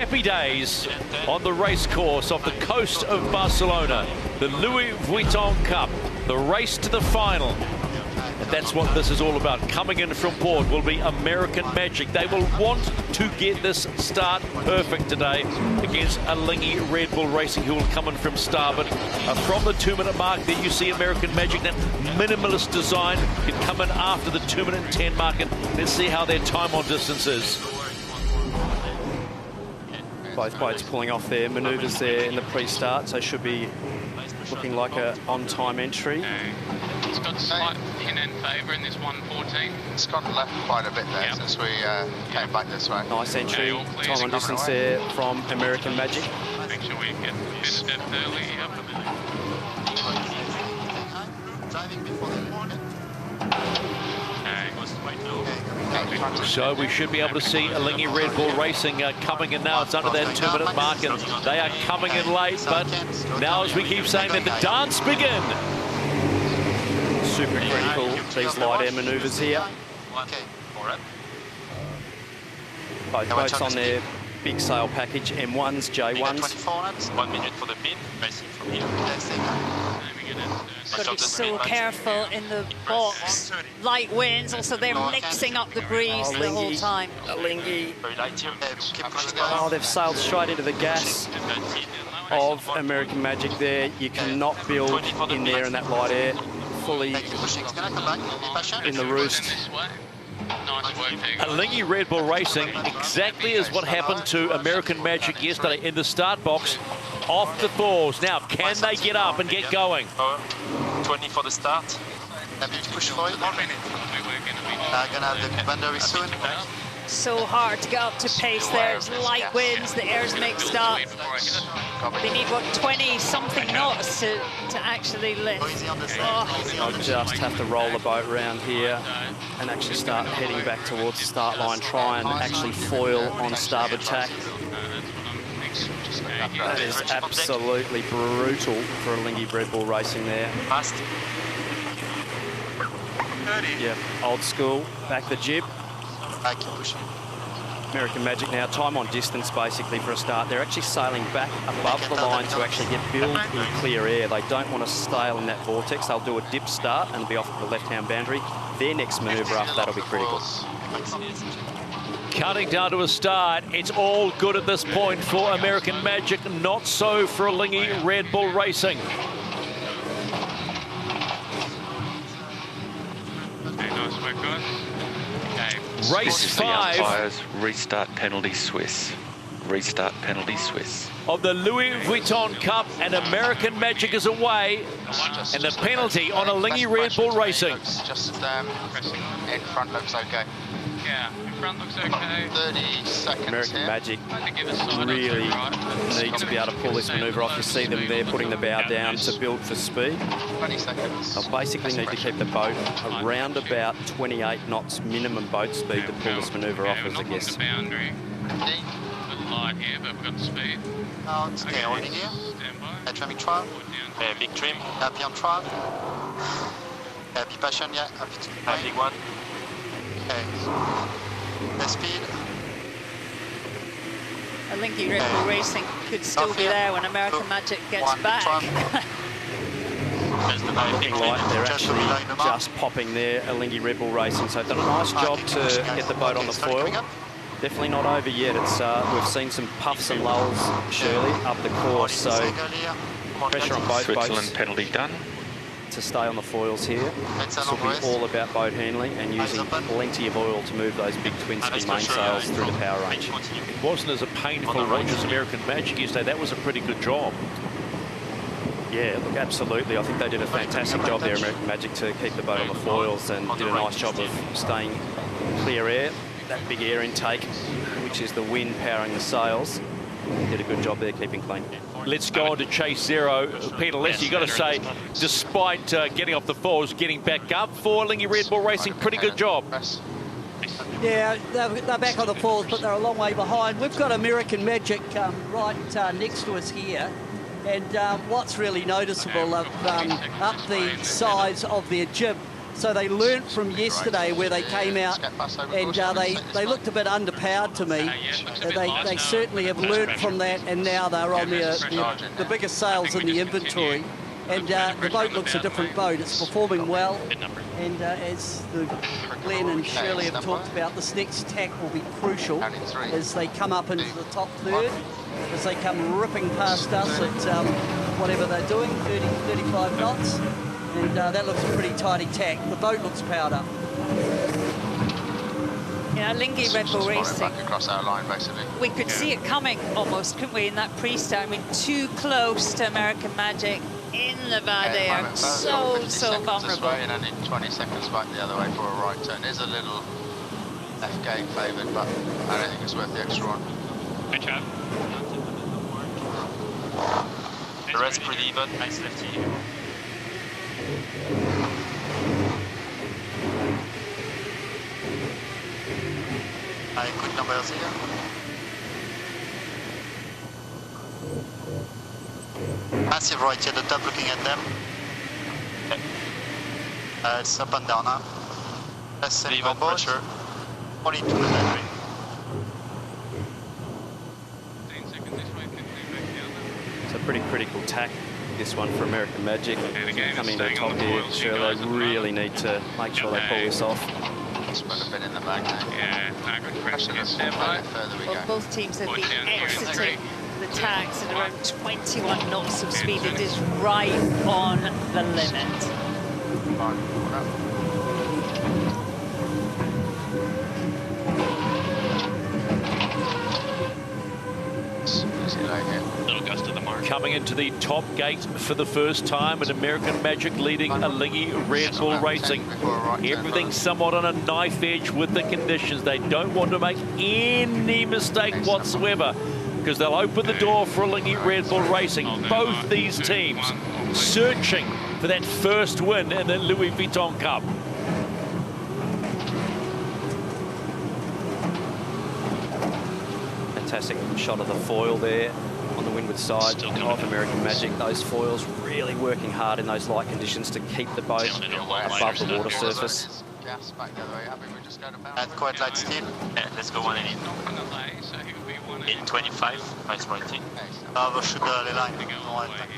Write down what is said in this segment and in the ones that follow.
Happy days on the race course off the coast of Barcelona. The Louis Vuitton Cup, the race to the final. And that's what this is all about. Coming in from port will be American Magic. They will want to get this start perfect today against Alinghi Red Bull Racing, who will come in from starboard. From the 2-minute mark, there you see American Magic. That minimalist design can come in after the 2-minute and 10 mark. And let's see how their time on distance is. Both boats pulling off their manoeuvres there in the pre-start, so should be looking like an on-time entry. It's got slight pin in favour in this 114. It's gone left quite a bit there since we came back this way. Nice entry, time on distance there from American Magic. Make sure we get a bit of depth early. Driving before the morning. So we should be able to see Alinghi Red Bull Racing coming in now. It's under that 2-minute mark and they are coming in late, but now, as we keep saying, that the dance begin. Super critical, these light air manoeuvres here. Both boats on their big sail package, M1s, J1s. 1 minute for the pin, racing from here. Got to be so careful in the box. Light winds, also they're mixing up the breeze the whole time. Alinghi. Very light here. Oh, they've sailed straight into the gas of American Magic there. You cannot build in there in that light air. Fully in the roost. Alinghi Red Bull Racing, exactly as what happened to American Magic yesterday in the start box, off the thaws. Now, can they get up and get going? 20 for the start. Push for it. Gonna have the boundary soon. So hard to get up to pace there. It's light winds, the air's mixed up. They need, what, 20-something knots to actually lift. I'll just have to roll the boat around here and actually start heading back towards the start line, try and actually foil on starboard tack. That is absolutely brutal for Alinghi Red Bull Racing there. Fast. Yeah, old school, back the jib. American Magic now, time on distance basically for a start. They're actually sailing back above the line to actually get build in clear air. They don't want to sail in that vortex. They'll do a dip start and be off the left-hand boundary. Their next manoeuvre after that will be critical. Counting down to a start. It's all good at this point for American Magic, not so for Alinghi Red Bull Racing. Nice work, guys. Race 5 Umpires, restart penalty Swiss. Restart penalty Swiss. of the Louis Vuitton Cup, and American Magic is away, and the penalty on Alinghi Red Bull Racing. Just in front looks okay. Yeah, in front looks okay. 30 seconds American here. Magic really need to be able to pull this manoeuvre off. You see them there putting the bow down to build for speed. 20 seconds. They'll basically need to keep the boat around about 28 knots minimum boat speed to pull this manoeuvre off as a guess. Boundary. A little light here, but we've got the speed. Now it's okay, on in here. Stand by. Trimming trial. Big trim. Happy on trial. Happy passion, yeah. Happy to Big one. Okay. The speed. Alinghi Red Bull Racing could still be there when American Magic gets back. Looking like they're actually just popping there, Alinghi Red Bull Racing. So they've done a nice job to get the boat on the foil. Definitely not over yet. It's we've seen some puffs and lulls, Shirley, up the course. So pressure on both Switzerland boats penalty done. to stay on the foils here. This will be all about boat handling and using plenty of oil to move those big twin spin mainsails through the power range. It wasn't as a painful watch as American Magic yesterday. That was a pretty good job. Yeah, look, absolutely. I think they did a fantastic job there, American Magic, to keep the boat on the foils and did a nice job of staying clear air. That big air intake, which is the wind powering the sails, did a good job there keeping clean. Let's go on to chase zero. Peter Leslie, you've got to say, despite getting off the foils, getting back up for Alinghi Red Bull Racing, pretty good job. Yeah, they're back on the foils, but they're a long way behind. We've got American Magic right next to us here. And what's really noticeable of up the sides of their jib, So they learnt from yesterday where they came out and they looked a bit underpowered to me. They certainly have learnt from that, and now they're on the biggest sales in the inventory. And the boat looks a different boat. It's performing well. And as Glenn and Shirley have talked about, this next tack will be crucial as they come up into the top third, as they come ripping past us at whatever they're doing, 30, 35 knots. And that looks a pretty tidy tack. The boat looks powered up. Yeah, Lingy Red Bull Racing. Across our line, basically. We could see it coming almost, couldn't we, in that pre-start? I mean, too close to American Magic in the bad air. So vulnerable. And only 20 seconds back the other way for a right turn. Is a little left gate favoured, but I don't think it's worth the extra one. Good job. The rest pretty even. Nice lefty. Good numbers here. Massive right here at the top, looking at them. It's up and down now. Less center pressure. 42 to battery. 15 seconds this way, 15 back the other. It's a pretty critical tack, this one for American Magic. Coming to the top here, sure they really need to make sure they pull this off. Put a bit in the back now. Yeah, no, good pressure against there, mate. Further we Well, go. both teams have been exiting the tacks at around 21 knots of speed. It is right on the limit. Fine, hold up. Easy leg here. Little gust of the mark. Coming into the top gate for the first time, and American Magic leading a Lingy Red Bull Racing. Everything somewhat on a knife edge with the conditions. They don't want to make any mistake whatsoever, because they'll open the door for a Lingy Red Bull Racing. Both these teams searching for that first win in the Louis Vuitton Cup. Fantastic shot of the foil there on the windward side of American Magic. Those foils really working hard in those light conditions to keep the boat above the water surface. Gas back the other way. Happy we just go to power. And quite light still. Yeah, let's go 1 in. Not on the lay, so he'll be 1 in. 25, nice pointing. We should the line.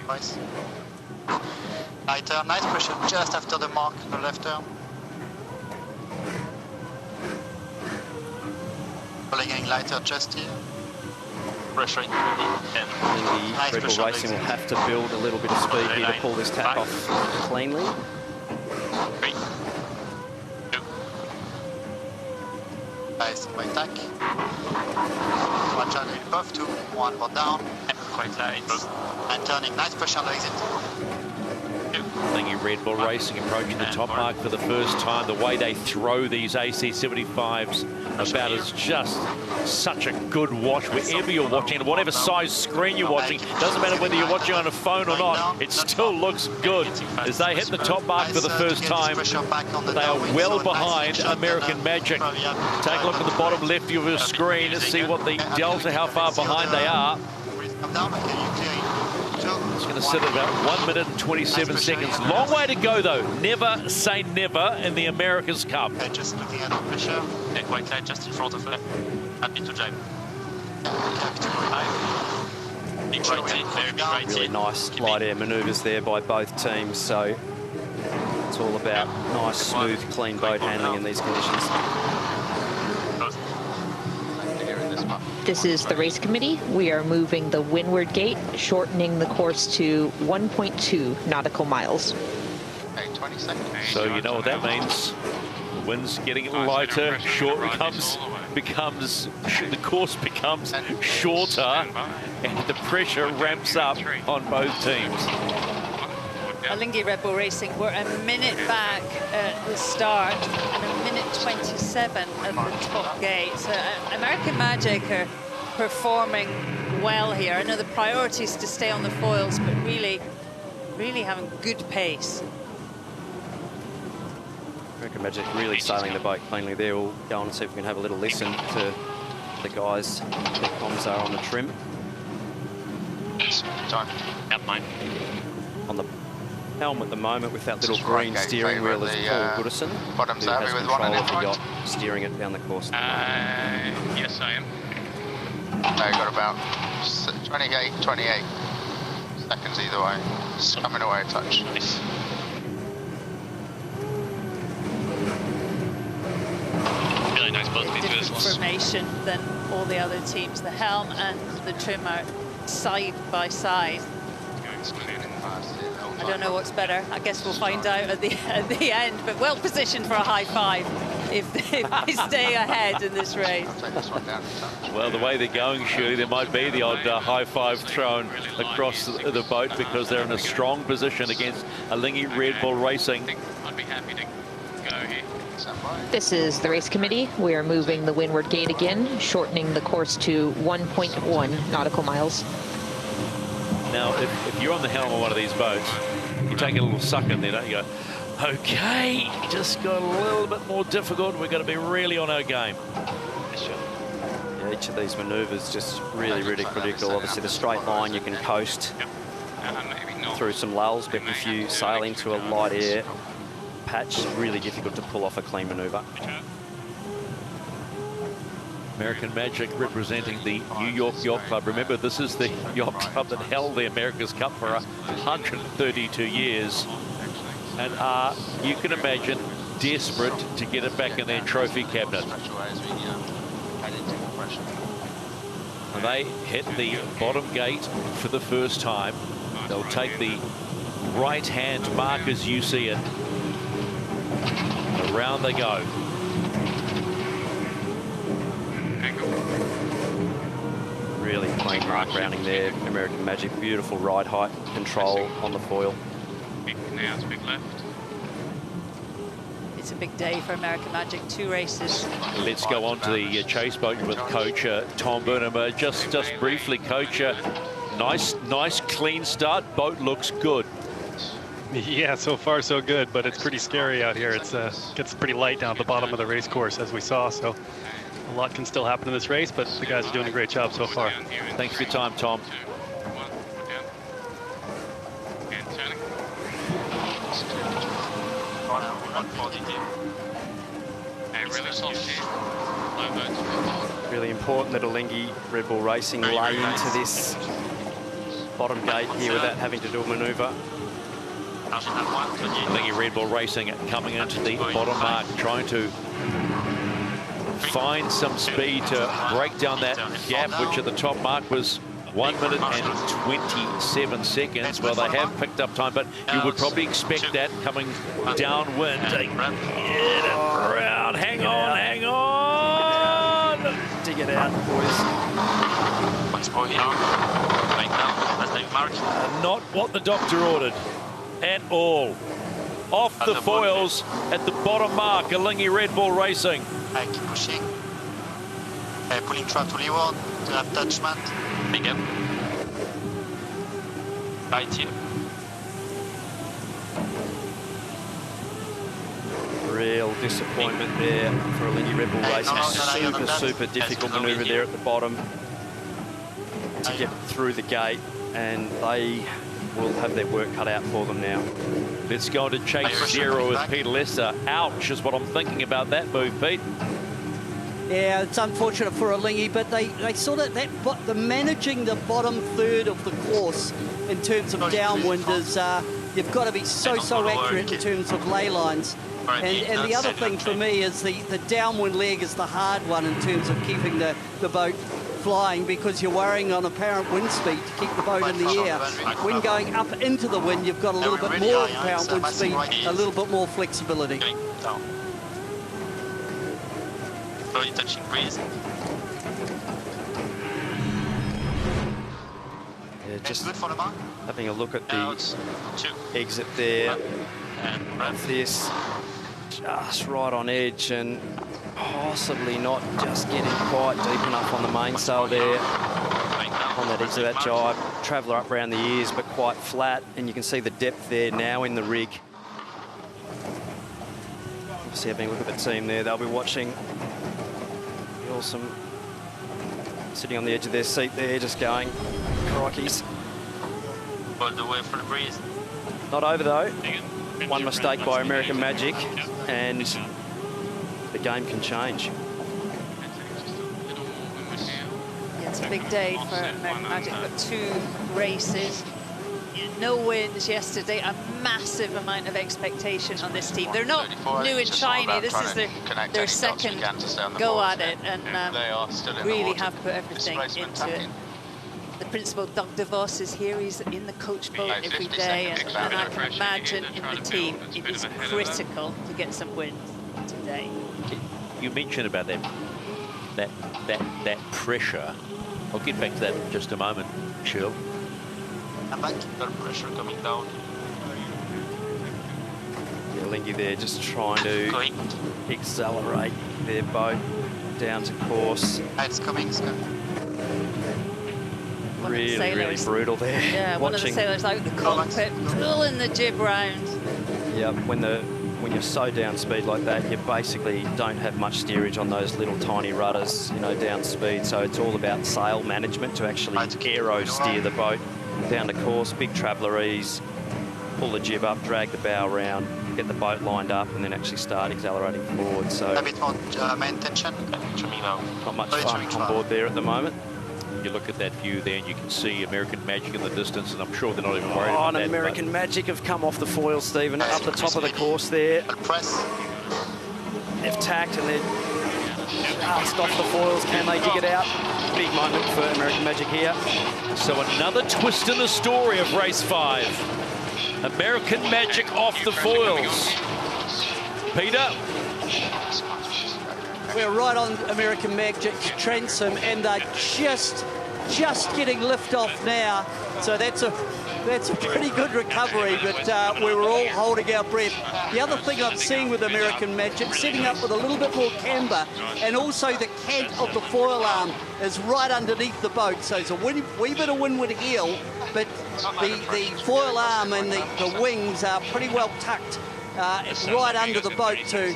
Twice. Lighter, nice pressure just after the mark, the left turn. Getting lighter just here. Pressure in 20. The Red Bull Racing will have to build a little bit of speed here to pull this tack off cleanly. 3, 2. Nice by tack. One channel in puff, 2, 1 more down. Quite light. And turning, nice pressure on the exit. Lingy Red Bull Racing approaching the top mark for the first time. The way they throw these AC75s about is just such a good watch wherever you're watching it, whatever size screen you're watching. Doesn't matter whether you're watching on a phone or not, it still looks good as they hit the top mark for the first time. They are well behind American Magic. Take a look at the bottom left of your screen to see what the delta, how far behind they are. It's going to sit at about 1 minute and 27 seconds. Long way to go, though. Never say never in the America's Cup. Just looking at the pressure. And quite light just in front of left. Happy to jibe. Big righty, very big righty. Really nice light air manoeuvres there by both teams. So it's all about nice, smooth, clean boat handling in these conditions. This is the race committee. We are moving the windward gate, shortening the course to 1.2 nautical miles. Okay, 20 seconds. So you know what that means. The wind's getting lighter, the course becomes shorter, and the pressure ramps up on both teams. Lingy Red Bull Racing, we're a minute back at the start and a minute 27 at the top gate. So American Magic are performing well here. I know the priority is to stay on the foils, but really having good pace. American Magic really sailing the boat cleanly there. We'll go on and see if we can have a little listen to the guys. Their comms are on the trim. Time. Out 9. On the helm at the moment with that little green steering wheel is Paul Goodison, who has control of the yacht, steering it down the course. Yes, I am. I got about 28 seconds either way. Just coming away a touch. Nice. Really nice boat between this Different one. formation than all the other teams. The helm and the trim are side by side. I don't know what's better. I guess we'll find out at the end. But well positioned for a high five if they stay ahead in this race. Well, the way they're going, surely there might be the odd high five thrown across the boat because they're in a strong position against Alinghi Red Bull Racing. I'd be happy to go here. This is the race committee. We are moving the windward gate again, shortening the course to 1.1 nautical miles. Now, if you're on the helm of one of these boats, you take a little suck in there, don't you? Go, okay, just got a little bit more difficult. We've got to be really on our game. Yeah, each of these manoeuvres just really, really critical. Obviously, the straight line you can coast through some lulls, but if you sail into a light air patch, really difficult to pull off a clean manoeuvre. American Magic representing the New York Yacht Club. Remember, this is the yacht club that held the America's Cup for 132 years. And you can imagine, desperate to get it back in their trophy cabinet. And they hit the bottom gate for the first time. They'll take the right-hand mark as you see it. Around they go. Really clean mark rounding there. American Magic, beautiful ride height control on the foil. Now it's big left. It's a big day for American Magic. 2 races. Let's go on to the chase boat with Coach Tom Burnham. Just briefly, Coach, nice clean start. Boat looks good. Yeah, so far so good, but it's pretty scary out here. It gets pretty light down at the bottom of the race course, as we saw, so a lot can still happen in this race, but the guys are doing a great job so far. Thanks for your time, Tom. Really important that Alinghi Red Bull Racing lay into this bottom gate here without having to do a manoeuvre. Alinghi Red Bull Racing coming into the bottom mark, trying to find some speed to break down that gap, which at the top mark was 1 minute and 27 seconds. Well, they have picked up time, but you would probably expect that coming downwind. They get it around. Hang on. Dig it out, boys. Not what the doctor ordered at all. Off the foils at the bottom mark, Alinghi Red Bull Racing. Keep pushing. Pulling trap to leeward, to attachment. Big up. Right here. Real disappointment there for Alinghi Red Bull Racing. Super difficult manoeuvre there at the bottom to get through the gate, and they will have their work cut out for them now. Let's go to chase zero with Peter Lester. Ouch is what I'm thinking about that move, Pete. Yeah, it's unfortunate for Alinghi, but they sort of the managing the bottom third of the course in terms of downwind is you've got to be so accurate in terms of ley lines. And the other thing for me is the downwind leg is the hard one in terms of keeping the boat flying, because you're worrying on apparent wind speed to keep the boat in the air. When going up into the wind, you've got a little bit more apparent wind speed, a little bit more flexibility. Slowly touching breeze. Yeah, just having a look at the exit there. This just right on edge and possibly not just getting quite deep enough on the mainsail there. On that exit of that jibe. Traveller up around the ears, but quite flat, and you can see the depth there now in the rig. Obviously having a look at the team there, they'll be watching. Awesome. Sitting on the edge of their seat there, just going, crikeys. Hold the way for the breeze. Not over though. One mistake by American Magic and the game can change. It's a big day for American Magic. Got 2 races, no wins yesterday, a massive amount of expectation on this team. They're not new and shiny. This is their second go at it, and really have put everything into it. The principal, Doug DeVos, is here. He's in the coach boat every day, and I can imagine in the team it is critical to get some wins today. You mentioned about that pressure. I'll get back to that in just a moment, Shirl. I'm back. Got pressure coming down. Yeah, Lingy there just trying to accelerate their boat down to course. It's coming, Scott. Really brutal there. Yeah, one of the sailors out the cockpit, pulling the jib round. Yeah, when you're so down speed like that, you basically don't have much steerage on those little tiny rudders, you know, down speed. So it's all about sail management to actually aero steer the boat down the course. Big traveller ease, pull the jib up, drag the bow around, get the boat lined up, and then actually start accelerating forward. So a bit more main tension. Not much fun on board there at the moment. You look at that view there and you can see American Magic in the distance, and I'm sure they're not even worried about that. American Magic have come off the foil, Stephen, up the top of the course there. They've tacked and they're just off the foils. Can they dig it out? Big moment for American Magic here. So another twist in the story of race 5. American Magic off the foils. Peter? We're right on American Magic's transom, and they're just getting lift off now. So that's a pretty good recovery, but we were all holding our breath. The other thing I'm seeing with American Magic, setting up with a little bit more camber, and also the cant of the foil arm is right underneath the boat. So there's a wee bit of windward heel, but the foil arm and the wings are pretty well tucked right under the boat to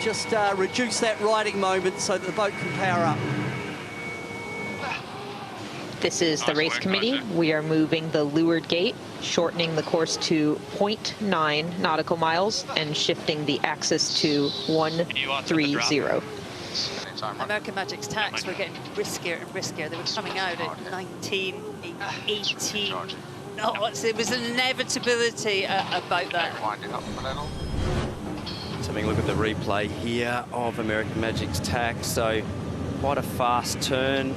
just reduce that riding moment so that the boat can power up. This is the race committee. We are moving the leeward gate, shortening the course to 0.9 nautical miles and shifting the axis to 130. American Magic's tacks were getting riskier and riskier. They were coming out at 19, 18 knots. There was an inevitability about that. Let's have a look at the replay here of American Magic's tack. So quite a fast turn.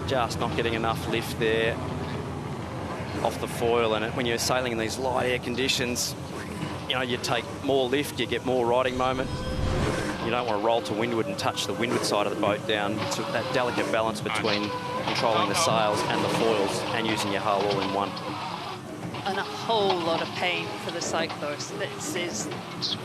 Just not getting enough lift there off the foil. And when you're sailing in these light air conditions, you know, you take more lift, you get more riding moment. You don't want to roll to windward and touch the windward side of the boat down to that delicate balance between controlling the sails and the foils and using your hull all in one. And a whole lot of pain for the cyclists. This is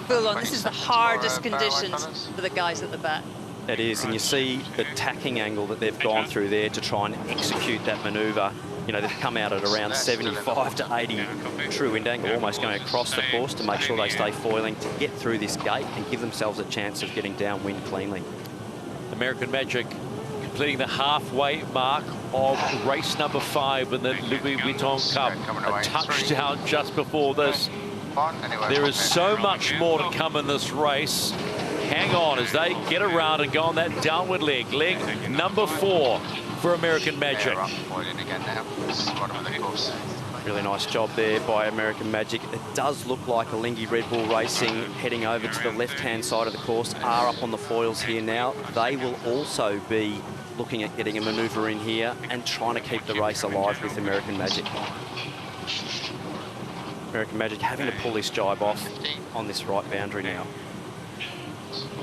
full on. This is the hardest conditions for the guys at the back. It is, and you see the tacking angle that they've gone through there to try and execute that manoeuvre. You know, they've come out at around 75 to 80 true wind angle, almost going across the course to make sure they stay foiling to get through this gate and give themselves a chance of getting downwind cleanly. American Magic completing the halfway mark of race number 5 in the Louis Vuitton Cup. A touchdown just before this. There is so much more to come in this race. Hang on as they get around and go on that downward leg. Leg number 4 for American Magic. Really nice job there by American Magic. It does look like Alinghi Red Bull Racing heading over to the left-hand side of the course are up on the foils here now. They will also be looking at getting a manoeuvre in here and trying to keep the race alive with American Magic. American Magic having to pull this jibe off on this right boundary now.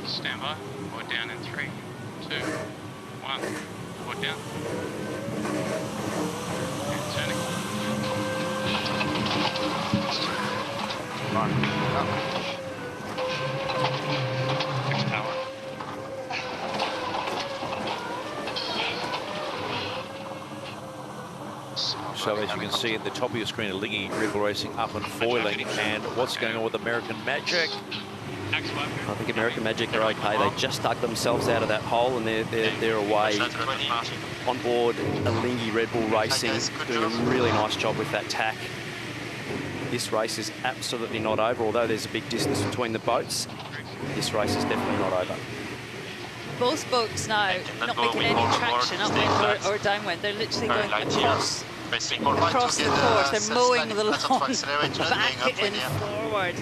Stand by. Board down in 3, 2, 1. Board down. And turning. Fixed power. So as you can see at the top of your screen, Alinghi Red Bull Racing up and foiling. And what's going on with American Magic? I think American Magic are okay. They just dug themselves out of that hole, and they're away. On board Alinghi Red Bull Racing, doing a really nice job with that tack. This race is absolutely not over, although there's a big distance between the boats. This race is definitely not over. Both boats now not making any traction upwind or downwind. They're literally going across the course. They're mowing the lawn, back and forward,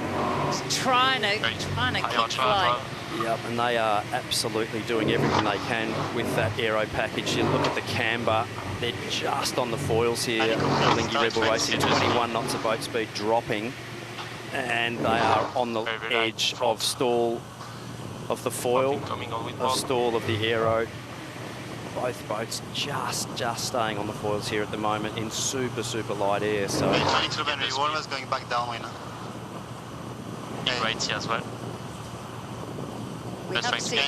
just trying to keep flying. Yep, and they are absolutely doing everything they can with that aero package. You look at the camber, they're just on the foils here. Alinghi Red Bull Racing, 21 knots of boat speed dropping, and they are on the edge of stall of the foil, of stall of the aero. Both boats just staying on the foils here at the moment in super light air. So you're almost going back downwind. Right here as well. We have seen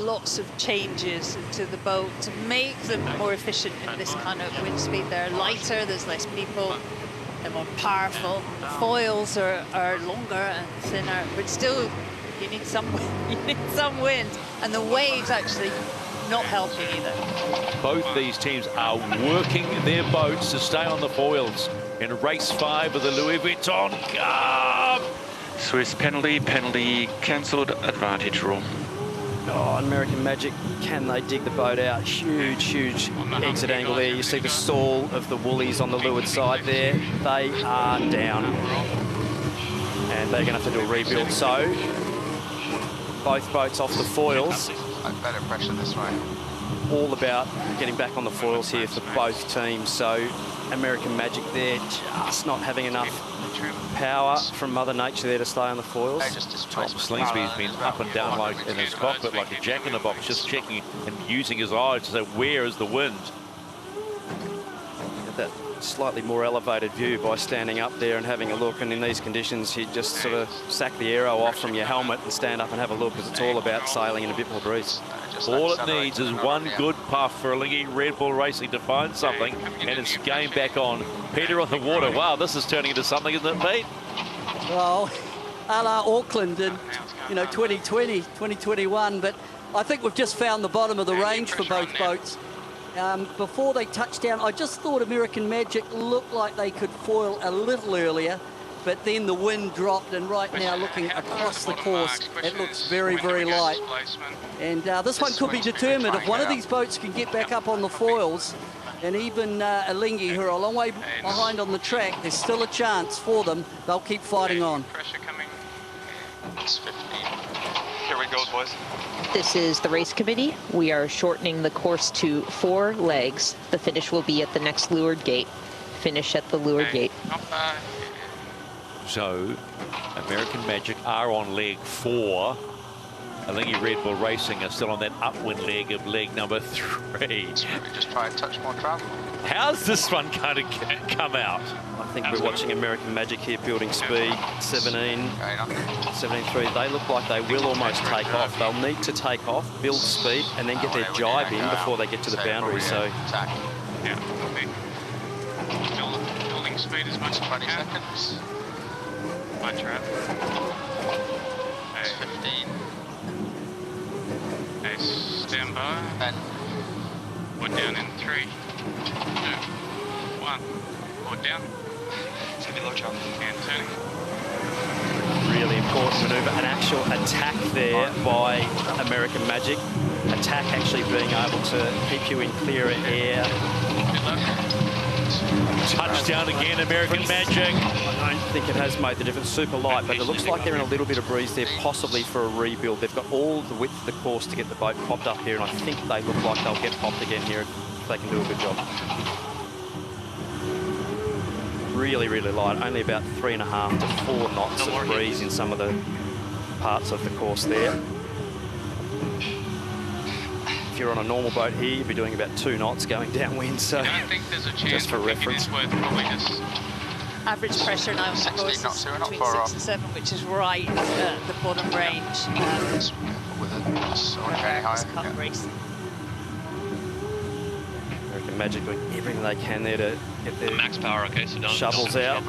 lots of changes to the boat to make them more efficient in this kind of wind speed. They're lighter, there's less people, they're more powerful. The foils are longer and thinner, but still you need some wind, and the waves actually not helping either. Both these teams are working their boats to stay on the foils in race 5 of the Louis Vuitton Cup. Swiss penalty cancelled, advantage rule. Oh, American Magic, can they dig the boat out? Huge exit angle there. You see the stall of the Woolies on the leeward side there. They are down. And they're going to have to do a rebuild. So, both boats off the foils. Better pressure this way. All about getting back on the foils here for both teams. So, American Magic there just not having enough power from Mother Nature there to stay on the foils. Tom Slingsby's been up and down like in his cockpit like a jack in the box, just checking and using his eyes to say, where is the wind? Get that slightly more elevated view by standing up there and having a look, and in these conditions you just sort of sack the aero off from your helmet and stand up and have a look, because it's all about sailing in a bit more breeze. All it needs is one good puff for Alinghi Red Bull Racing to find something, and it's game back on. Peter on the water. Wow, this is turning into something, isn't it, Pete? Well, a la Auckland in 2020, 2021, but I think we've just found the bottom of the range for both boats. Before they touched down, I just thought American Magic looked like they could foil a little earlier, but then the wind dropped, and right now looking across the course, it looks very light. And this one could be determined. If one of these boats can get back up on the foils, and even Alinghi, who are a long way behind on the track, there's still a chance for them. They'll keep fighting on. Pressure coming. It's 15. Here we go, boys. This is the race committee. We are shortening the course to 4 legs. The finish will be at the next leeward gate. Finish at the leeward gate. So, American Magic are on leg 4. Alinghi Red Bull Racing are still on that upwind leg of leg number 3. Just try and touch more travel. How's this one going to come out? I think we're watching American Magic here building speed, 17.3. They look like they will almost take off. They'll need to take off, build speed, and then get their jibe in before they get to the boundary. So, yeah, building speed as much as 20 seconds. My trap. 15. Okay, stand by. 10. We're down in 3, 2, 1. We're down. Below jump. And turning. really important manoeuvre. An actual attack there by American Magic. Attack actually being able to keep you in clearer air. Touchdown again, American Magic. I don't think it has made the difference. Super light, but it looks like they're in a little bit of breeze there, possibly for a rebuild. They've got all the width of the course to get the boat popped up here, and I think they look like they'll get popped again here if they can do a good job. Really, really light. Only about 3.5 to 4 knots of breeze in some of the parts of the course there. If you're on a normal boat here, you'd be doing about 2 knots going downwind, so just for reference. Average pressure now on the course is between 6 and 7, which is right at the bottom range this cup race. American Magic doing everything they can there to get their max power, okay, so don't shovels out.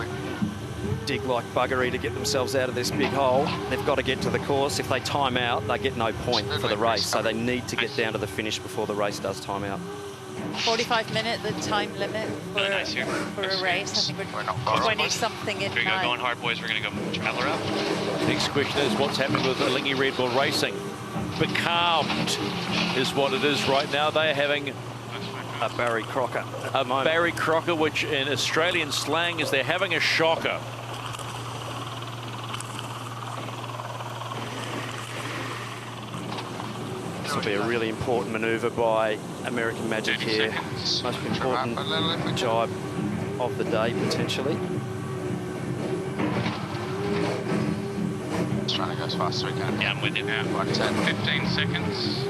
dig like buggery to get themselves out of this big hole. They've got to get to the course. If they time out, they get no point for the race. So they need to get down to the finish before the race does time out. 45-minute, the time limit for a race. I think we're 20-something in Here we go, going hard, boys. We're going to go traveler out. Next question is what's happening with Alinghi Red Bull Racing? Becalmed is what it is right now. They're having a Barry Crocker. A Barry Crocker, which in Australian slang is they're having a shocker. This will be a really important manoeuvre by American Magic here. Most important job of the day, potentially. Just trying to go as fast as we can. Yeah, I'm with you now. 15 seconds.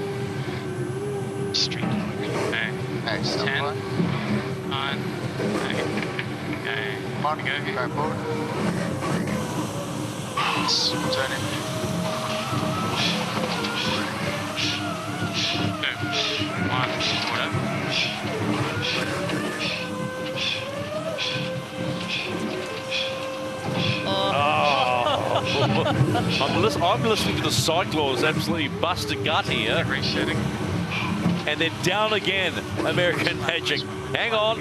Street. Okay. 10, 9, 8. Okay. Come on, go forward. Turn in. 2, 1, order. I'm listening to the cyclors absolutely bust a gut here. Resetting. And then down again, American Magic. Hang on.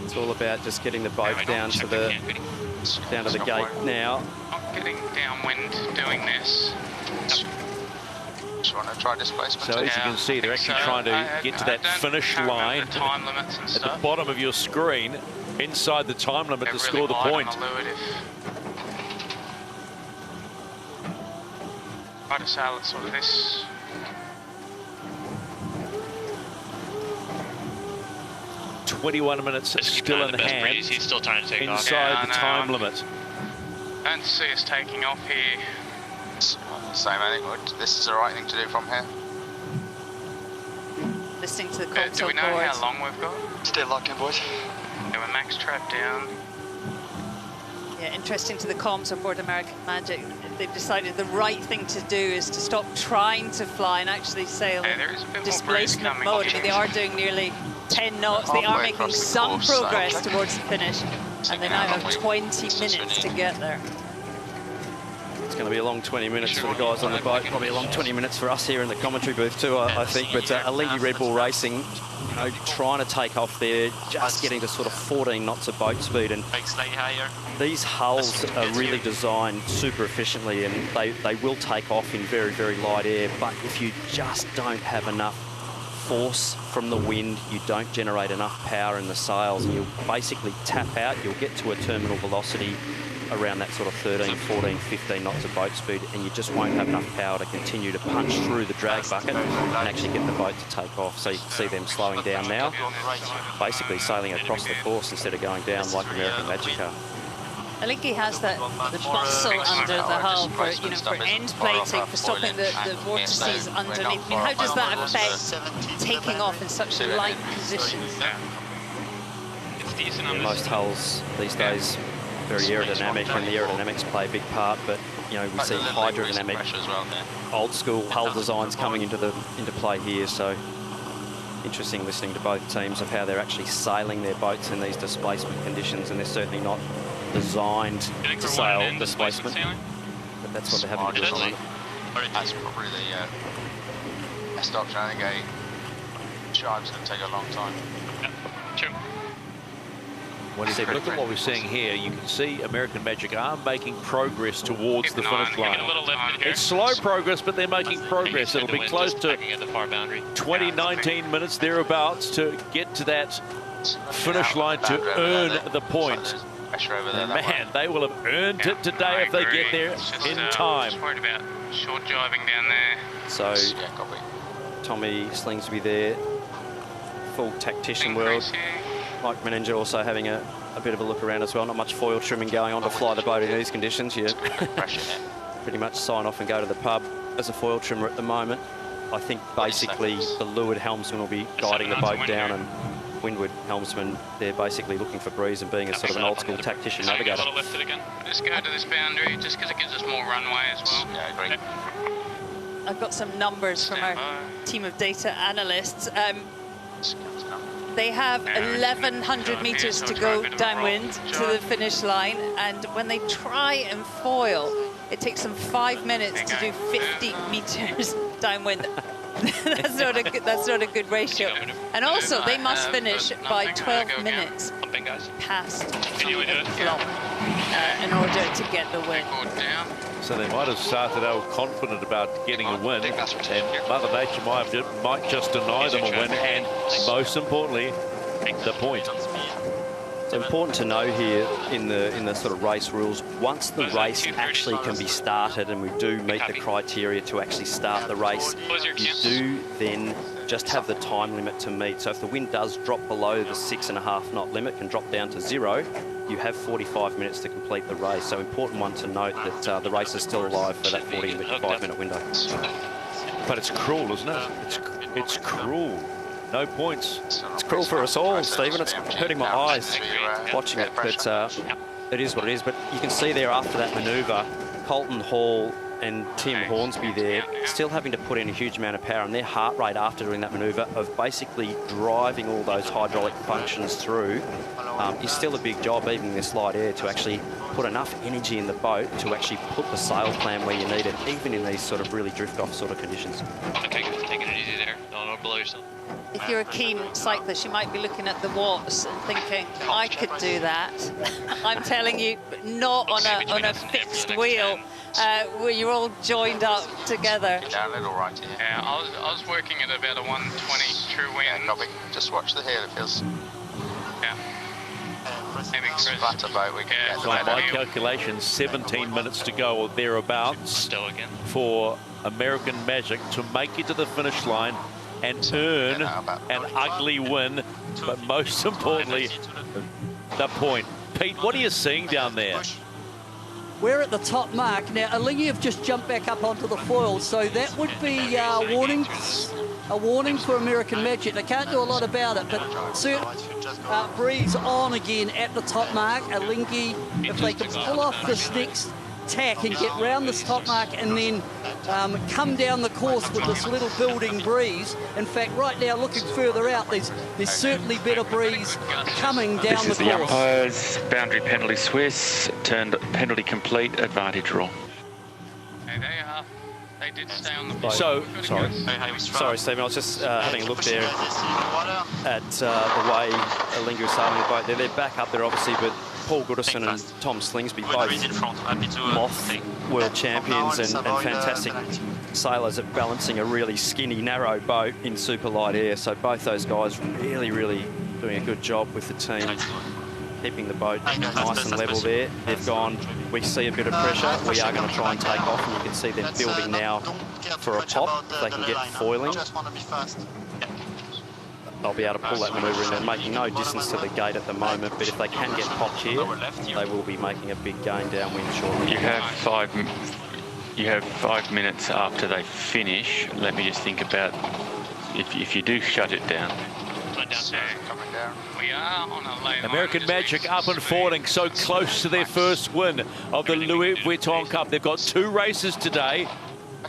It's all about just getting the boat down to the gate now. Not getting downwind doing this. Just want to try displacement. So as you can see, they're actually trying to get to that finish line the time limits and at stuff. the bottom of your screen, inside the time limit to score the point. Try to sail it sort of this. "21 minutes still in hand, he's still trying to take inside the time limit." Don't see us taking off here. Same, I think this is the right thing to do from here. Listening to the console do we know board. how long we've got? Stay locked in, boys. Okay, we're max trap down. Yeah, interesting to the comms aboard American Magic. They've decided the right thing to do is to stop trying to fly and actually sail in displacement mode. I mean, they are doing nearly 10 knots. They are making some progress towards the finish, and they now have 20 minutes to get there. It's going to be a long 20 minutes for the guys on the boat. Probably a long 20 minutes for us here in the commentary booth too, I think. But Alinghi Red Bull Racing, you know, trying to take off there, just getting to sort of 14 knots of boat speed. And these hulls are really designed super efficiently, and they will take off in very, very light air. But if you just don't have enough force from the wind, you don't generate enough power in the sails, and you'll basically tap out. You'll get to a terminal velocity around that sort of 13, 14, 15 knots of boat speed, and you just won't have enough power to continue to punch through the drag bucket and actually get the boat to take off. So you can see them slowing down now, basically sailing across the course instead of going down like American Magic are. Alinghi has the muscle under the hull for, you know, for end plating, for stopping the vortices underneath. I mean, how does that affect taking off in such a light position? Most hulls these days very aerodynamic, and the aerodynamics play a big part, but you know, we see hydrodynamic old school hull designs coming into play here. So interesting listening to both teams of how they're actually sailing their boats in these displacement conditions, and they're certainly not designed to sail displacement, but that's what they're having to design. That's probably the best option. I think a chive's going to take a long time. Yep, true. When you look at what we're seeing here, you can see American Magic are making progress towards the finish line. It's slow progress, but they're making progress. It'll be close to 20, 19 minutes thereabouts to get to that finish line to earn the point. And man, they will have earned it today if they get there in time. Just worried about short jiving down there. So Tommy Slingsby there, full tactician world. Mike Meninja also having a bit of a look around as well. Not much foil trimming going on to fly the boat in these conditions. You pretty much sign off and go to the pub as a foil trimmer at the moment. I think basically the leeward helmsman will be guiding the boat down, and windward helmsman, they're basically looking for breeze and being a sort of an old school tactician navigator. Just go to this boundary just because it gives us more runway as well. Yeah, I agree. I've got some numbers from our team of data analysts. They have 1,100 meters to go downwind to the finish line, and when they try and foil, it takes them 5 minutes to do 50 meters downwind. That's not a good ratio. And also, they must finish by 12 minutes past flop in order to get the win. So they might have started out confident about getting a win, and Mother Nature might just deny them a win, and most importantly, the point. It's important to know here in the sort of race rules, once the race actually can be started and we do meet the criteria to actually start the race, you do then just have the time limit to meet. So if the wind does drop below the 6.5 knot limit, can drop down to 0, you have 45 minutes to complete the race. So important one to note that the race is still alive for that 45-minute window. But it's cruel, isn't it? It's cruel. No points. It's cruel for us all, Stephen. It's hurting my eyes watching it, but it is what it is. But you can see there after that manoeuvre, Colton Hall and Tim Hornsby there still having to put in a huge amount of power, and their heart rate after doing that manoeuvre of basically driving all those hydraulic functions through is still a big job, even in this light air, to actually put enough energy in the boat to actually put the sail plan where you need it, even in these sort of really drift-off sort of conditions. Okay, taking it easy there. Don't blow yourself. If you're a keen cyclist, you might be looking at the watts and thinking, I could do that. I'm telling you, not on a fixed wheel where you're all joined up together. Down a little right here. Yeah, I was working at about a 120 true wind. Yeah, copy. Just watch the heel, it feels. Yeah. Maybe Chris. Flatter boat, we can get So by calculation, 17 minutes to go or thereabouts Still again. for American Magic to make it to the finish line and earn an ugly win, but most importantly, the point. Pete, what are you seeing down there? We're at the top mark. Now, Alingi have just jumped back up onto the foil, so that would be a warning for American Magic. They can't do a lot about it, but certainly breeze on again at the top mark. Alingi, if they can pull off this next tack and get round this top mark and then come down the course with this little building breeze. In fact, right now, looking further out, there's certainly better breeze coming down the course. This is the umpires, boundary penalty Swiss, turned penalty complete, advantage rule. They did stay on the boat. So, sorry, Stephen, I was just having a look there at the way Alingi was sailing the boat there. They're back up there, obviously, but Paul Goodison and Tom Slingsby, both Moth world champions and fantastic sailors at balancing a really skinny, narrow boat in super light air. So both those guys really, really doing a good job with the team, keeping the boat nice and level there. They've gone, we see a bit of pressure, we are going to try and take off, and you can see them building now for a pop. If they can get foiling, they'll be able to pull that manoeuvre in. They're making no distance to the gate at the moment, but if they can get popped here, they will be making a big gain downwind shortly. You have 5 minutes after they finish. Let me just think about if you do shut it down. We are on a lane. American Magic up and falling, so close to their first win of the Louis Vuitton Cup. They've got 2 races today.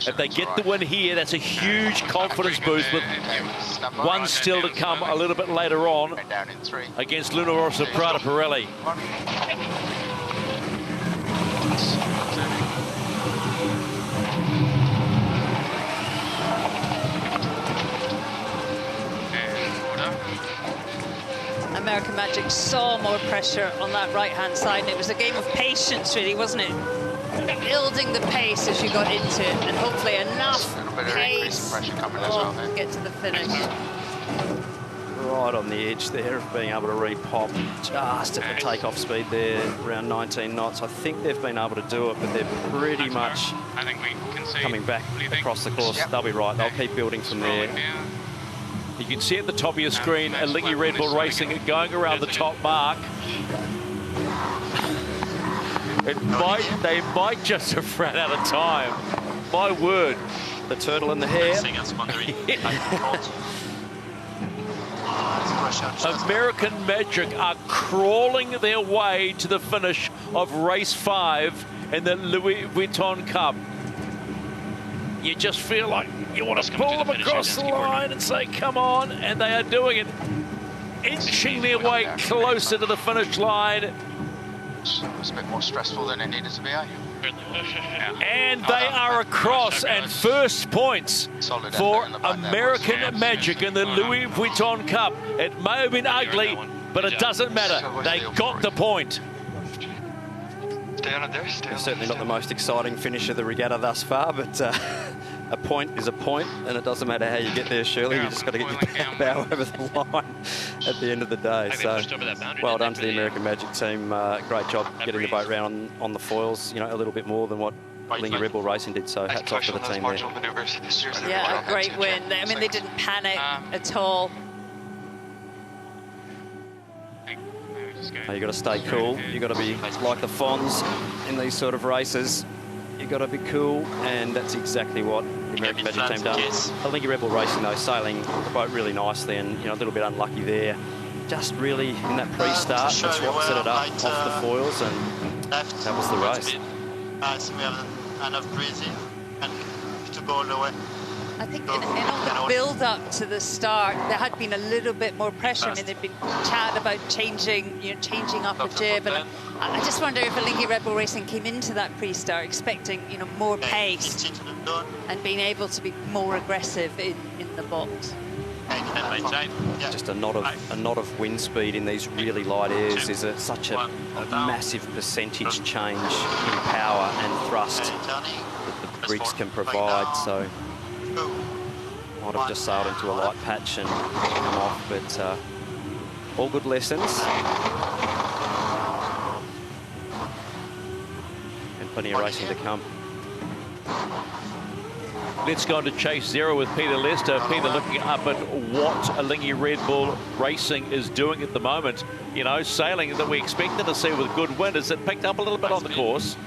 If they get the win here, that's a huge confidence boost, with one still to come a little bit later on against Luna Rossa Prada Pirelli. American Magic saw more pressure on that right-hand side, and it was a game of patience, really, wasn't it? Building the pace as you got into it, and hopefully enough pace to get to the finish. Right on the edge there of being able to repop just at the takeoff speed there, around 19 knots. I think they've been able to do it, but they're pretty much coming back across the course. They'll be right. They'll keep building from there. You can see at the top of your screen, Alingi Red Bull Racing going around the top mark. They might just have ran out of time. My word. The turtle in the hair. American Magic are crawling their way to the finish of race 5 in the Louis Vuitton Cup. you just feel like you want to pull them across the line and say, come on, and they are doing it, inching their way closer to the finish line. It was a bit more stressful than it needed to be, eh? And they are across, and first points for American Magic in the Louis Vuitton Cup. It may have been ugly, but it doesn't matter. They got the point. Certainly not the most exciting finish of the regatta thus far, but a point is a point, and it doesn't matter how you get there, Shirley. You just got to get your bow over the line at the end of the day. So, well done to the American Magic team. Great job getting the boat round on the foils. You know, a little bit more than what Lingy Red Bull Racing did. So, hats off to the team there. Yeah, a great win. I mean, they didn't panic at all. You've got to stay cool. You've got to be like the Fonz in these sort of races. You've got to be cool, and that's exactly what the American Magic team does. The Lingy Red Bull Racing, though, sailing the boat really nicely, and you know, a little bit unlucky there. Just really in that pre-start, that's what set it up off the foils, and that was the race. So we have enough breeze here and to go all the way. I think in all the build-up to the start, there had been a little bit more pressure. I mean, there'd been chat about changing up a jib, and I just wonder if Lingy Red Bull Racing came into that pre-start expecting, you know, more pace and being able to be more aggressive in the box. Just a knot of wind speed in these really light airs is such a massive percentage change in power and thrust that the rigs can provide. So might have just sailed into a light patch and come off, but all good lessons. And plenty of racing to come. Let's go on to Chase Zero with Peter Lester. Peter, looking up at what Lingy Red Bull Racing is doing at the moment. You know, sailing that we expected to see with good wind. Has it picked up a little bit on the course?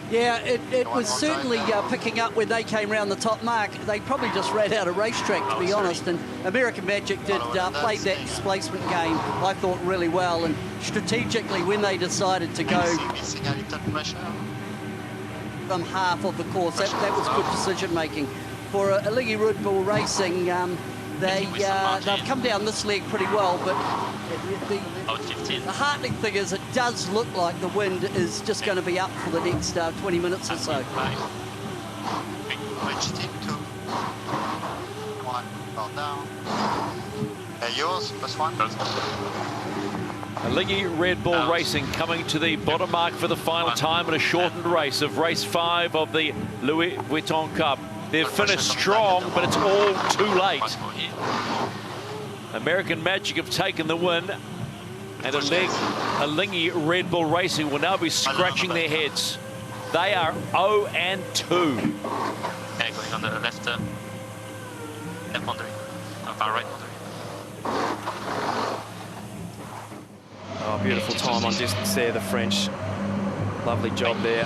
Yeah, it was certainly picking up when they came round the top mark. They probably just ran out of racetrack, to be honest, and American Magic did play that displacement game, I thought, really well, and strategically when they decided to go from half of the course, that was good decision making. For a Lingy Red Bull Racing, they've come down this leg pretty well, but the heartening thing is it does look like the wind is just going to be up for the next 20 minutes or so. Which team? 2, 1, well down. Yours, +1. Lingy Red Bull Racing coming to the bottom mark for the final time in a shortened race of race 5 of the Louis Vuitton Cup. They've finished strong, but it's all too late. American Magic have taken the win, and a Lingy Red Bull Racing will now be scratching their heads. They are 0-2. Yeah, going on the left, left boundary, far right boundary. Oh, beautiful time on distance there, the French. Lovely job there.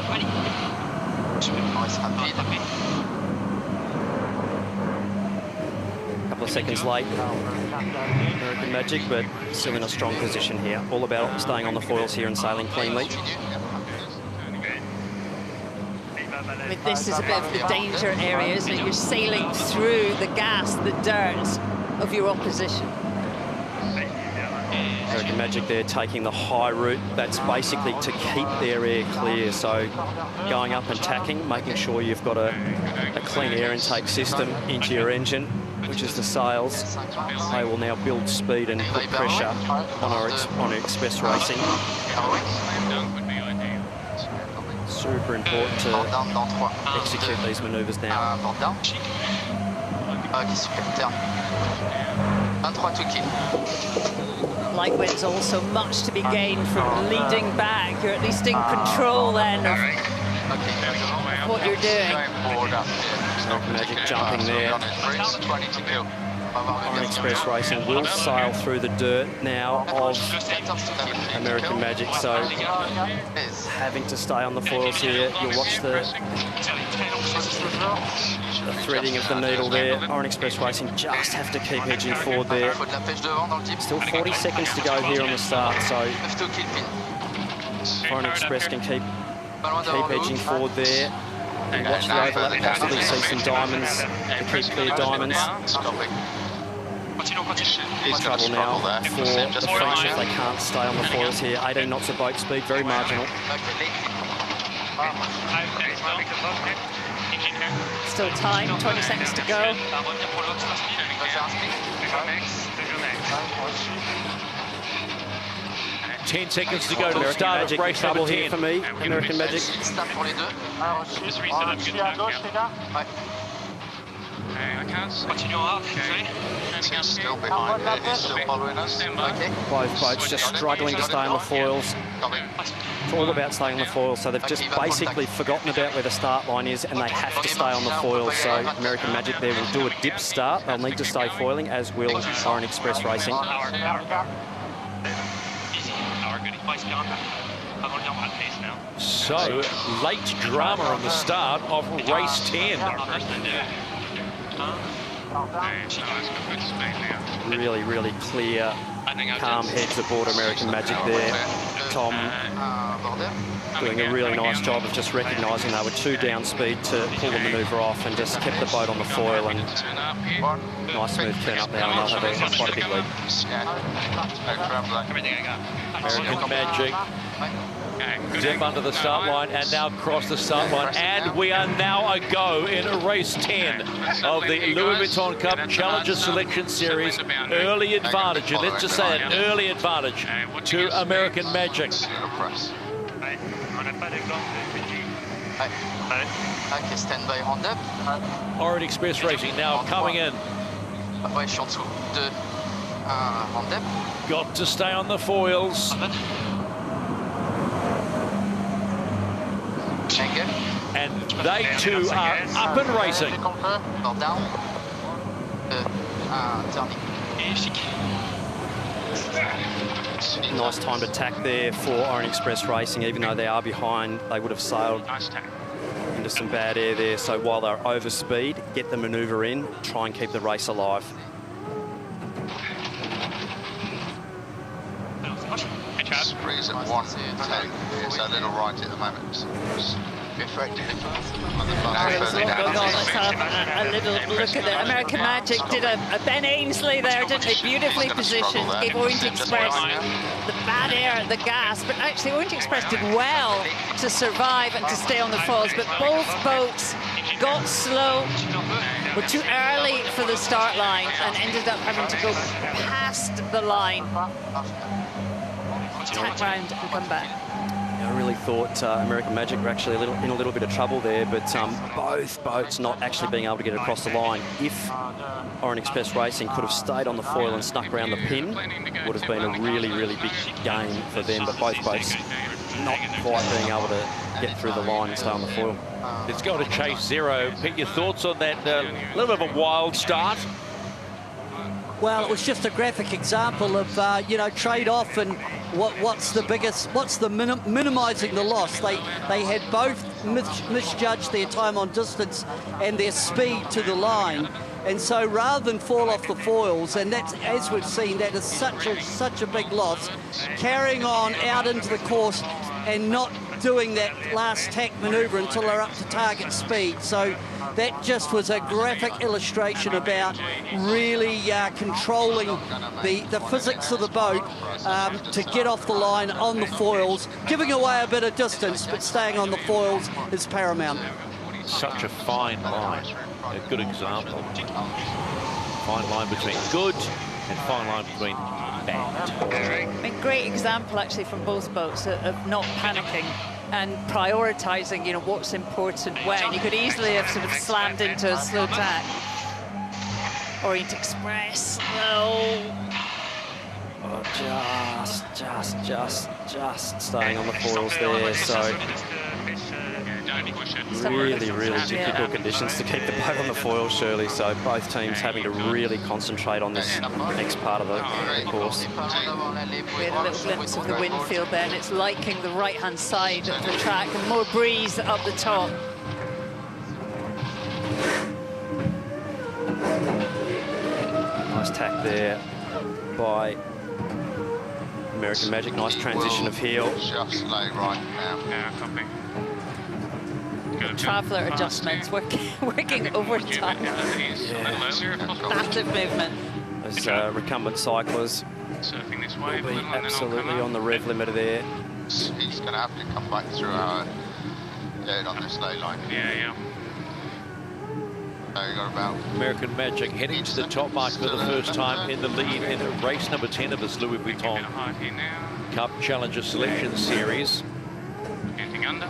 Couple of seconds late, American Magic, but still in a strong position here. All about staying on the foils here and sailing cleanly. I mean, this is a bit of the danger area, isn't it? You're sailing through the gas, the dirt of your opposition. American Magic there taking the high route. That's basically to keep their air clear. So going up and tacking, making sure you've got a clean air intake system into your engine, which is the sails. They will now build speed and put pressure on Express Racing. Super important to execute these manoeuvres now. Like there's also much to be gained from leading back. You're at least in control then of what you're doing. American Magic jumping there. Iron Express Racing will sail through the dirt now of American Magic, so having to stay on the foils here. You'll watch the threading of the needle there. Iron Express Racing just have to keep edging forward there. Still 40 seconds to go here on the start, so Iron Express can keep edging forward there. Watch the overlap, possibly see some diamonds, the keep clear diamonds. He's trouble now for the French if they can't stay on the foils here. 18 knots of boat speed, very marginal. Still time, 20 seconds to go. 10 seconds to go to the start of race number 10. For me, American Magic. Still behind it, he's still following us. Both boats just struggling to stay on the foils. It's all about staying on the foils, so they've just basically forgotten about where the start line is and they have to stay on the foils. So American Magic there will do a dip start. They'll need to stay foiling, as will Orient Express Racing. So, late drama on the start of race 10. Really, really clear, calm heads aboard American Magic there. Tom doing a really nice job of just recognising they were too down speed to pull the manoeuvre off and just kept the boat on the foil, and nice smooth turn up now, and they'll have quite a big lead. American Magic dip under the start line and now cross the start line, and we are now a go in race 10 of the Louis Vuitton Cup Challenger Selection Series. Early advantage, and let's just say an early advantage to American Magic. Orient Express Racing now coming in. Got to stay on the foils. And they too are up and racing. Nice timed attack there for Orient Express Racing. Even though they are behind, they would have sailed into some bad air there. So while they're over speed, get the manoeuvre in, try and keep the race alive. Breeze at 110. It's a little right at the moment. There's a lot going on. Let's have a little look at it. American Magic did a Ben Ainsley there, didn't they? Beautifully positioned, gave Orient Express the bad air at the gas, but actually Orient Express did well to survive and to stay on the foils, but both boats got slow, were too early for the start line, and ended up having to go past the line, tack round and come back. I really thought American Magic were actually in a little bit of trouble there, but both boats not actually being able to get across the line. If Orient Express Racing could have stayed on the foil and snuck around the pin, would have been a really, really big game for them, but both boats not quite being able to get through the line and stay on the foil. Let's go to chase zero. Pete, your thoughts on that little bit of a wild start? Well, it was just a graphic example of, you know, trade-off and what's the minimising the loss. They had both misjudged their time on distance and their speed to the line. And so rather than fall off the foils, and that's, as we've seen, that is such a big loss, carrying on out into the course and not doing that last tack manoeuvre until they're up to target speed. So that just was a graphic illustration about really controlling the physics of the boat to get off the line on the foils, giving away a bit of distance, but staying on the foils is paramount. Such a fine line, a good example. Fine line between good and fine line between bad. I mean, great example actually from both boats of not panicking and prioritising, you know, what's important when. You could easily have sort of slammed into a slow tack. Orient Express, no. Oh, just staying on the foils there. So really, really difficult conditions to keep the boat on the foil, Shirley. So both teams having to really concentrate on this next part of the course. We had a little glimpse of the wind field there, and it's liking the right-hand side of the track, and more breeze up the top. Nice tack there by American Magic. Nice transition of heel. Just lay right now. Yeah, copy. traveller adjustments, working overtime. Massive movement. As recumbent cyclists Surfing this will wave. be absolutely on the rev limiter there. He's going to have to come back through our dead on this lay line. Yeah. So you got about American Magic heading to the top mark for the first time in the lead in race number 10 of this Louis Vuitton Cup Challenger Selection Series. Anything under?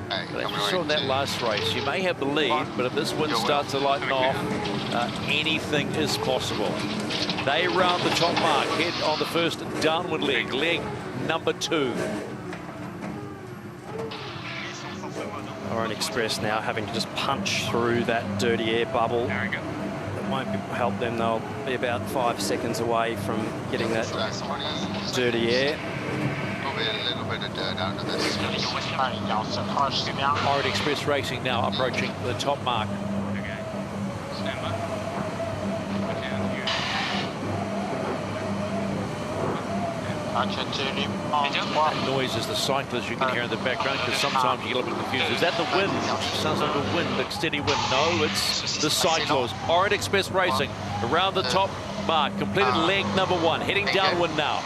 But as you saw in that last race, you may have the lead, but if this wind starts to lighten off, anything is possible. They round the top mark, head on the first downward leg number 2. Orient Express now having to just punch through that dirty air bubble. That won't help them. They'll be about 5 seconds away from getting that dirty air. probably a little bit of dirt under this. Orient Express Racing now approaching the top mark. Noise is the cyclists you can hear in the background, because sometimes you get a little bit confused. Is that the wind? Sounds like a wind, a steady wind. No, it's the cyclists. Orient Express Racing around the top mark, completed leg number 1, heading downwind now.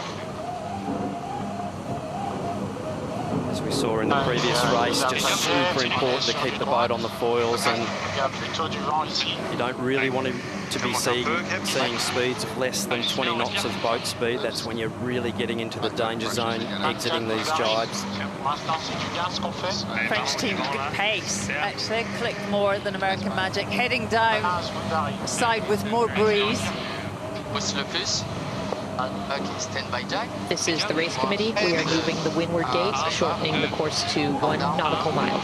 As we saw in the previous race, just super important to keep the boat on the foils, and you don't really want to be seeing speeds of less than 20 knots of boat speed. That's when you're really getting into the danger zone, exiting these jibes. French team, good pace. Actually, clicked more than American Magic. Heading down side with more breeze. This is the race committee. We are moving the windward gate, shortening the course to 1 nautical mile.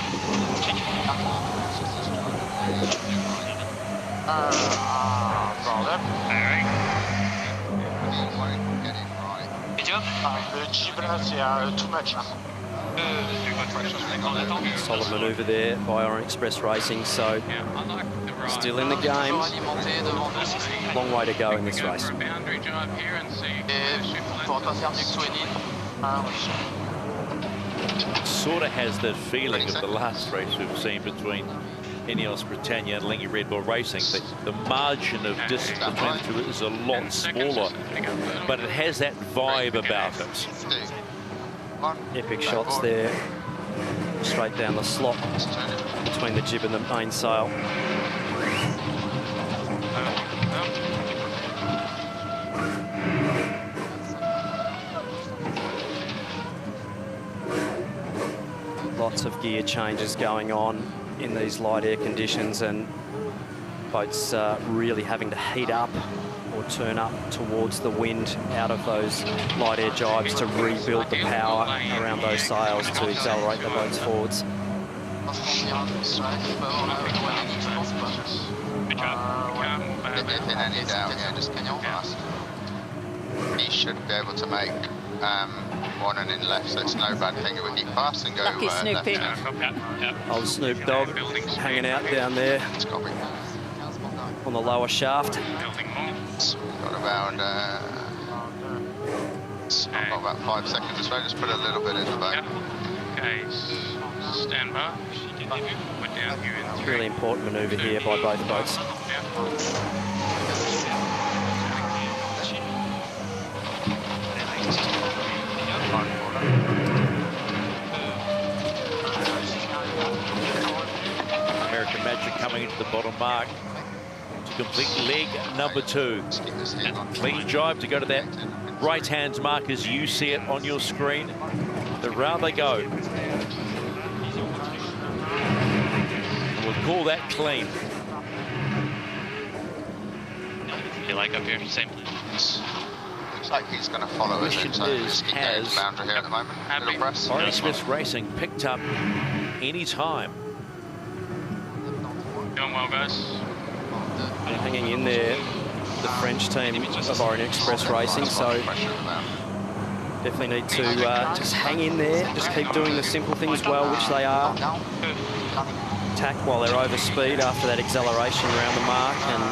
Solid manoeuvre there by Orient Express Racing, so still in the game. Long way to go in this race. Sort of has that feeling of the last race we've seen between Ineos Britannia and Lingy Red Bull Racing. The margin of distance between the two is a lot smaller, but it has that vibe about it. Epic shots there, straight down the slot between the jib and the mainsail. Lots of gear changes going on in these light air conditions, and boats really having to heat up or turn up towards the wind out of those light air jibes to rebuild the power around those sails to accelerate the boats forwards. If in any doubt, yeah, just he should be able to make one and in left, so it's no bad thing if we keep fast and go left. Old Snoop Dogg hanging out down there on the lower shaft. Got about 5 seconds or so. Just put a little bit in the boat. Okay, stand by. We're down here in It's a really important manoeuvre here by both boats. American Magic coming into the bottom mark to complete leg number 2. Clean jibe to go to that right-hand mark as you see it on your screen. Around they go. And we'll call that clean. You like up here, same place. Looks like he's going to follow us in, so just keep going to boundary here at the moment. Little press. Orient Express Racing picked up any time. Doing well, guys. And hanging in there, the French team of Orient Express Racing, so definitely need to just hang in there, just keep doing the simple things well, which they are. Tack while they're over speed after that acceleration around the mark, and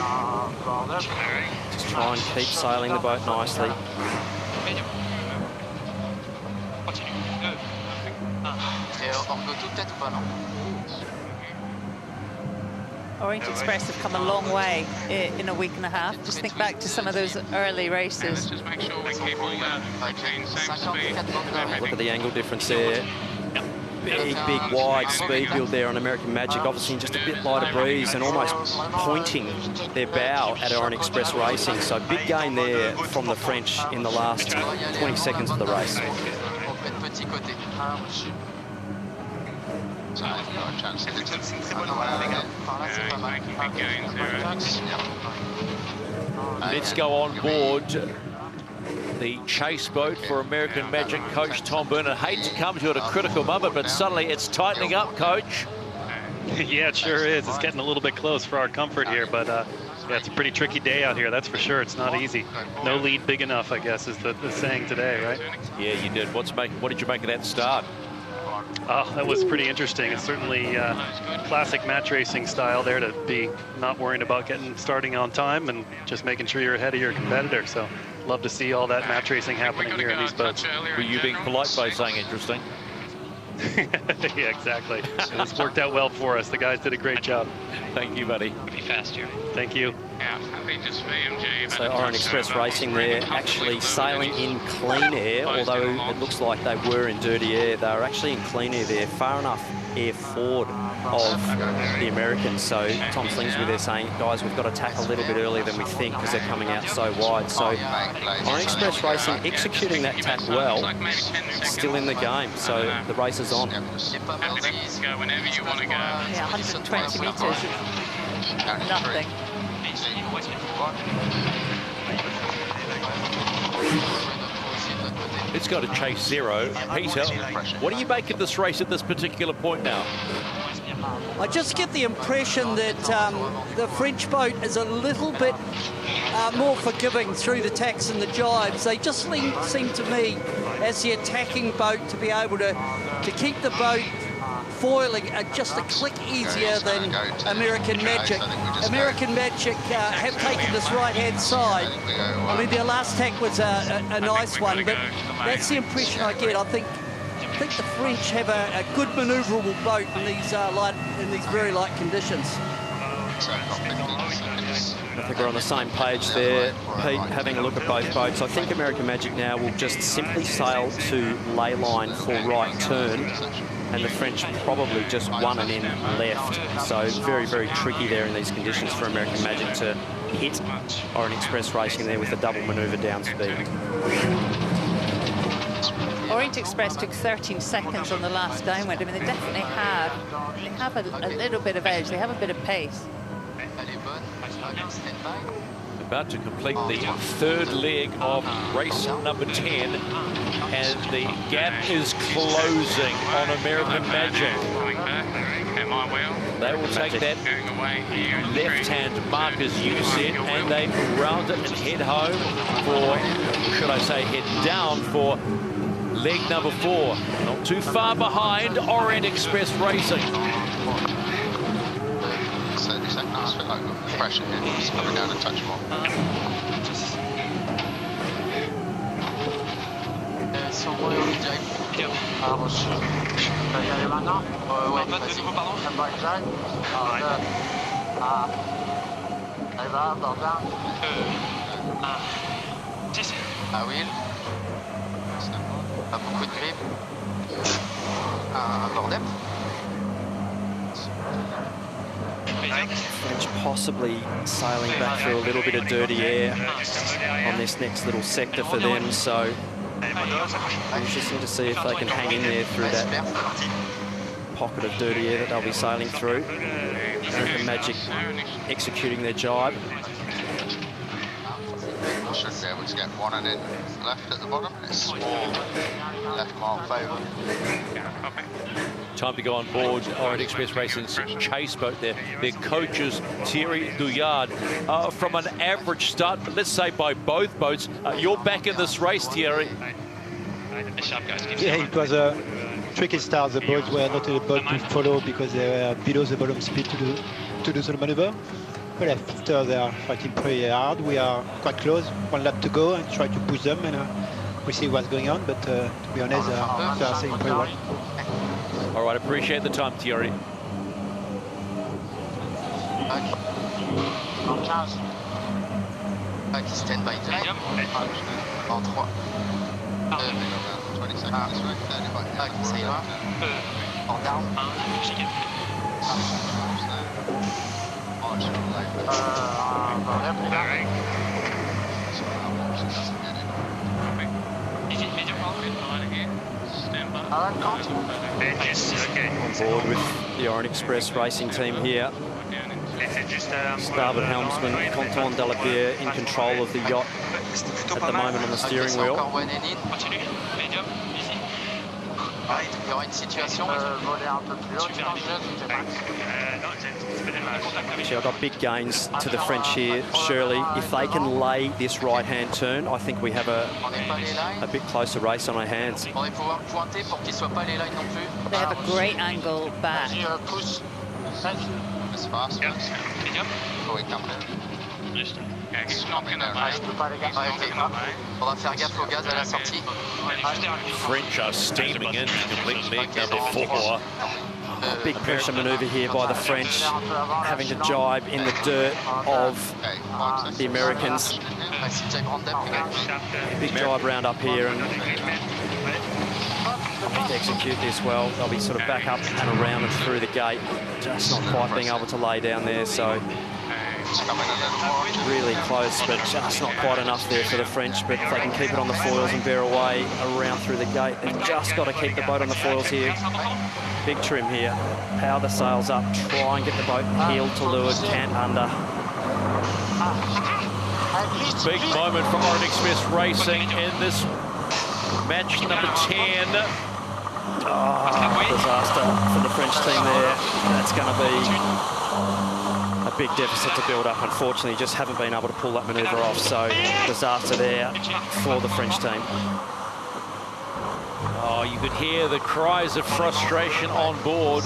just try and keep sailing the boat nicely. Orient Express have come a long way in a week and a half. Just think back to some of those early races. Just make sure we keep all that between same speed. Look at the angle difference there. Big, wide speed build there on American Magic. Obviously just a bit lighter breeze and almost pointing their bow at Orient Express Racing. So big gain there from the French in the last 20 seconds of the race. Let's go on board the chase boat for American Magic coach Tom Burnett. Hate to come to it at a critical moment, but suddenly it's tightening up, coach. Yeah, it sure is. It's getting a little bit close for our comfort here, but yeah, it's a pretty tricky day out here, that's for sure. It's not easy. No lead big enough, I guess, is the saying today, right? Yeah, you did. What did you make of that start? Oh, that was pretty interesting. It's certainly classic match racing style there, to be not worrying about starting on time and just making sure you're ahead of your competitor. So love to see all that match racing happening here in these boats. Were you being polite by saying interesting? Yeah, exactly. It's worked out well for us. The guys did a great job. Thank you, buddy. Be fast here. Thank you. So Orient Express Racing there, actually sailing in clean air, although it looks like they were in dirty air. They were actually in clean air there, far enough air forward of the Americans. So Tom Slingsby there saying, guys, we've got to tack a little bit earlier than we think because they're coming out so wide. So Orient Express Racing executing that tack well, still in the game. So the race is on. Go whenever you want to go. Yeah, 120 metres. Nothing. It's got to chase zero. Peter, what do you make of this race at this particular point now? I just get the impression that the French boat is a little bit more forgiving through the tacks and the jibes. They just seem to me, as the attacking boat, to be able to keep the boat foiling just a click easier than American Magic. American Magic have taken this right-hand side. I mean, their last tack was a nice one, but that's the impression I get. I think the French have a good manoeuvrable boat in these very light conditions. I think we're on the same page there, Pete, having a look at both boats. I think American Magic now will just simply sail to ley line for right turn, and the French probably just one and in left. So very, very tricky there in these conditions for American Magic to hit Orient Express Racing there with a double manoeuvre down speed. Orient Express took 13 seconds on the last downwind. I mean, they definitely have a little bit of edge. They have a bit of pace. About to complete the third leg of race number 10, and the gap is closing on American Magic. They will take that left-hand mark, as you said, and they round it and head home for, should I say, head down for leg number 4. Not too far behind Orient Express Racing. 30 seconds, feel like pressure here, just coming down a touch more. Pas beaucoup de grip. Un bordel. French possibly sailing back through a little bit of dirty air on this next little sector for them, so interesting to see if they can hang in there through that pocket of dirty air that they'll be sailing through. American Magic executing their jibe. Should be able to get one and in left at the bottom. It's small left mark favour. Time to go on board Orient Express Racing's chase boat there. Their coaches, Thierry Douillard. From an average start, but let's say by both boats, you're back in this race, Thierry. Yeah, it was a tricky start. The boats were not able to follow because they were below the bottom speed to do the maneuver. But after they are fighting pretty hard, we are quite close. One lap to go and try to push them, and we see what's going on. But to be honest, they are sailing pretty well. All right, appreciate the time, Thierry. Qui stand by direct. En 3. Qui ça y va. En down. On board with the Orient Express racing team here. Starboard helmsman Quentin Delapierre in control of the yacht at the moment on the steering wheel. Il y aura une situation. Actually, I've got big gains to the French here. Shirley, if they can lay this right-hand turn, I think we have a bit closer race on our hands. They have a great angle back. It's fast. Oh, il come On va faire gaffe au gaz à la sortie. French are steaming in complete lead number 4. Big pressure manoeuvre here by the French, having to jibe in the dirt of the Americans. Big jibe round up here and to execute this well. They'll be sort of back up and around and through the gate, just not quite being able to lay down there. So really close, but just not quite enough there for the French. But if they can keep it on the foils and bear away around through the gate, they've just got to keep the boat on the foils here. Big trim here, power the sails up, try and get the boat heeled to leeward, cant under. Big moment for Orient Express Racing in this match number 10. Disaster for the French team there. That's going to be a big deficit to build up. Unfortunately, just haven't been able to pull that manoeuvre off. So disaster there for the French team. Oh, you could hear the cries of frustration on board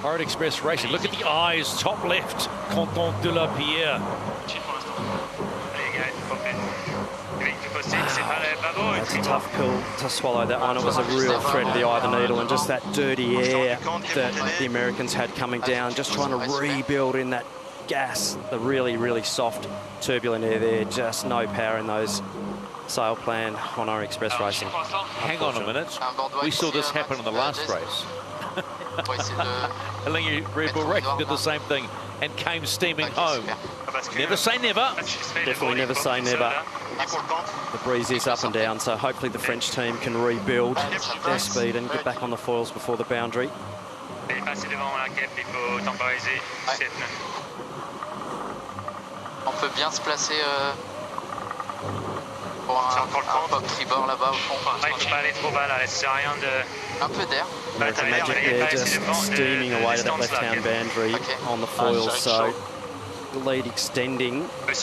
Orient Express Racing. Look at the eyes, top left, Quentin Delapierre. It's a tough pill to swallow, that one. It was a real thread of the eye of the needle, and just that dirty air that the Americans had coming down, just trying to rebuild in that gas, the really, really soft, turbulent air there. Just no power in those sail plan on Orient Express Racing. Hang on a minute. We saw this happen in the last race. Red Bull Racing did the same thing and came steaming home. Never say never. Definitely never say never. The breeze is up and down, so hopefully the French team can rebuild their speed and get back on the foils before the boundary. On peut bien se placer pour un pop tribord là-bas au fond. Il faut pas aller trop bas là, c'est rien de... Un peu d'air. American Magic there just steaming away to that left-hand boundary on the foils, so the lead extending, but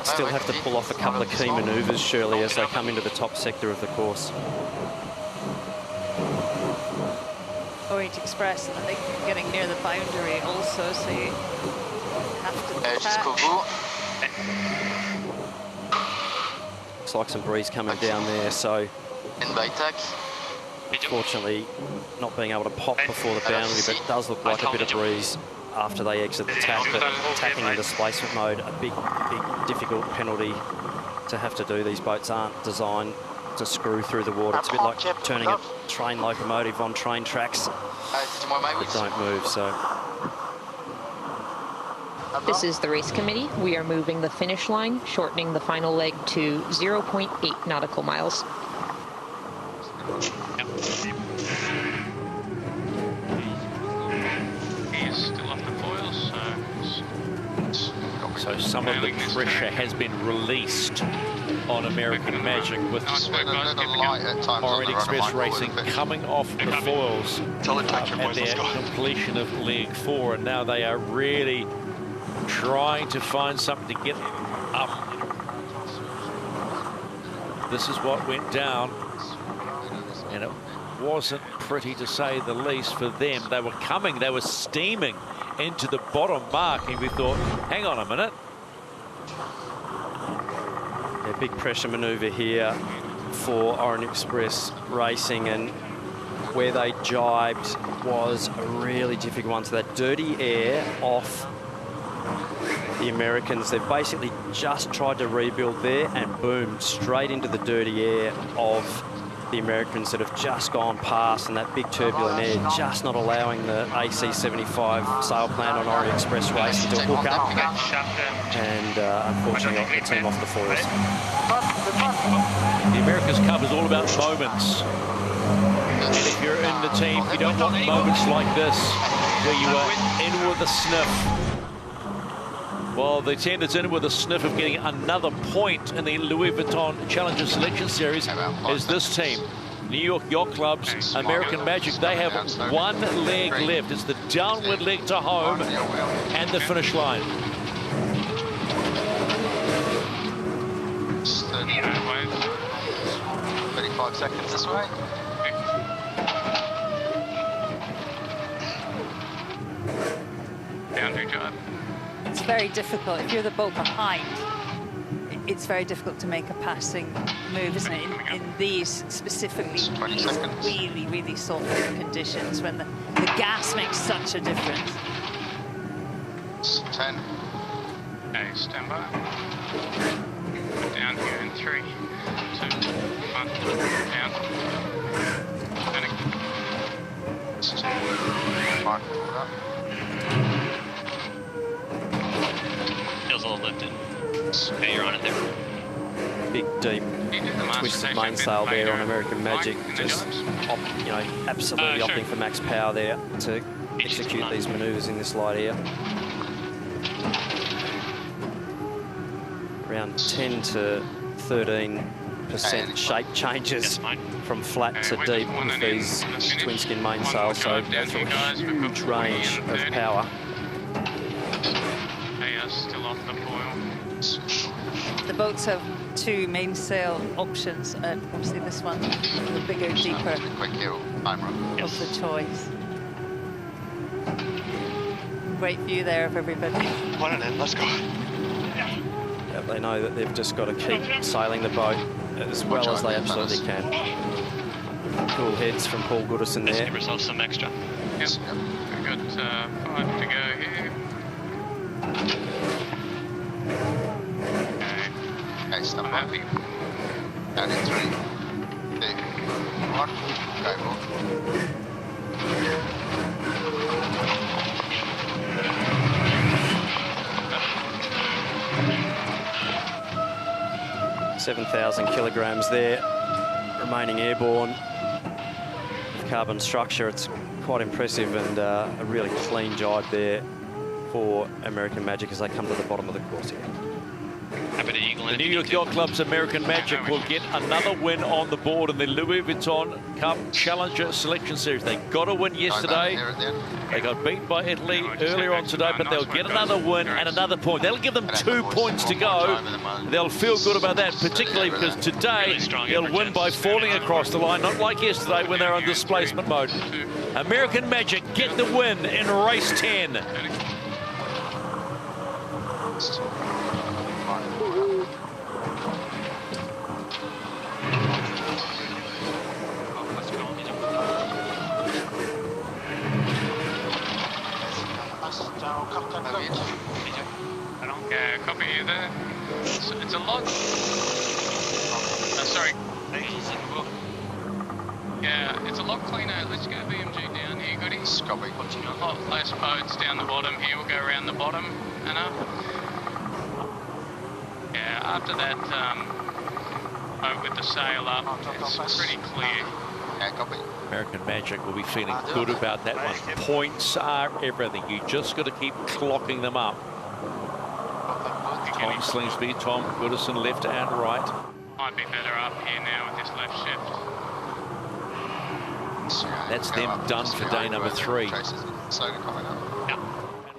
still have to pull off a couple of key manoeuvres, surely, as they come into the top sector of the course. Orient Express, I think, getting near the boundary also, so you have to Jusqu'au bout. Looks like some breeze coming down there, so fortunately not being able to pop before the boundary, but it does look like a bit of breeze after they exit the tack, but tacking in displacement mode, a big difficult penalty to have to do. These boats aren't designed to screw through the water. It's a bit like turning a train locomotive on train tracks that don't move, so. This is the race committee. We are moving the finish line, shortening the final leg to 0.8 nautical miles. So some of the pressure has been released on American Magic with Orient Express Racing coming off the foils at their completion of leg 4, and now they are really trying to find something to get up. This is what went down, and it wasn't pretty to say the least for them. They were coming, they were steaming into the bottom mark, and we thought, hang on a minute. A big pressure manoeuvre here for Orient Express Racing, and where they jibed was a really difficult one. So that dirty air off the Americans, they've basically just tried to rebuild there, and boom, straight into the dirty air of the Americans that have just gone past, and that big turbulent air just not allowing the AC-75 sail plan on Orient Express racing to hook up, and unfortunately got the team off the foils. The America's Cup is all about moments, and if you're in the team, you don't want moments like this where you are in with a sniff. Well, the team that's in with a sniff of getting another point in the Louis Vuitton Challenger Selection Series is this team. New York Yacht Club's American Magic. They have one leg left. It's the downward leg to home and the finish line. 35 seconds this way. Down to drive. It's very difficult. If you're the boat behind, it's very difficult to make a passing move, isn't it? In these specifically really, really soft conditions when the gas makes such a difference. 10. Okay, stand by. Down here in 3, 2, 1. Down. Panic. 2. Mark. Feels a little lifted. Okay, you're on it there. Big, deep, twisted mainsail there on American Magic. Just, absolutely opting for max power there to execute these manoeuvres in this light air. Around 10 to 13% shape changes from flat to deep with these twin skin mainsails, so that's a huge range of power. Still off the foil. The boats have two mainsail options, and obviously this one, the bigger, deeper of the choice. Great view there of everybody. One and in, let's go. Yeah, they know that they've just got to keep sailing the boat as well as they absolutely can. Cool heads from Paul Goodison there. Give yourself some extra. Yep, we've got 5 to go here. Okay, stop happy. Down in 3, 2, 1. Go, Paul. – 7,000 kilograms there, remaining airborne. Carbon structure, it's quite impressive, and a really clean jibe there for American Magic as they come to the bottom of the course here. The New York Yacht Club's American Magic will get another win on the board in the Louis Vuitton Cup Challenger Selection Series. They got a win yesterday. They got beat by Italy earlier on today, but they'll get another win and another point. That'll give them 2 points to go. They'll feel good about that, particularly because today they'll win by falling across the line, not like yesterday when they're on displacement mode. American Magic get the win in race 10. Yeah, copy you there. It's a lot. Sorry. Yeah, it's a lot cleaner. Let's go BMG down here, goodies. Copy. A lot less boats down the bottom here. We'll go around the bottom and up. Yeah, after that boat with the sail up, it's pretty clear. Yeah, copy. American Magic will be feeling good about that one. Points are everything. You just got to keep clocking them up. Tom Slingsby, Tom Goodison, left and right. Might be better up here now with this left shift. That's them done for day number 3.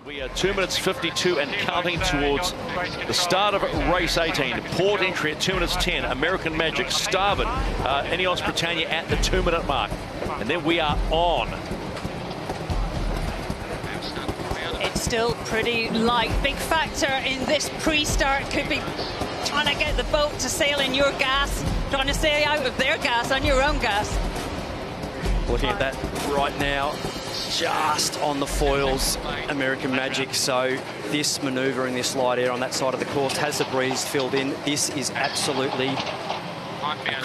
We are 2 minutes 52 and counting towards the start of race 18. Port entry at 2 minutes 10. American Magic starboard. Ineos Britannia at the 2-minute mark. And then we are on. It's still pretty light. Big factor in this pre-start could be trying to get the boat to sail in your gas, trying to sail out of their gas on your own gas. Looking at that right now, just on the foils, American Magic. So this manoeuvre in this light air on that side of the course has the breeze filled in. This is absolutely a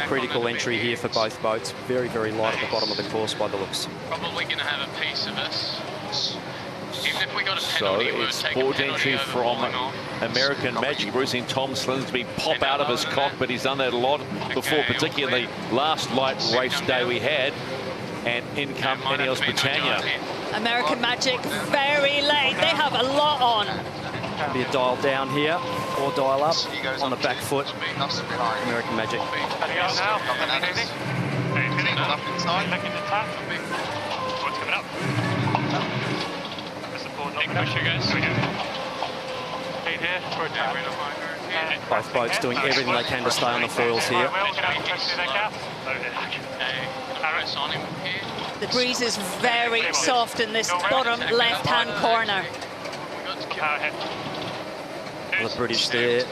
critical entry here for both boats. Very, very light at the bottom of the course by the looks. Probably going to have a piece of us. Even if we got a So penalty, it's port entry from American Magic. Brucing Thompson's been pop out of his cockpit. He's done that a lot before, particularly the last light race day we had. And in come Ineos Britannia. American Magic very late. They have a lot on. Be a dial down here or dial up on the back foot. American Magic. What's coming up? Big push, you guys. Both boats doing everything they can to stay on the foils here. The breeze is very soft in this bottom left-hand corner. The British there,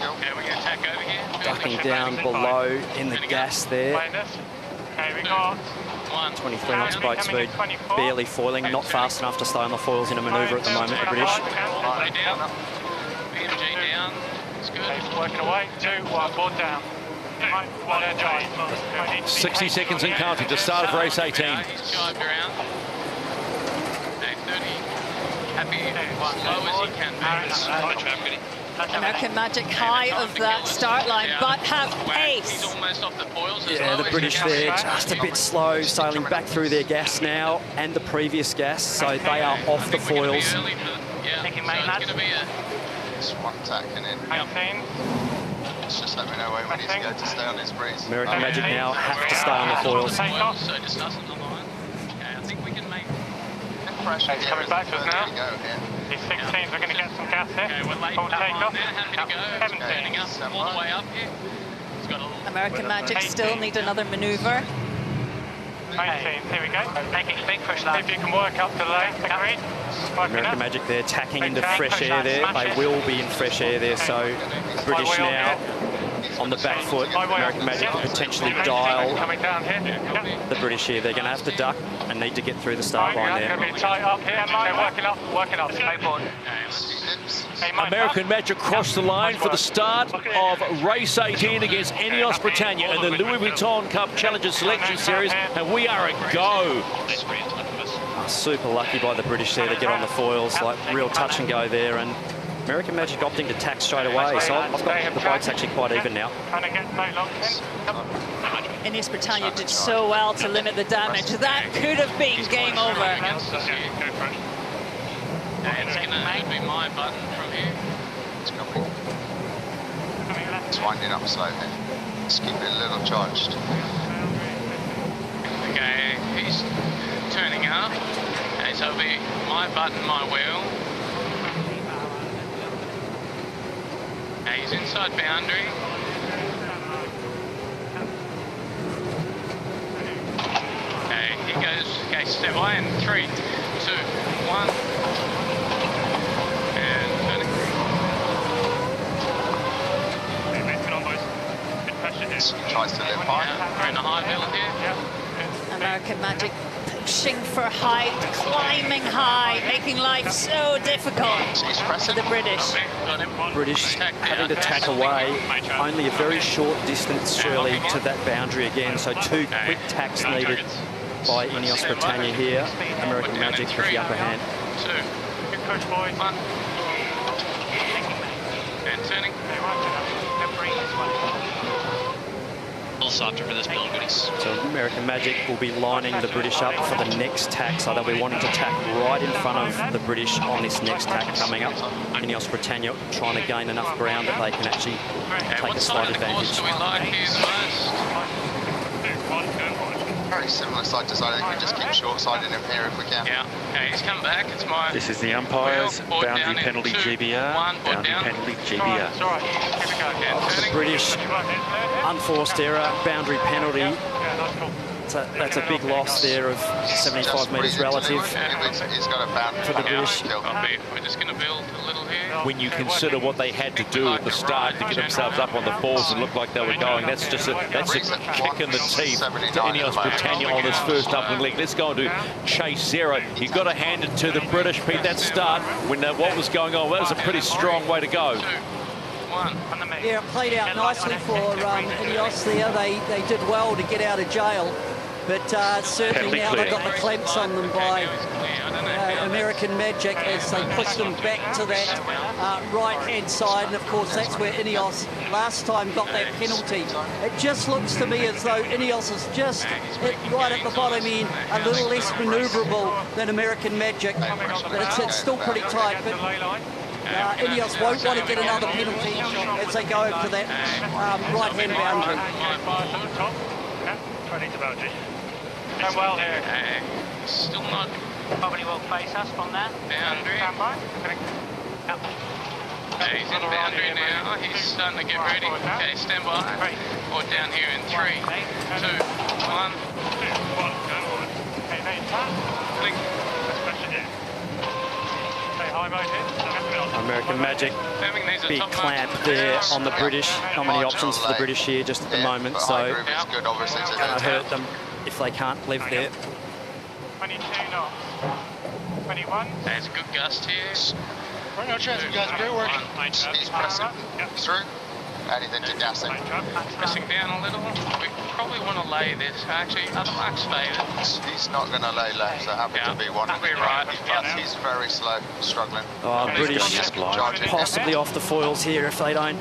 ducking down below in the gas there. 23 knots boat speed, barely foiling, not fast enough to stay on the foils in a manoeuvre at the moment, the British. BMG down, it's good. Working away, 2, 1, board down. 60 seconds and counting to start of race 18. He's jived around. 30. Happy as low as he can be. American Magic high of that start line, but have pace. He's almost off the foils as Yeah, low the as British he can there be. just a bit slow, sailing back through their gas now and the previous gas, so they are off the foils. Yeah, so it's going to be a... It's one tacking in. It's just let me know when we need to go to stay on this breeze. American Magic now have to stay on the foils. So just doesn't align. Okay, I think we can make... He's coming back to us now. These 16s are going to get some gas here. Okay, we're late. Full takeoff. Happy to go. 17. Turning up all the way up here. It's got a little... American Magic still need another manoeuvre. 18, here we go. Making big push now. If you can work up to the lane, agreed. American Magic there, tacking into fresh air there. They will be in fresh air there, so British now on the back foot. American Magic potentially dial the British here. They're going to have to duck and need to get through the start line there. Going to be tight up here. Okay, working up. American Magic crossed the line for the start of race 18 against Ineos Britannia in the Louis Vuitton Cup Challenger Selection Series, and we are a go. Super lucky by the British there to get on the foils, like real touch and go there, and American Magic opting to tack straight away, so I've got the boats actually quite even now. Ineos Britannia did so well to limit the damage. That could have been game over. It's going to be my button from here. It's coming. It's winding up slowly. Let's keep it a little charged. Okay, he's turning up. Okay, so it'll be my button, my wheel. Okay, he's inside boundary. Okay, he goes, okay, step away in 3, 2, 1. And turning. He tries to live high. We're in a high build here. American Magic pushing for height, climbing high, making life so difficult for the British. British having to tack away, only a very short distance, Shirley, to that boundary again, so 2 quick tacks needed by Ineos Britannia here. American Magic with the upper hand. 2. Good push, boys. 1. And turning. A little softer for this build, goodies. So American Magic will be lining the British up for the next tack, so they'll be wanting to tack right in front of the British on this next tack coming up. Ineos Britannia trying to gain enough ground that they can actually take a slight advantage. Do we like here the most? Very similar side to side. I think we just keep short siding him here if we can. Yeah. Okay, he's come back. It's my... This is the umpires. Boundary penalty GBR. Boundary penalty GBR. The British unforced error, boundary penalty. that's a big loss there of 75 metres relative He's got a boundary for the British. We're just going to build a little here. When you consider what they had to do at the start to get themselves up on the fours and look like they were going, that's a kick in the teeth to Ineos Britannia on this first upwind leg. Let's go into chase zero. You've got to hand it to the British, Pete. That start, when what was going on, that was a pretty strong way to go. Yeah, it played out nicely for Ineos there. They did well to get out of jail, but certainly now they've got the clamps on them by American Magic as they push them back to that right-hand side. And of course, that's where Ineos last time got that penalty. It just looks to me as though Ineos is just right at the bottom end, a little less manoeuvrable than American Magic, but it's still pretty tight. But Ineos won't want to get another penalty as they go over to that right-hand boundary. Going well here. Still not. Probably will face us from there. Boundary. Stand by. Yep. He's in boundary now. He's starting to get ready. Okay, stand by. Or down here in 3, 2, 1. American Magic, big clamp there on the British. Not many options for the British here just at the moment, so going to hurt them if they can't live there. 22 knots. 21. There's a good gust here. Right, no chance, you guys, great work. He's pressing through. Anything to gas him. Pressing down a little. We probably want to lay this. Actually, other marks favored. He's not going to lay left, so happy to be one. We're right. He's very slow, struggling. British possibly off the foils here if they don't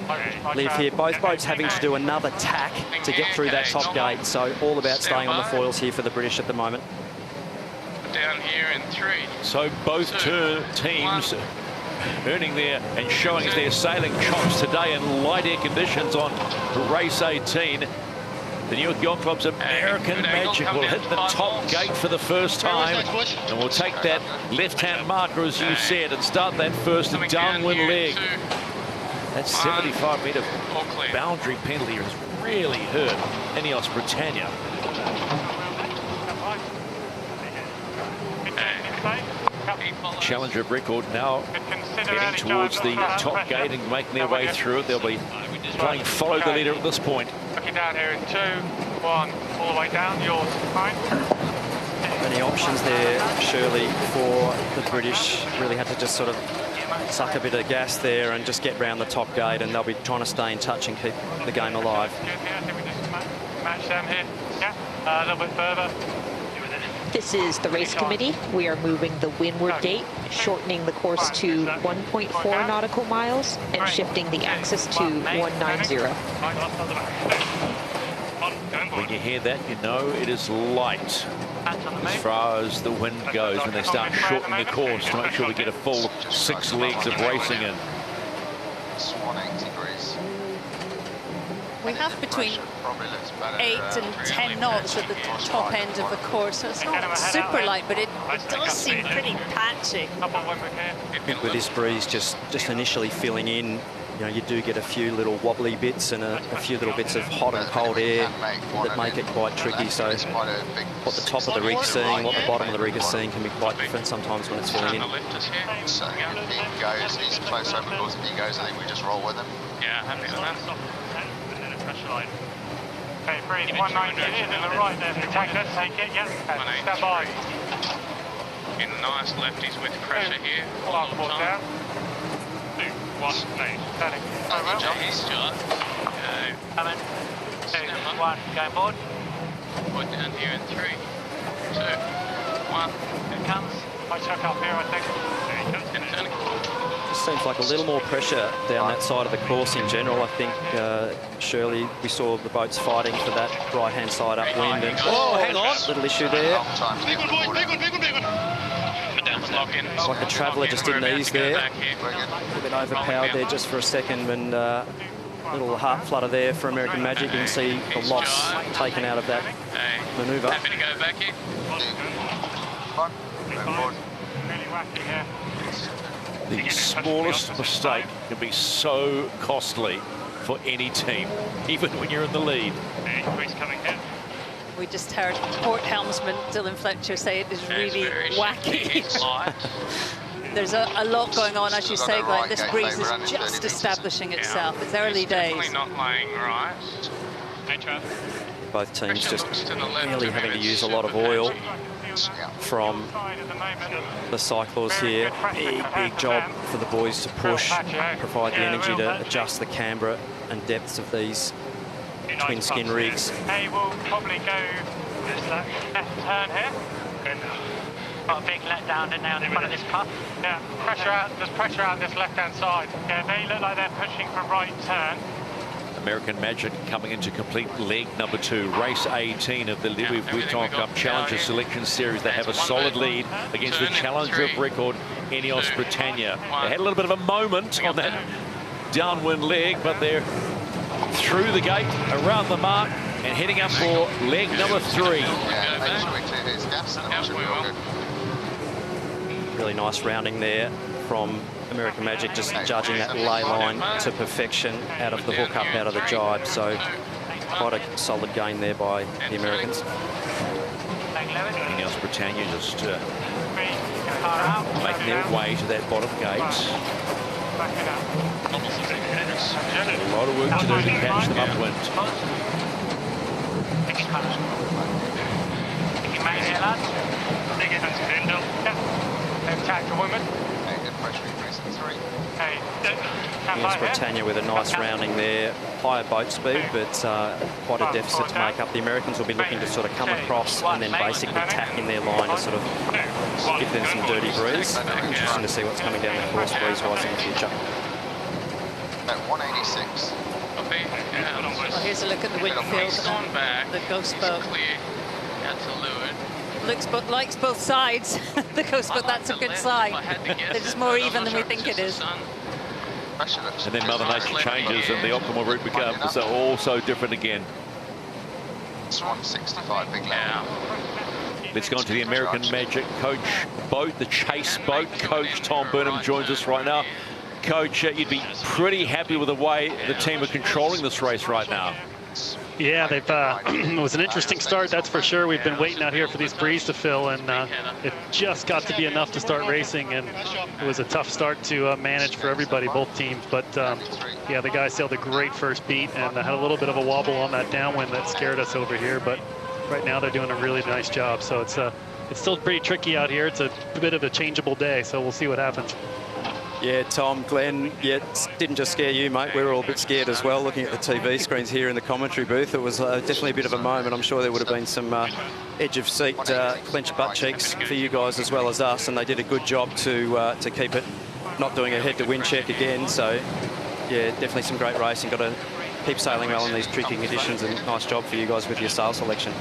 leave here. Both boats having to do another tack to get through that top gate, so all about staying on the foils here for the British at the moment. Down here in 3. So both teams earning their and showing their sailing chops today in light air conditions on race 18. The New York Yacht Club's American Magic will hit the top gate for the first time, and will take that left-hand marker, as you said, and start that first downwind leg. That 75-metre boundary penalty has really hurt Ineos Britannia. Challenger of record now heading towards the top gate and making their way through it. They'll be playing follow the leader at this point. Looking down here in 2, 1, all the way down, yours, fine. Many options there, Shirley, for the British. Really had to just sort of suck a bit of gas there and just get round the top gate, and they'll be trying to stay in touch and keep the game alive. Good, yeah, I think we just match them here. Yeah, a little bit further. This is the race committee. We are moving the windward gate, shortening the course to 1.4 nautical miles and shifting the axis to 190. When you hear that, you know it is light as far as the wind goes when they start shortening the course to make sure we get a full 6 legs of racing in. It's 180 degrees. We have between 8 and 10 knots at the top end of the course, so it's not super light, but it does seem pretty patchy. I think with this breeze just initially filling in, you know, you do get a few little wobbly bits and a few little bits of hot and cold air that make it quite tricky. So what the top of the rig's seeing, what the bottom of the rig is seeing can be quite different sometimes when it's filling in. So he goes, he's close over course, if he goes, I think we just roll with him. Yeah, happy with that. Okay, breathe, 190 it is in the right there. Take it, yeah. Stand by. In nice lefties with pressure here. Down. 2, 1, name. Standing. Stuart. Coming. 2, 1, going board. Put down here in 3, 2, 1. It comes. I chuck up here, I think. And turning. Just seems like a little more pressure down that side of the course in general. I think, Shirley, we saw the boats fighting for that right-hand side upwind. And, hang on. Little issue there. Big one. It's like the Traveller just didn't ease there. A bit overpowered there just for a second, and little heart flutter there for American Magic. You can see the loss taken out of that manoeuvre. Happy to go back here. Really wacky here. The smallest mistake can be so costly for any team, even when you're in the lead. Breeze coming here. We just heard port helmsman Dylan Fletcher say it is really wacky. There's a lot going on, as you say, Glenn. This breeze is just establishing itself. It's early days. Definitely not laying right. Both teams just really having to use a lot of oil from the cyclists here. Big job for the boys to push, provide the energy to adjust the camber and depths of these twin skin rigs. They will probably go this left turn here. Got a big letdown in there on the front of this puff. Yeah, pressure out. There's pressure out this left-hand side. Yeah, they look like they're pushing for right turn. American Magic coming into complete leg number 2, race 18 of the Louis Vuitton Cup Challenger Selection Series. They have a solid lead against the challenger of record, Ineos Britannia. They had a little bit of a moment on that downwind leg, but they're through the gate, around the mark, and heading up for leg number 3. Really nice rounding there from American Magic, just judging that lay line to perfection out of the hook up, out of the jibe. So quite a solid gain there by the Americans. Ineos Britannia just making their way to that bottom gate. A lot of work to do to catch them upwind. Ineos Britannia with a nice rounding there. Higher boat speed, but quite a deficit to make up. The Americans will be looking to sort of come across and then basically tack in their line to sort of give them some dirty breeze. Interesting to see what's coming down the course breeze-wise in the future. At 186. Well, here's a look at the Winfield and the Ghost boat. Likes both sides. The Ghost boat, that's a good sign. They're just more even than we think it is. And then Mother Nature changes and the optimal route becomes also different again. It's 165 big now. Let's go on to the American Magic coach boat, the chase boat. Coach Tom Burnham joins us right now. Coach, you'd be pretty happy with the way the team are controlling this race right now. Yeah, they've it was an interesting start, that's for sure. We've been waiting out here for these breeze to fill, and it just got to be enough to start racing, and it was a tough start to manage for everybody, both teams. But yeah, the guys sailed a great first beat and had a little bit of a wobble on that downwind that scared us over here. But right now they're doing a really nice job. So it's still pretty tricky out here. It's a bit of a changeable day, so we'll see what happens. Yeah, Tom, Glenn, yeah, didn't just scare you, mate. We were all a bit scared as well, looking at the TV screens here in the commentary booth. It was definitely a bit of a moment. I'm sure there would have been some edge of seat, clenched butt cheeks for you guys as well as us, and they did a good job to keep it, not doing a head-to-wind check again. So, yeah, definitely some great racing. Got to keep sailing well in these tricky conditions, and nice job for you guys with your sail selection.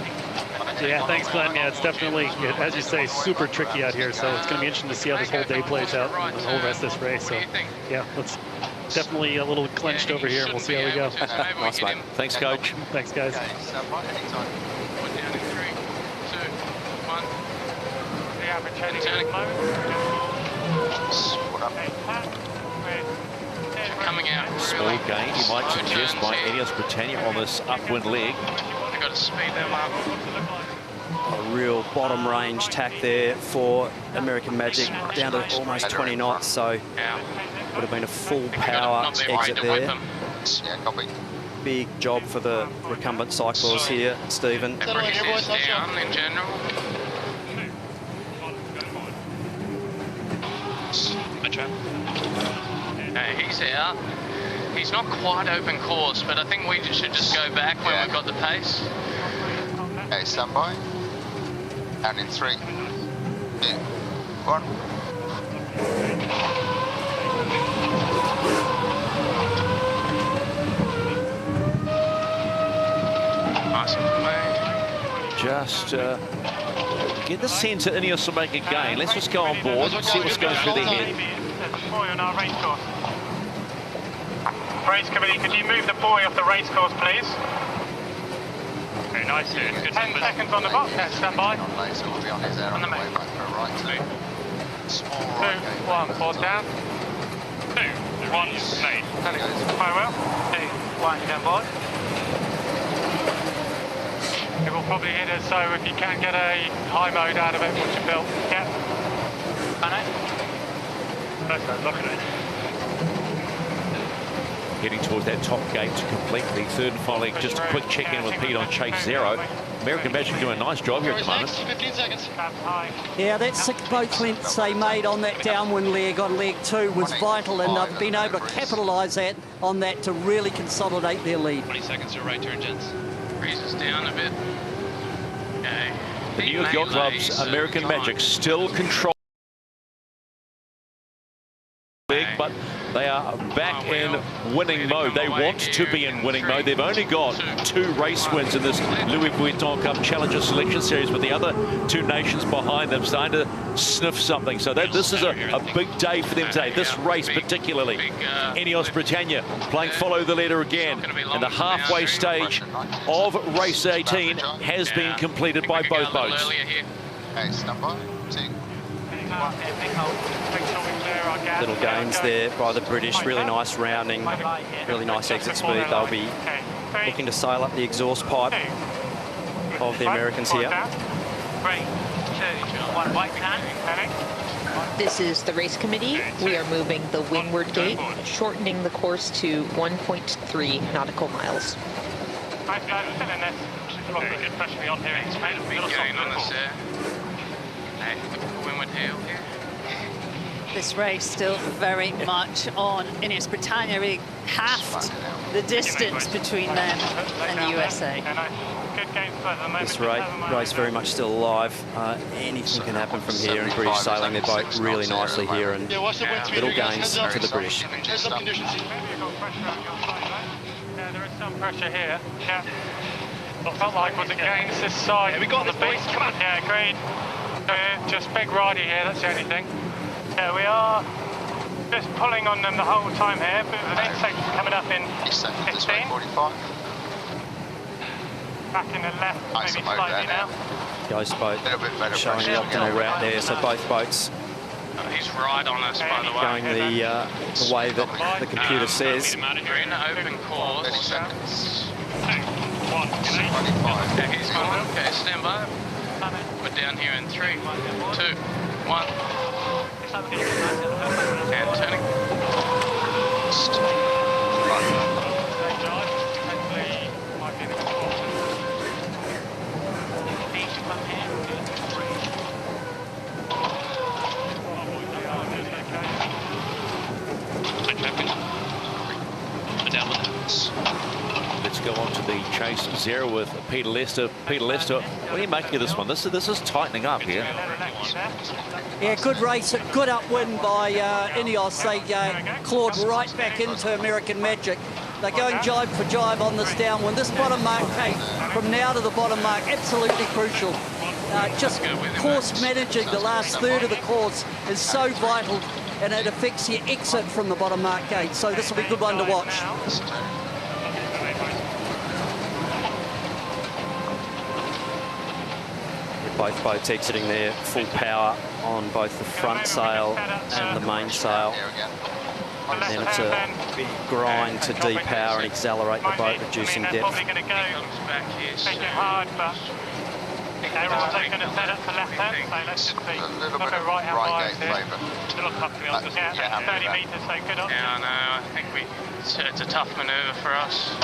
Yeah, thanks, Glenn. Yeah, it's definitely, as you say, super tricky out here. So it's going to be interesting to see how this whole day plays out and the whole rest of this race. So, yeah, let's definitely a little clenched over here, and we'll see how we go. Nice, mate. Thanks, Coach. Thanks, guys. Coming out. Small gain, you might suggest, by Ineos Britannia on this upwind leg. They've got to speed them up. A real bottom range tack there for American Magic, down to almost 20 knots, so would have been a full power exit there. Big job for the recumbent cyclists here, Stephen. Everything is down in general. He's out. He's not quite open course, but I think we should just go back when we've got the pace. Okay, stand by. And in 3, 2, 1. Nice and Just get the sense that Ineos will make a gain. Let's just go on board and see what's going through their head. On our race course. Race committee, could you move the buoy off the race course, please? Okay, nice. Good 10 seconds on the box. Stand by. On the mate. 2, 1, pause down. 2, 1, mate. Very well. 2, 1, stand by. will probably hit us, so if you can get a high mode out of it, watch your bill. Yeah. Let's go, look at it. Heading towards that top gate to complete the third and final leg. Just a quick check-in with Pete on Chase 0. American Magic doing a nice job here at the moment. 15 seconds. Yeah, that 6 boat lengths they made on that downwind leg on leg 2 was vital, and they've been able to capitalise on that to really consolidate their lead. 20 seconds to right turn, gents. Breezes down a bit. Okay. The New York Yacht Club's American Magic still control leg, but they are back in winning mode. They want to be in winning mode. They've only got 2 race wins in this Louis Vuitton Cup Challenger Selection Series, with the other 2 nations behind them starting to sniff something. So this is a big day for them today. This race particularly. Ineos Britannia playing follow the leader again. And the halfway stage of race 18 has been completed by both boats. Okay, stand by. 2. Little gains there by the British. Really nice rounding, really nice exit speed. They'll be looking to sail up the exhaust pipe of the Americans here. 3, 2, 1, white hand. This is the race committee. We are moving the windward gate, shortening the course to 1.3 nautical miles. Good pressure on here. Big gain on us there. Hey, look at the windward heel here. This race still very much on Ineos Britannia. Really halved the distance between them and the USA. This race very much still alive. Anything can happen from here, and British sailing their boat really nicely here, and little gains to the British. Yeah, there is some pressure here. Yeah. It felt like was it gains this side. Yeah, we got the beast. Come on. Yeah, agreed. Just big righty here, that's the only thing. Yeah, we are just pulling on them the whole time here, but the next section's coming up in 15. 45. Back in the left, maybe slightly now. Ghost boat showing the optimal route there, so both boats He's right on us, by the way. going the way that the computer says. You're in an open course. 30 seconds. 2, 1, 25. Okay, he's gone. Okay, stand by. We're down here in 3, 2, 1. And turning. Let's go on to the Chase 0 with Peter Lester. Peter Lester, what do you make of this one? This is tightening up here. Yeah, good race, good upwind by Ineos. They clawed right back into American Magic. They're going jibe for jibe on this downwind. This bottom mark, Kate, from now to the bottom mark, absolutely crucial. Just course managing the last third of the course is so vital, and it affects your exit from the bottom mark gate. So this will be a good one to watch. Both boats exiting there full power on both the front sail and the mainsail. And then it's a big grind to depower and accelerate the boat, reducing depth. Probably going to go take it hard, but they're also going to set up for left hand, so let's just see. Not go right hand bias here. It'll tough to be honest. Yeah, 30 metres, so good option. Yeah, I know. I think it's a tough manoeuvre for us.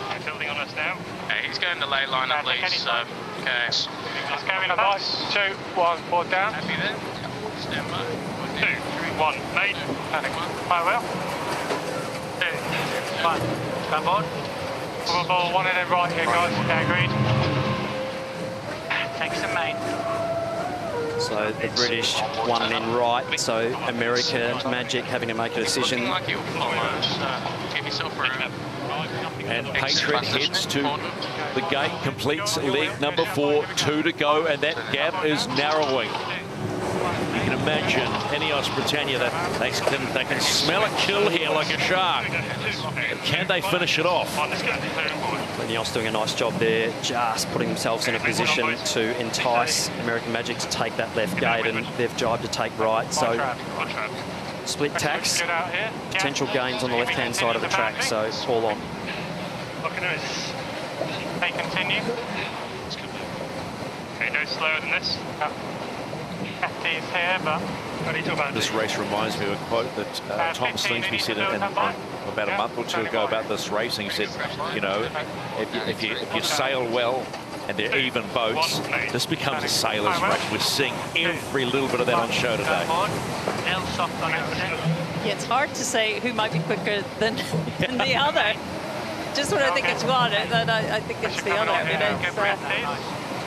They're building on us now. Okay, he's going to lay line at least, so okay. Let's go in 5, 2, 1, board down. Happy there? Stand by. 2, 1, made. I will. 2, 1, stand board. Forward ball, one headed right here, guys. Okay, agreed. Takes the main. So the British one in right, so American Magic having to make a decision. Like you'll follow, so give yourself room. And Patriot heads to the gate, completes leg number 4, 2 to go, and that gap is narrowing. You can imagine Ineos Britannia, that they can smell a kill here like a shark. But can they finish it off? Ineos doing a nice job there, just putting themselves in a position to entice American Magic to take that left gate, and they've jibed to take right. So split tacks, potential gains on the left-hand side of the track, so all on. They continue. go slower than this. FT's here, but... This race reminds me of a quote that Tom Slingsby said about a month or two ago about this racing. He said, you know, if you sail well and they're even boats, this becomes a sailor's race. We're seeing every little bit of that on show today. Yeah, it's hard to say who might be quicker than the other. Just when I think it's one, then I think it's the other. I mean,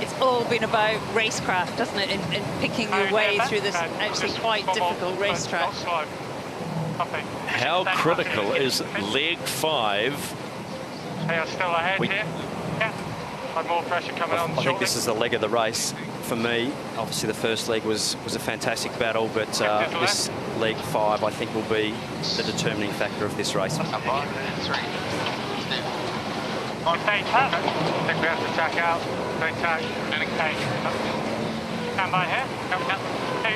it's all been about racecraft, doesn't it, in picking your way through this actually quite difficult racetrack. How critical is leg 5? They are still ahead here. Yeah, more pressure coming on. I think this is the leg of the race for me. Obviously, the first leg was a fantastic battle, but this leg 5, I think, will be the determining factor of this race. On stage 7, I think we have to tack out. Don't tack. Stand by here. Come. 2.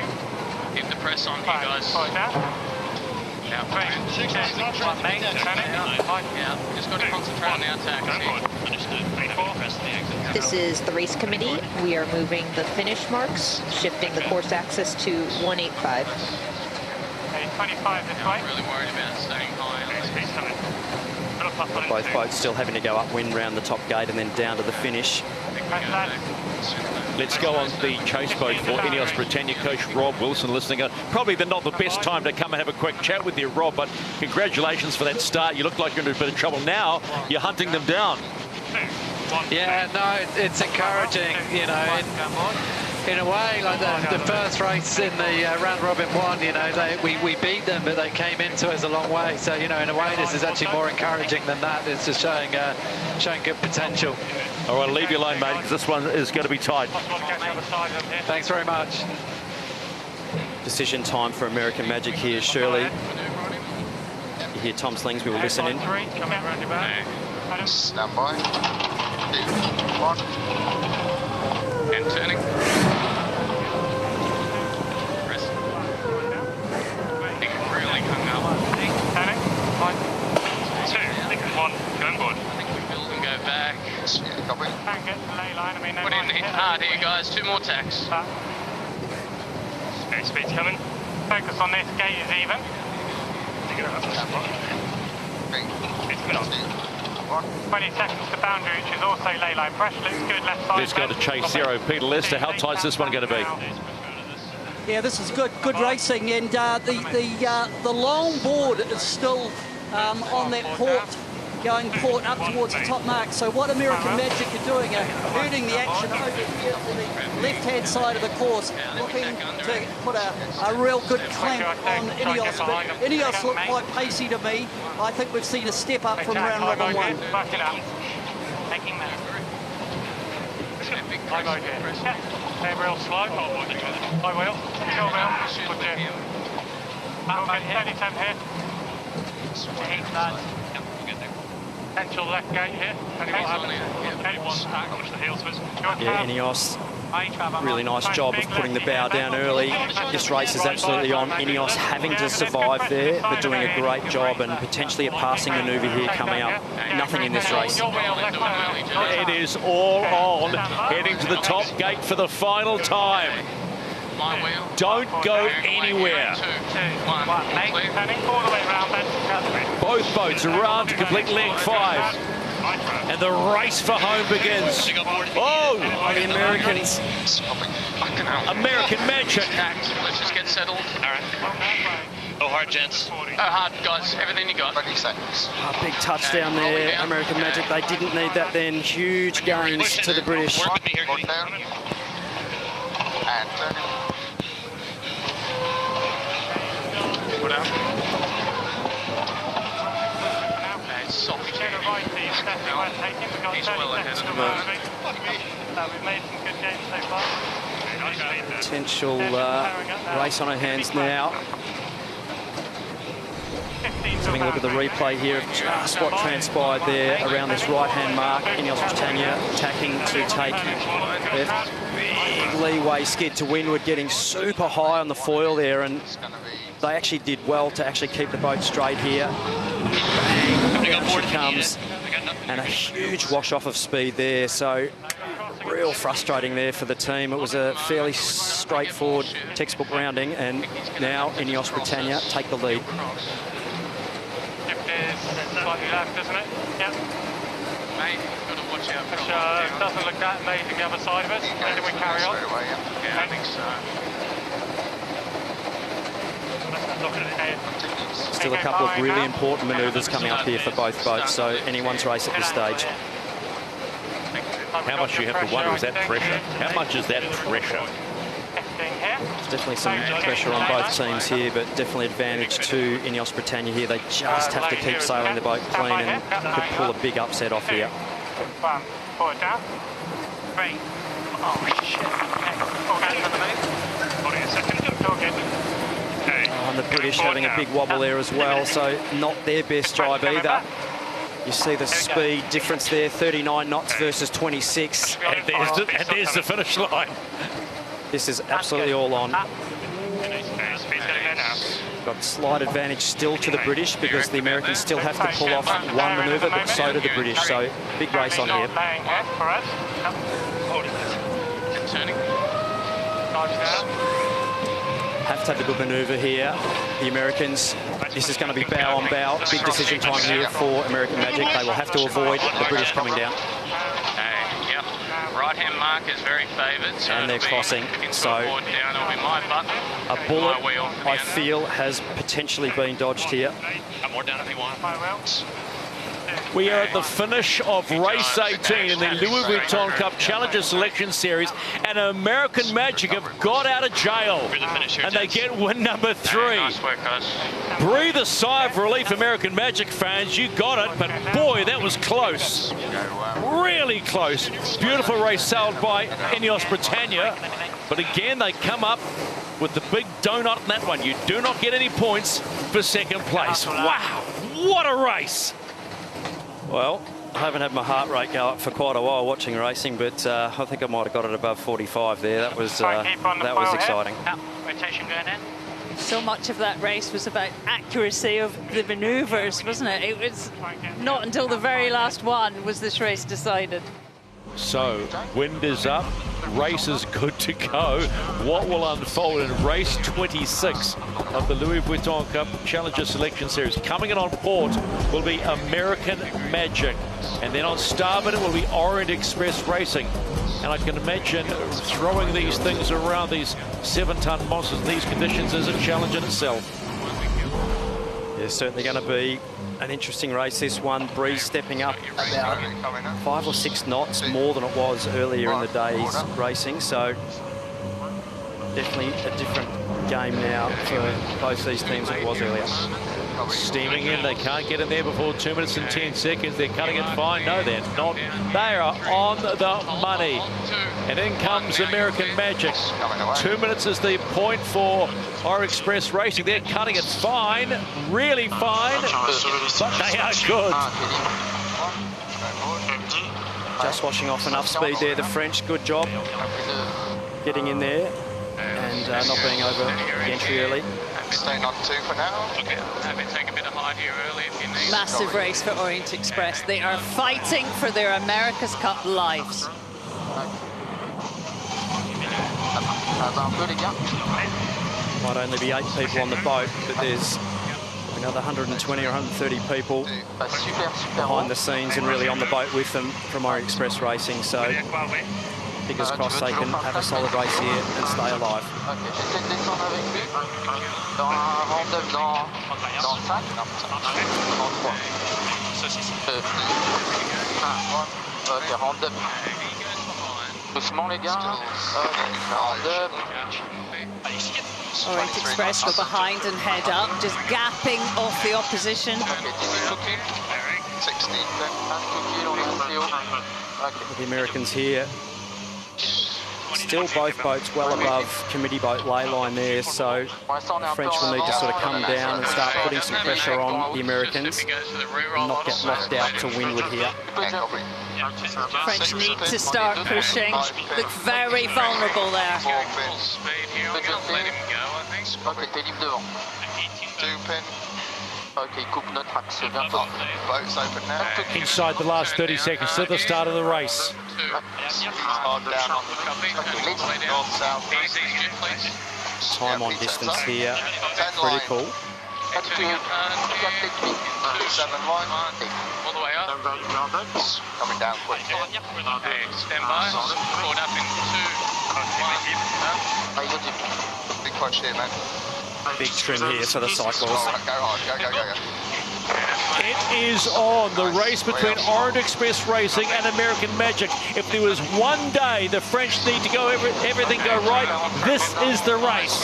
Keep the press on, you guys. Now, 3, 6, 1, mate. Yeah, just got to concentrate on the attack. This is the race committee. We are moving the finish marks, shifting the course axis to 185. 25 this way. I'm really worried about staying high on this piece. Both boats still having to go upwind round the top gate and then down to the finish. Let's go on the chase boat for Ineos Britannia coach Rob Wilson listening. Probably not the best time to come and have a quick chat with you, Rob, but congratulations for that start. You look like you're in a bit of trouble now. You're hunting them down. Yeah, no, it's encouraging, you know, in a way, like the first race in the round robin one, you know, we beat them, but they came into us a long way. So, you know, in a way, this is actually more encouraging than that. It's just showing good potential. All right, leave you alone, mate, because this one is going to be tight. Thanks very much. Decision time for American Magic here, Shirley. You hear Tom Slingsby will listen in. Stand by. 2, 1. And turning. Press. Really hung up. Turning. 2, 1, go on board. I think we build and go back. Yeah, copy. Can't get the ley line. I mean, Put in hard here, guys. 2 more tacks. Speed's coming. Focus on this. Gate is even. Speed's coming on. 20 seconds to boundary, which is also ley line. Pressure looks good, left side. Let's go to chase 0. Peter Lester, how tight's this one going to be? Yeah, this is good racing, and the long board is still on that port, going port up towards the top mark. So what American Magic are doing are hurting the action over here to the left-hand side of the course, looking to put a real good clamp on Ineos. But Ineos look quite pacey to me. I think we've seen a step up from round robin 1. Back it up. Taking that. High mode here. Yeah. They're real slow. High wheel. Kill wheel. Good job. Okay, 30 here. Potential left gate here. Yeah, Ineos, really nice job of putting the bow down early. This race is absolutely on Ineos having to survive there, but doing a great job, and potentially a passing manoeuvre here coming up. Nothing in this race. It is all on, heading to the top gate for the final time. Don't go anywhere. Both boats around to complete leg 5. And the race for home begins. Oh, the Americans. American Magic. Let's just get settled. All right. Go hard, gents. Go hard, guys. Everything you got. 20 seconds. A big touchdown there, American Magic. They didn't need that then. Huge gains to the British. Down. And turning. Put out. Soft. He's well ahead of the moment. We've made some good games so far. Potential race on our hands now. Having a look at the replay here of just what transpired there around this right-hand mark. Ineos Britannia attacking to take left. Big leeway skid to windward, getting super high on the foil there, and they actually did well to actually keep the boat straight here. Bang, down she comes, and a huge wash off of speed there. So real frustrating there for the team. It was a fairly straightforward textbook rounding, and now Ineos Britannia take the lead. Shift is slightly left, isn't it? Yep. Mate, got to watch out. Which doesn't look that amazing the other side of us. When do we carry on? Yeah, I think so. Still a couple of really important manoeuvres coming up here for both boats, so anyone's race at this stage. How much you have to wonder is that pressure? How much is that pressure? There's definitely some pressure on both teams here, but definitely advantage to Ineos Britannia here. They just have to keep sailing the boat clean and could pull a big upset off here. One, forward down. Three. Oh, shit. Hold it a second. Talking. And the British having a big wobble there as well, so not their best drive either. You see the speed difference there, 39 knots versus 26. And there's the finish line. This is absolutely all on. Got slight advantage still to the British because the Americans still have to pull off one manoeuvre, but so do the British, so big race on here. Have to have a good manoeuvre here. The Americans, this is going to be bow on bow. Big decision time here for American Magic. They will have to avoid the British coming down. Yep. Right-hand mark is very favoured. So and they're crossing. So a bullet, I feel, has potentially been dodged here. More down if you want. We are at the finish of race 18 in the Louis Vuitton Cup Challenger Selection Series, and American Magic have got out of jail, and they get win number 3. Nice work, guys. Breathe a sigh of relief, American Magic fans. You got it, but boy, that was close. Really close. Beautiful race sailed by Ineos Britannia, but again, they come up with the big donut in that one. You do not get any points for second place. Wow, what a race. Well, I haven't had my heart rate go up for quite a while watching racing, but I think I might have got it above 45 there. That was exciting. Rotation going in. So much of that race was about accuracy of the manoeuvres, wasn't it? It was not until the very last one was this race decided. So, wind is up, race is good to go. What will unfold in race 26 of the Louis Vuitton Cup Challenger Selection Series? Coming in on port will be American Magic. And then on starboard it will be Orient Express Racing. And I can imagine throwing these things around, these 7-ton monsters in these conditions, is a challenge in itself. It's certainly going to be an interesting race, this one. Breeze stepping up about 5 or 6 knots more than it was earlier in the day's racing, so definitely a different game now for both these teams than it was earlier. Steaming in, they can't get in there before 2 minutes and 10 seconds. They're cutting it fine. No, they're not. They are on the money. And in comes American Magic. 2 minutes is the point for Orient Express Racing. They're cutting it fine, really fine, but they are good. Just washing off enough speed there, the French. Good job getting in there and not being over the entry early. Staying on 2 for now. Okay, maybe take a bit of height here early if you need. Massive race for Orient Express. They are fighting for their America's Cup lives. Might only be 8 people on the boat, but there's another 120 or 130 people behind the scenes and really on the boat with them from Orient Express Racing. So fingers crossed they can have a solid race here and stay alive. Orient Express go behind and head up, just gapping off the opposition. The Americans here, still both boats well above committee boat ley line there, so the French will need to sort of come down and start putting some pressure on the Americans and not get locked out to windward here. French need to start pushing. Look very vulnerable there. Inside the last 30 seconds to the start of the race. Hard down on north, south, east. Time on distance here, critical. 7 line. All the way up. Coming down quick. Okay, stand by. Forward up in 2, 1. Big push here, man. Big trim here for the cycles. Go hard, go. It is on, the race between Orient Express Racing and American Magic. If there was one day the French need to go everything go right, this is the race.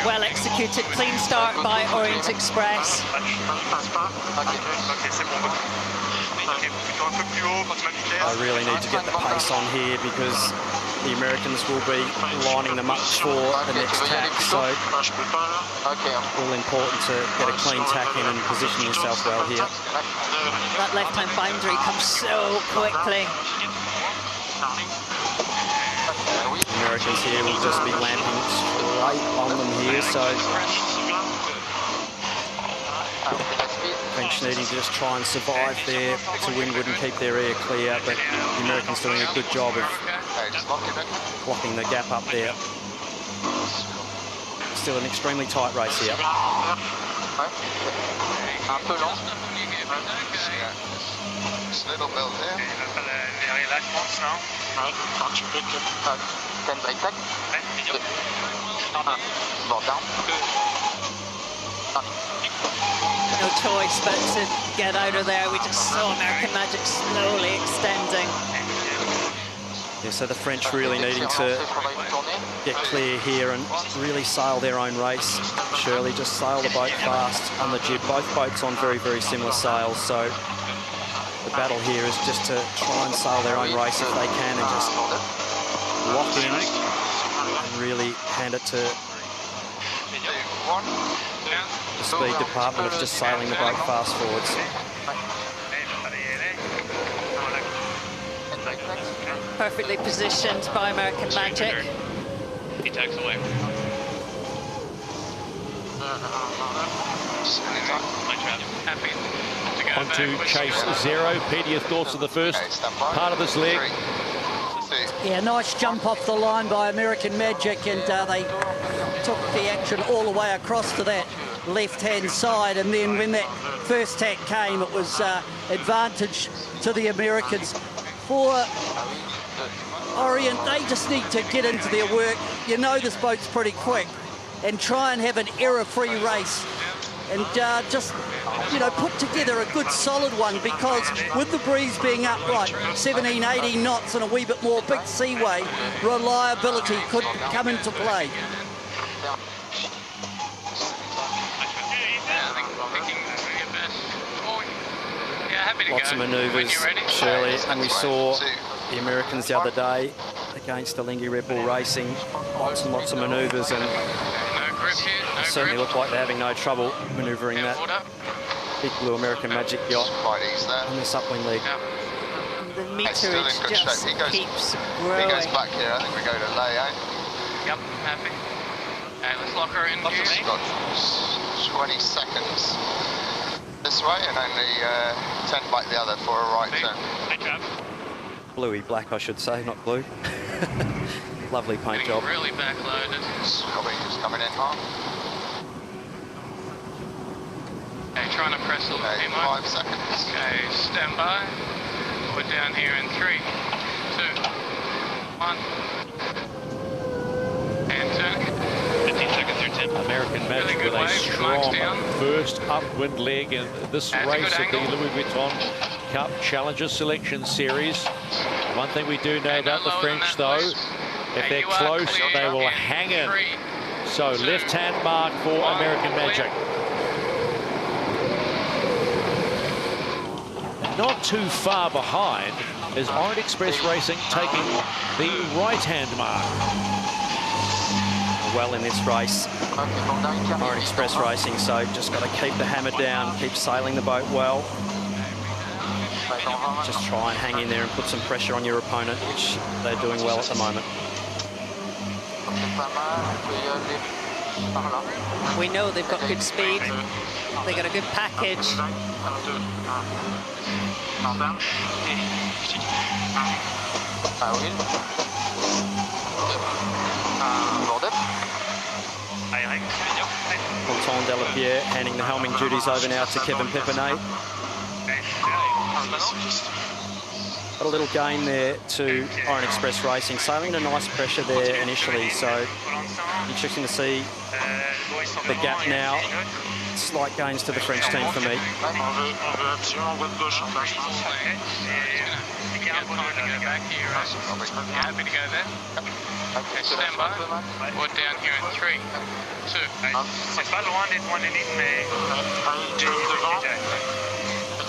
Well executed, clean start by Orient Express. I really need to get the pace on here because the Americans will be lining them up for the next tack, so all important to get a clean tack in and position yourself well here. That left-hand boundary comes so quickly. The Americans here will just be lamping straight on them here, so French needing to just try and survive there to windward and keep their air clear, but the Americans doing a good job of blocking the gap up there. Still an extremely tight race here. Little build there. No choice but to get out of there. We just saw American Magic slowly extending. Yeah, so the French really needing to get clear here and really sail their own race. Shirley just sail the boat fast on the jib. Both boats on very, very similar sails, so the battle here is just to try and sail their own race if they can and just lock in and really hand it to the speed department of just sailing the boat fast forwards. Perfectly positioned by American Magic. He takes away. On to chase zero. Peter, your thoughts of the first part of this leg? Yeah, nice jump off the line by American Magic, and they took the action all the way across to that left-hand side, and then when that first tack came, it was advantage to the Americans. For Orient, they just need to get into their work. You know this boat's pretty quick, and try and have an error-free race, and just, you know, put together a good solid one, because with the breeze being upright, 17, 18 knots and a wee bit more big seaway, reliability could come into play. Lots of manoeuvres, Shirley, and we saw the Americans the other day against the Lingy Red Bull Racing. Lots and lots of manoeuvres, and they certainly look like they're having no trouble manoeuvring that big blue American Magic yacht on this upwind leg. The meterage just keeps growing. He goes back here, I think we go to lay, eh? Yep, happy. Okay, let's lock her in here. She's got 20 seconds this way and only 10 back the other for a right turn. Bluey black, I should say, not blue. Lovely paint job. Really backloaded. Probably just coming in hard. Okay, trying to press a little bit more. 5 seconds. Okay, stand by. We're down here in 3, 2, 1. And turn. 15 seconds or 10. American Magic with a strong first upwind leg in this race of the Louis Vuitton Cup Challenger Selection Series. One thing we do know about the French, though, if they're close, they will hang in. So left-hand mark for American Magic. Not too far behind is Orient Express Racing taking the right-hand mark. Well in this race, Orient Express Racing, so just got to keep the hammer down, keep sailing the boat well. Just try and hang in there and put some pressure on your opponent, which they're doing well at the moment. We know they've got good speed. They got a good package. Ponton Delapierre handing the helming duties over now to Kevin Pepinay. Got a little gain there to Orient Express Racing, sailing a nice pressure there initially, so interesting to see the gap now. Slight gains to the French team for me. Happy to go there. Okay, stand by. We're down here in 3, 2. C'est pas loin des points de ligne, mais...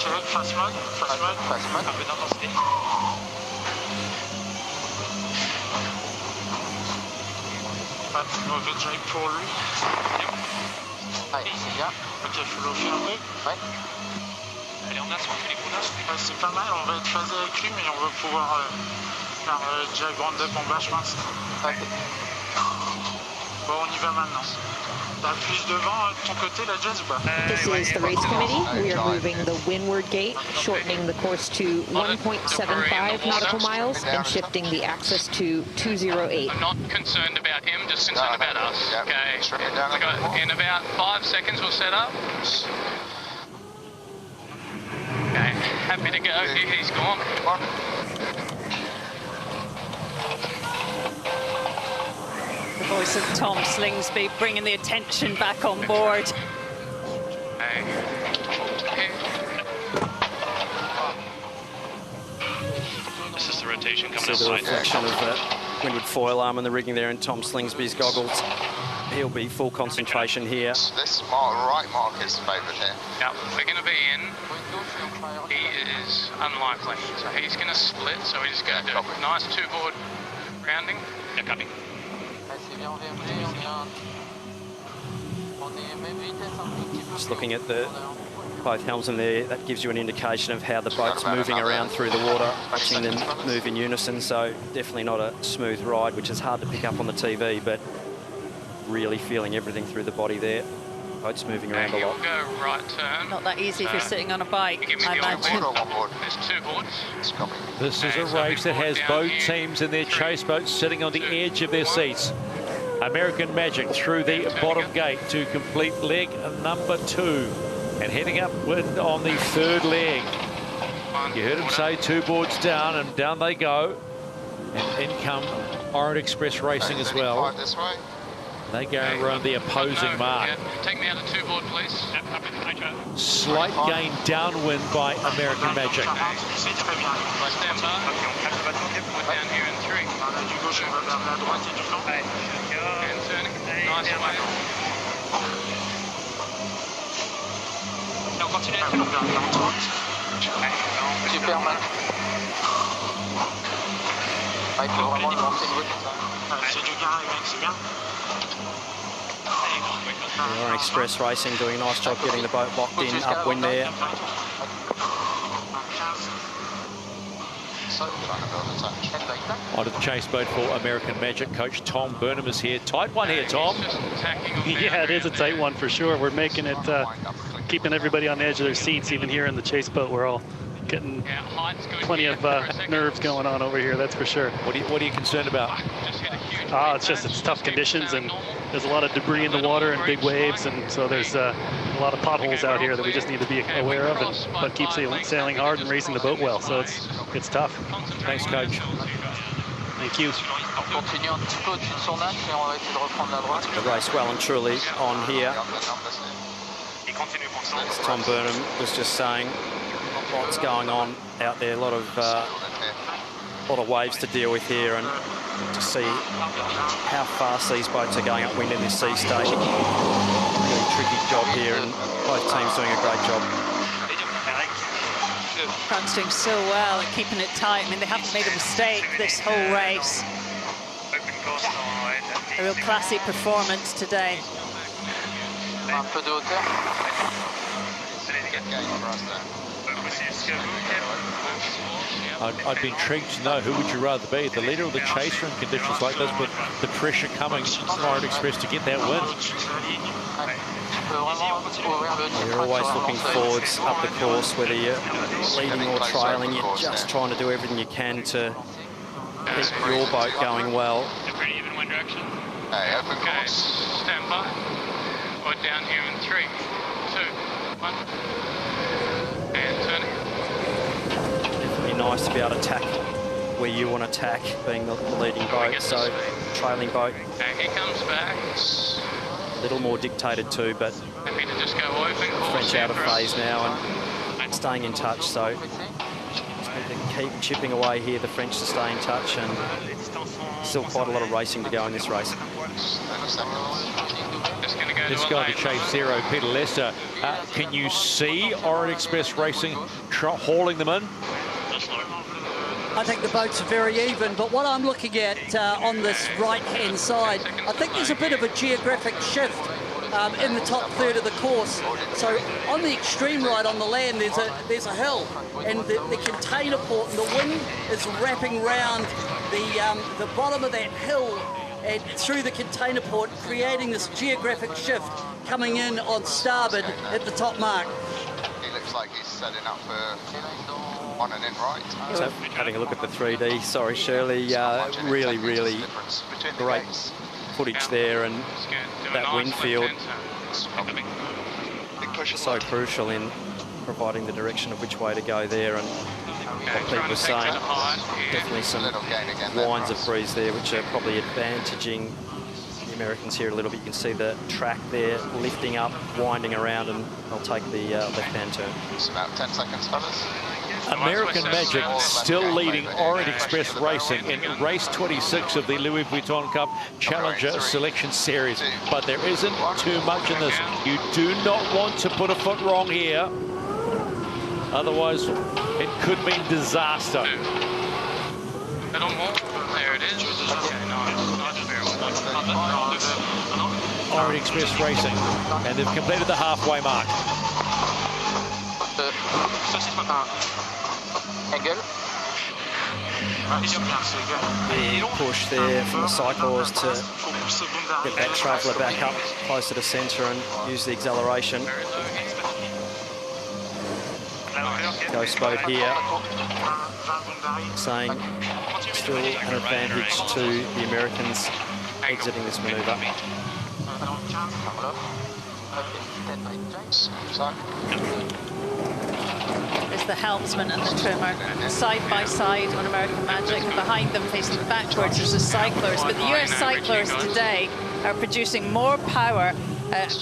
Fast mode. Un peu d'intensité. Mauvais drive pour lui. Allez, c'est bien. Ok, il faut l'offrir un peu. Ouais. Allez, on a son les coups. C'est pas mal, on va être phasé avec lui, mais on va pouvoir faire déjà grand up en bas, je pense. Ouais. Bon, on y va maintenant. T'as plus de vent de ton côté, la Jazz, ou pas? This is the race committee. We are moving the windward gate, shortening the course to 1.75 nautical miles and shifting the axis to 208. I'm not concerned about him, just concerned about us. Yep. Okay. In about 5 seconds we'll set up. Okay, happy to go. He's gone. The voice of Tom Slingsby bringing the attention back on board. Hey. This is the rotation coming See the outside. reflection of that windward foil arm and the rigging there in Tom Slingsby's goggles. He'll be full concentration here. This right mark is favoured here. Yep, we're going to be in. He is unlikely, so he's going to split. So we're just going to do a nice 2-board rounding. Yeah, copy. Just looking at both helmsmen there, that gives you an indication of how the boat's moving around through the water, watching them move in unison. So definitely not a smooth ride, which is hard to pick up on the TV, but really feeling everything through the body there. Boat's moving around a lot. Go right turn. Not that easy if you're sitting on a bike, I imagine. There's 2 boards. This is a race that has both teams in their chase boats sitting on the edge of their seats. American Magic through the bottom gate to complete leg number 2 and heading upwind on the 3rd leg. You heard him say 2 boards down, and down they go. And in come Orient Express Racing as well. They go around the opposing mark. Take me out of 2-board, please. Slight gain downwind by American Magic. Stand by. We're down here in 3. And turning. Nice way. Et on continue à Super mal. Il faut vraiment le lancer le vote. C'est du gain, c'est bien. Orient Express Racing doing a nice job getting the boat locked in upwind there. Onto the chase boat for American Magic. Coach Tom Burnham is here. Tight one here, Tom. Yeah, it is a tight one for sure. We're making it, keeping everybody on the edge of their seats, even here in the chase boat. We're all getting plenty of nerves going on over here, that's for sure. What are you concerned about? It's tough conditions, and there's a lot of debris in the water and big waves, and so there's a lot of potholes out here that we just need to be aware of, but keep sailing hard and racing the boat well. So it's tough. Thanks, Coach. Thank you. The race well and truly on here. As Tom Burnham was just saying, what's going on out there, a lot of waves to deal with here, and to see how fast these boats are going upwind in this sea state. Really tricky job here, and both teams doing a great job. France doing so well at keeping it tight. I mean, they haven't made a mistake this whole race. A real classy performance today. Un peu de hauteur. I'd be intrigued to know who would you rather be, the leader or the chaser in conditions like this with the pressure coming from Orient Express to get that win. You're always looking forwards up the course, whether you're leading or trailing, you're just trying to do everything you can to keep your boat going well. Pretty even one direction. Okay, stand by. We're down here in 3, 2, 1. And turning. It'd be nice to be able to tack where you want to tack, being the leading boat, so trailing boat. Okay, he comes back. A little more dictated too, but Happy to just go open course. French out of phase now and staying in touch, so just need to keep chipping away here, the French to stay in touch, and still quite a lot of racing to go in this race. This guy to chase zero, Peter Lester. Can you see Orient Express Racing hauling them in? I think the boats are very even, but what I'm looking at on this right-hand side, I think there's a bit of a geographic shift in the top third of the course. So on the extreme right on the land, there's a hill, and the container port, and the wind is wrapping round the bottom of that hill and through the container port, creating this geographic shift coming in on starboard at the top mark. He looks like he's setting up for on and in right. So having a look at the 3D, sorry Shirley, really great footage there, and that wind field so crucial in providing the direction of which way to go there, and what Pete was saying, definitely some winds of breeze there which are probably advantaging the Americans here a little bit. You can see the track there lifting up, winding around, and they'll take the left-hand turn. It's about 10 seconds, fellas. American Magic still leading Orient Express Racing in race 26 of the Louis Vuitton Cup Challenger Selection Series. But there isn't too much in this. You do not want to put a foot wrong here. Otherwise, it could mean disaster. A little more. There it is. Okay, nice. Orient Express Racing, and they've completed the halfway mark. Big push there from the cyclists to get that traveller back up closer to centre and use the acceleration. Ghost boat here, saying still an advantage to the Americans exiting this manoeuvre. Is the helmsman and the trimmer side by side on American Magic, and behind them facing backwards is the cyclers. But the US cyclers today are producing more power,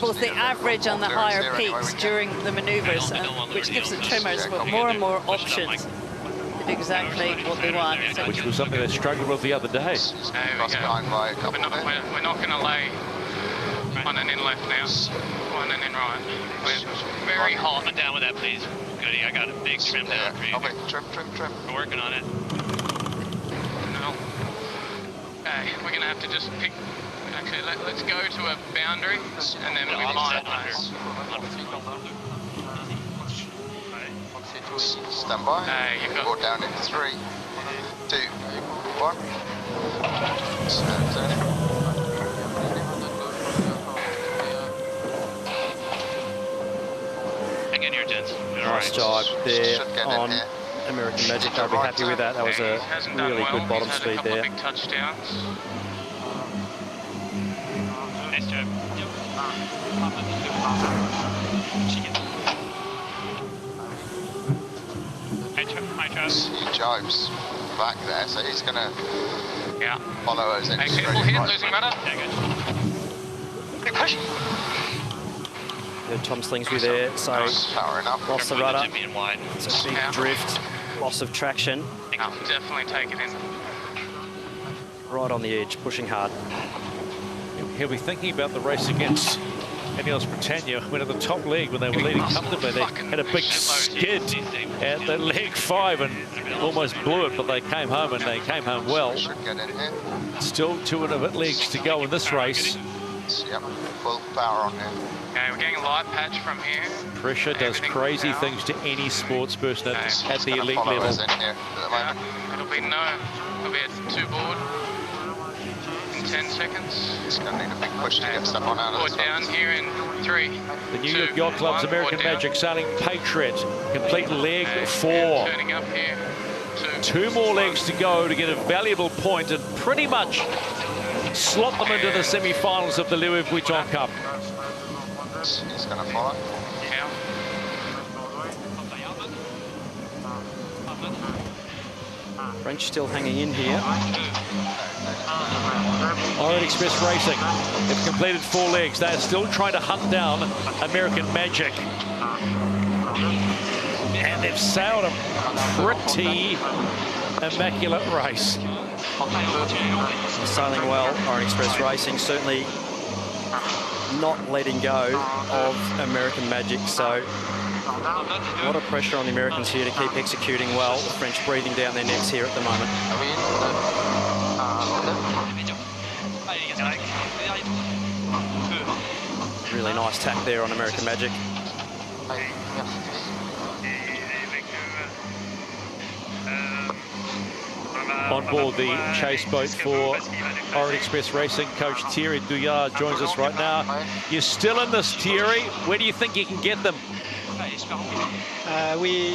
both the average and the higher peaks during the manoeuvres, which gives the trimmers more and more options to do exactly what they want. So which was something they struggled with the other day. We're not going to lay on and in left now, on and in right. We're very hot. Come down with that, please. Goody, I got a big trim down for you. Okay, trim. We're working on it. No. Okay, we're going to have to just pick. Actually, let's go to a boundary, and then we might. Stand by. Go down in 3, 2, 1. Again, you're dense. Nice job there on American Magic. They'll be happy with that. That was a really good bottom speed there. Big touchdowns. Nice job. He jibes back there, so he's going to follow us in. Careful here, losing rudder. Push. Good Tom Slingsby there, so lost the rudder. It's a big drift, loss of traction. I'll definitely take it in. Right on the edge, pushing hard. He'll be thinking about the race against Ineos Britannia when at the top leg, when they were leading comfortably, they had a big skid at the leg 5 and almost blew it, but they came home, and they came home well. Still 2 and a bit legs to go in this race. Yep, full power on here. Okay, we're getting a light patch from here. Pressure does crazy things to any sports person at the elite level. It'll be a 2 board in 10 seconds. It's going to need a big push to get stuff on out of this. Board down here in 3. The New York Yacht Club's American Magic sailing Patriot. Complete leg 4. Turning up here. 2 more legs to go to get a valuable point and pretty much slot them into the semi-finals of the Louis Vuitton Cup. He's going to follow. French still hanging in here. Orient Express Racing have completed 4 legs. They're still trying to hunt down American Magic. And they've sailed a pretty immaculate race. Sailing well, Orient Express Racing, certainly not letting go of American Magic, so a lot of pressure on the Americans here to keep executing well. The French breathing down their necks here at the moment. Really nice tack there on American Magic. On board the chase boat for Orient Express Racing, Coach Thierry Douillard joins us right now. You're still in this, Thierry. Where do you think you can get them? We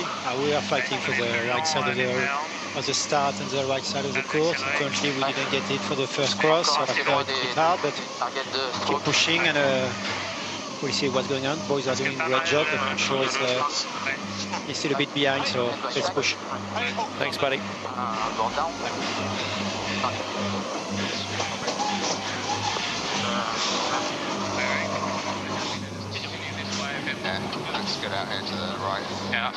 are fighting for the right side of the start and the right side of the course. Currently, we didn't get it for the first cross, so after it's a bit hard, but keep pushing and we'll see what's going on. Boys are doing a great job, but I'm sure it's still a bit behind, so let's push. Thanks, buddy. Let's get out here to the right. Yeah.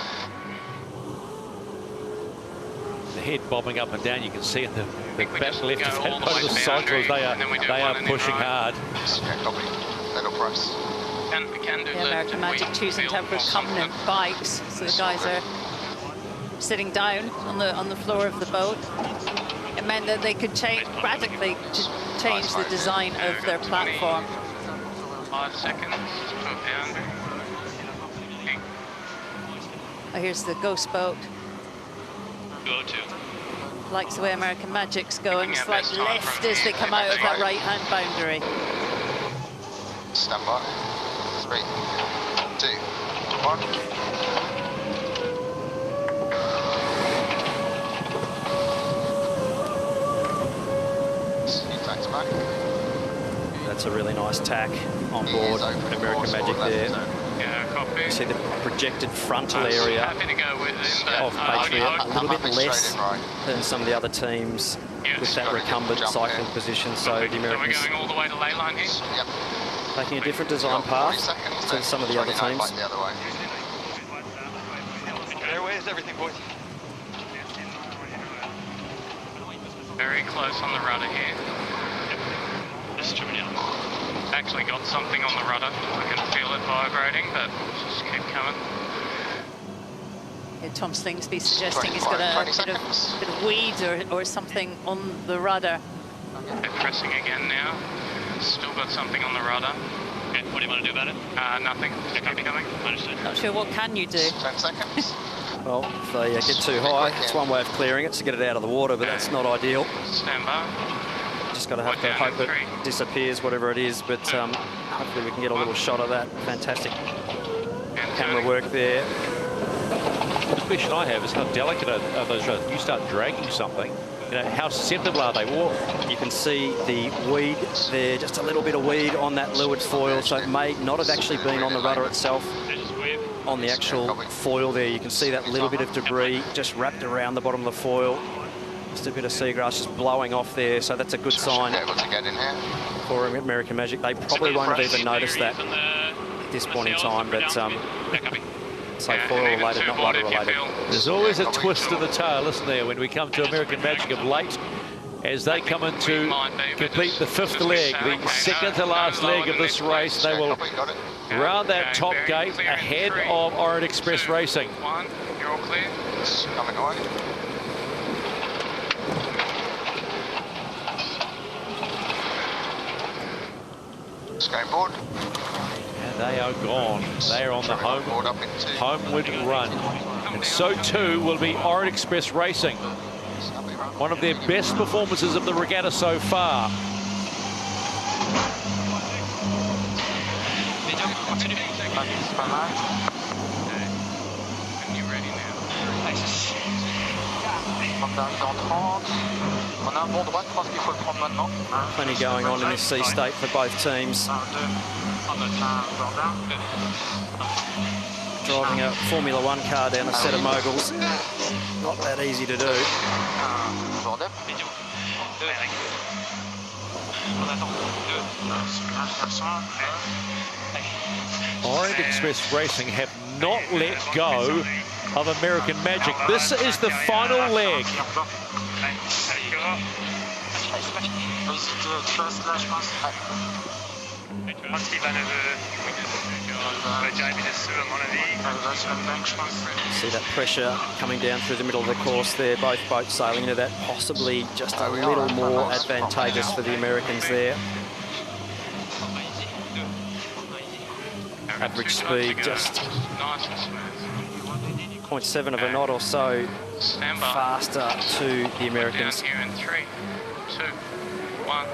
The head bobbing up and down, you can see in the back left of that boat of the cyclists, they are pushing hard. Yeah, copy. Little press. The American Magic choosing to have recumbent bikes, so the guys are sitting down on the floor of the boat. It meant that they could radically change the design of their platform. 5 seconds. Put down. Oh, here's the ghost boat. Go to. Likes the way American Magic's going. Slight lift as they come out of that right-hand boundary. Stand by. 3, 2, 1. Thanks, mate. That's a really nice tack on board American Magic there. Yeah, copy. You see the projected frontal area of Patriot, a little bit less than some of the other teams with that recumbent cycling position. So the Americans going all the way to ley line here. Yep. taking a different design path to some of the other teams. Airways, everything, boys. Very close on the rudder here. This is trimming out. Actually got something on the rudder. I can feel it vibrating, but just keep coming. Yeah, Tom Slingsby suggesting he's got a bit of weeds or something on the rudder. They're pressing again now. Still got something on the rudder. Okay, what do you want to do about it? Nothing. Just keep coming. Understood. Not sure what can you do. 10 seconds. Well, if they get too high, it's one way of clearing it to get it out of the water, but that's not ideal. Stand by. Just got to have to hope it disappears, whatever it is, but hopefully we can get a little shot of that. Fantastic camera work there. The question I have is how delicate are those rods? You start dragging something, you know, how susceptible are they? Well, you can see the weed there, just a little bit of weed on that leeward foil, so it may not have actually been on the rudder itself. On the actual foil there, you can see that little bit of debris just wrapped around the bottom of the foil. Just a bit of seagrass just blowing off there, so that's a good sign for American Magic. They probably won't have even noticed that at this point in time, but say foil related, not rudder related. There's always a twist of the tail, isn't there, when we come to American Magic of late, as they come in to complete the fifth leg, the second to last leg of this race. They will round that top gate ahead of Orient Express Racing. You're all clear. Coming away. board. And they are gone. They are on the homeward run. And so too will be Orient Express Racing. One of their best performances of the regatta so far. Plenty going on in this sea state for both teams. Driving a Formula One car down a set of moguls, not that easy to do. Orient Express Racing have not let go of American Magic. This is the final leg. See that pressure coming down through the middle of the course there. Both boats sailing into that, possibly just a little more advantageous for the Americans there. Average speed just 0.7 of a knot or so faster to the Americans. Down here in 3, 2, 1.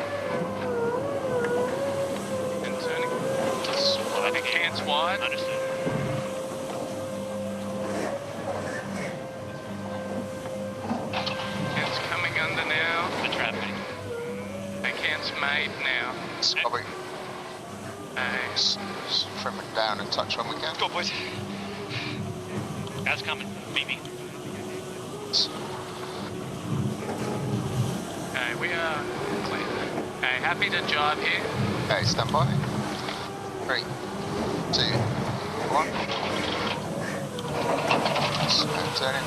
And turning. I think hands wide. Understood. Hands coming under now. The traffic. Backhand's made now. Probably trim it down and touch when we can. Go, boys. Guys coming. BB. Okay, we are clear. Okay, happy to jibe here. Okay, stand by. 3, 2, 1. And turn in.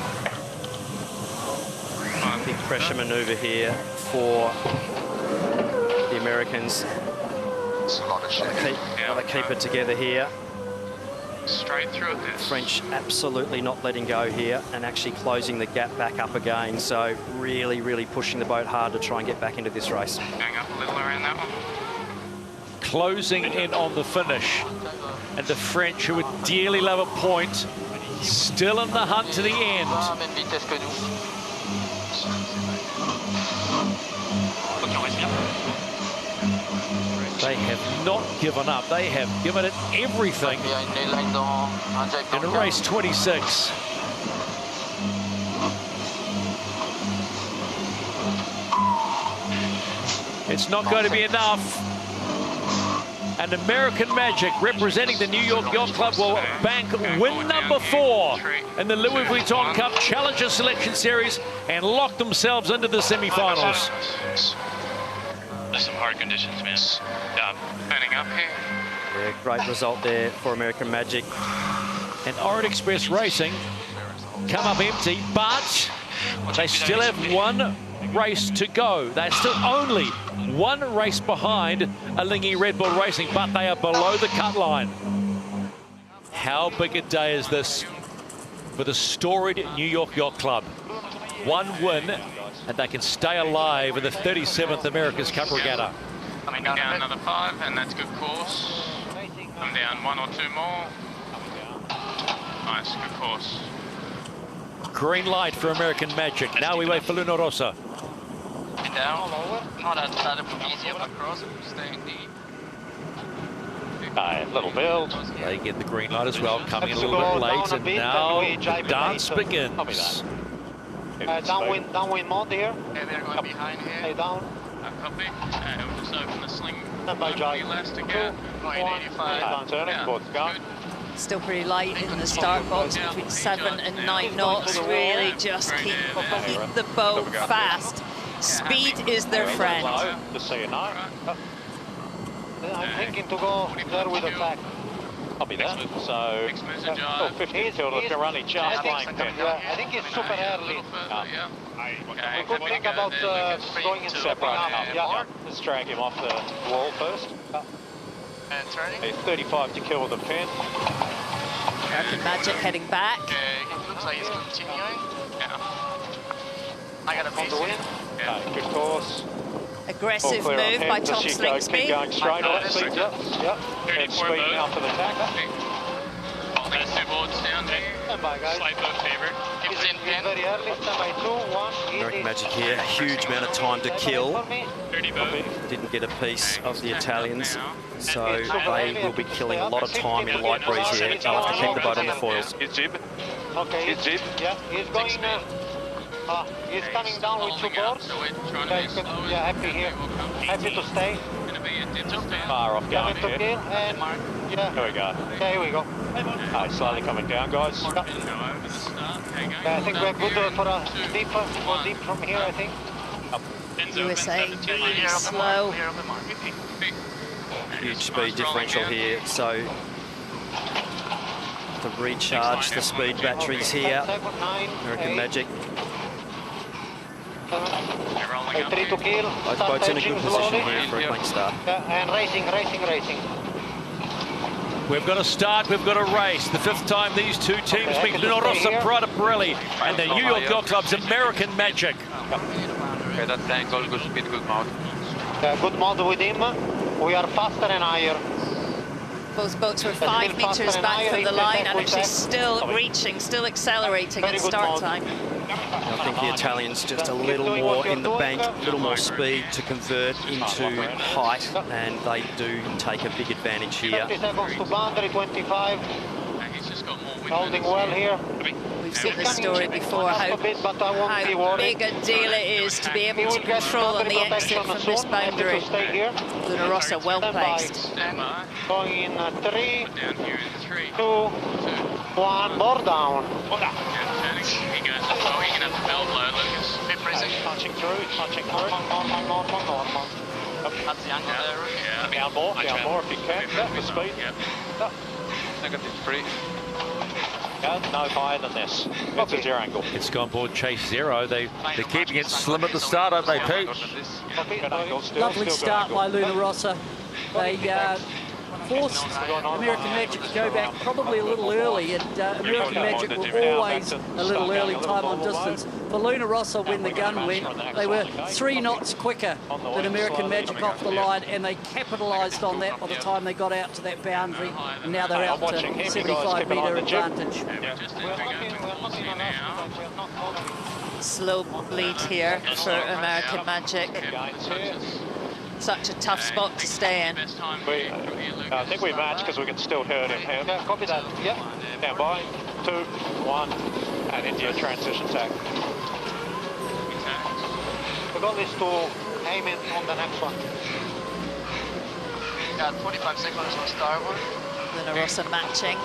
Big pressure manoeuvre here for the Americans. It's a lot of shit. Gotta keep it together here. Straight through it this. French absolutely not letting go here and actually closing the gap back up again. So really, really pushing the boat hard to try and get back into this race. Going up a little around that one. Closing in on the finish. And the French, who would dearly love a point, still in the hunt to the end. They have not given up. They have given it everything in race 26. It's not going to be enough. And American Magic, representing the New York Yacht Club, will bank win number 4 in the Louis Vuitton Cup Challenger Selection Series and lock themselves into the semi-finals. There's some hard conditions, man. Turning up here. Yeah, great result there for American Magic. And Orient Express Racing come up empty, but they still have one race to go. They're still only one race behind Alinghi Red Bull Racing, but they are below the cut line. How big a day is this for the storied New York Yacht Club? One win, and they can stay alive in the 37th America's Cup Regatta. Coming down another 5, and that's good course. I'm down 1 or 2 more. Nice, good course. Green light for American Magic. Now we wait for Luna Rossa. Down. Not outside of easier across, staying deep. Little build. They get the green light as well, coming in a little bit late, and now the dance begins. Downwind mode here. Okay, they're going behind here. Stay down. Copy. We'll just open the sling. By Jai. Elastic out. 85. Turning. Still pretty light in the start box, between 7 and 9 knots. Really just keep the boat fast. Speed is their friend. Just so you know. I'm thinking to go there with attack. Copy that. So, 15 till they're only just flying 10. Yeah, I think it's super early. We could think about going in separate. Yeah, let's drag him off the wall first. And turning. 35 to kill the pin. American Magic heading back. Okay, looks like he's continuing. Yeah. I got a piece on the win. Yeah. Good course. Aggressive move by Tom Slingsby. Keep going straight on it. Yep. And speed now for the tack. Those two boards down there. Slight boat favourite. Gives in pen. American Magic here, huge amount of time to kill. Didn't get a piece of the Italians, so they will be killing a lot of time in light breeze here. They'll have to keep the boat on the foils. It's jib. Okay. It's jib. Yeah, he's going. He's coming down with two boards. Yeah, happy here. Happy to stay. Far off going here. And yeah. Here we go. Yeah, here we go. Okay, slowly coming down, guys. Yeah, I think we're good for a deep from here, I think. USA really slow. Huge speed differential here, so to recharge the speed batteries here, American Magic. 3 to kill. Both boats in a good position here for a clean start. And racing. We've got to start, we've got to race. The 5th time these two teams meet. Luna Rossa, Prada Pirelli, and the New York Yacht Club's American Magic. Okay, that angle, good speed, good mode. Good mode with him. We are faster and higher. Both boats were 5 meters back from the line and actually still reaching, still accelerating at start time. I think the Italians just a little more in the bank, a little more speed to convert into height, and they do take a big advantage here. 30 seconds to boundary, 25. Holding well here. We've seen this story before, how big a deal it is to be able to control on the exit from this boundary. Luna Rossa well placed. Going in 3, 2, 1, more down. He goes, oh, you can have the bell blow, Lucas. Bit breezy. Punching through. That's the angle there. Yeah. Down more if you can. That's the speed. Negative 3. No higher than this. That's a 0 angle. It's gone board chase 0. They're keeping it slim at the start, aren't they, Pete? Lovely start by Luna Rossa. They forced American Magic to go back probably a little early, and American Magic were always a little early time on distance. For Luna Rossa, when the gun went, they were 3 knots quicker than American Magic off the line, and they capitalised on that by the time they got out to that boundary, and now they're out to 75-metre advantage. Slow lead here for American Magic. Such a tough spot to stay in. I think we match because we can still hurt him here. Yeah, copy that. Yep. Stand by. 2, 1, and India transition tack. The goal is to aim in on the next one. Yeah, 25 seconds on starboard. Luna Rossa matching.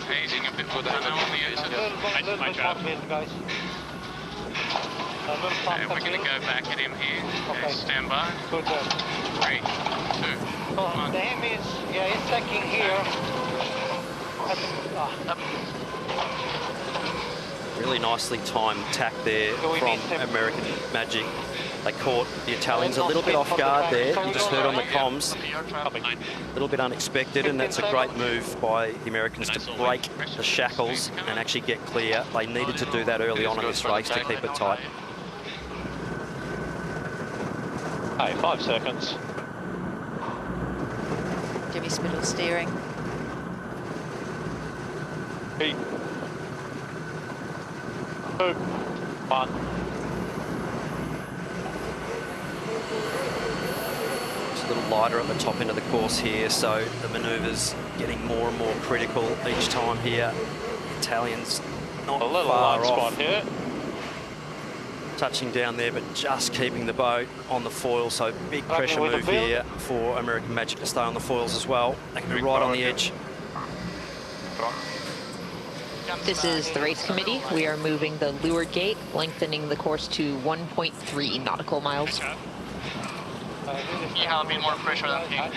Hazing a bit more than on the exit. My job. Guys. We're going to go back at him here. Okay. Stand by. 3, 2, 1. The aim is, he's tacking here. Really nicely timed tack there from American Magic. They caught the Italians a little bit off guard there. You just heard on the comms. A little bit unexpected, and that's a great move by the Americans to break the shackles and actually get clear. They needed to do that early on in this race to keep it tight. Hey, 5 seconds. Jimmy Spittle steering. 3, 2, 1. It's a little lighter at the top end of the course here, so the manoeuvres getting more and more critical each time here. Italians not a little far light off. spot here. Touching down there, but just keeping the boat on the foil, so big pressure move here for American Magic to stay on the foils as well. They can be right on the edge. This is the race committee. We are moving the leeward gate, lengthening the course to 1.3 nautical miles. You have a bit more pressure than him.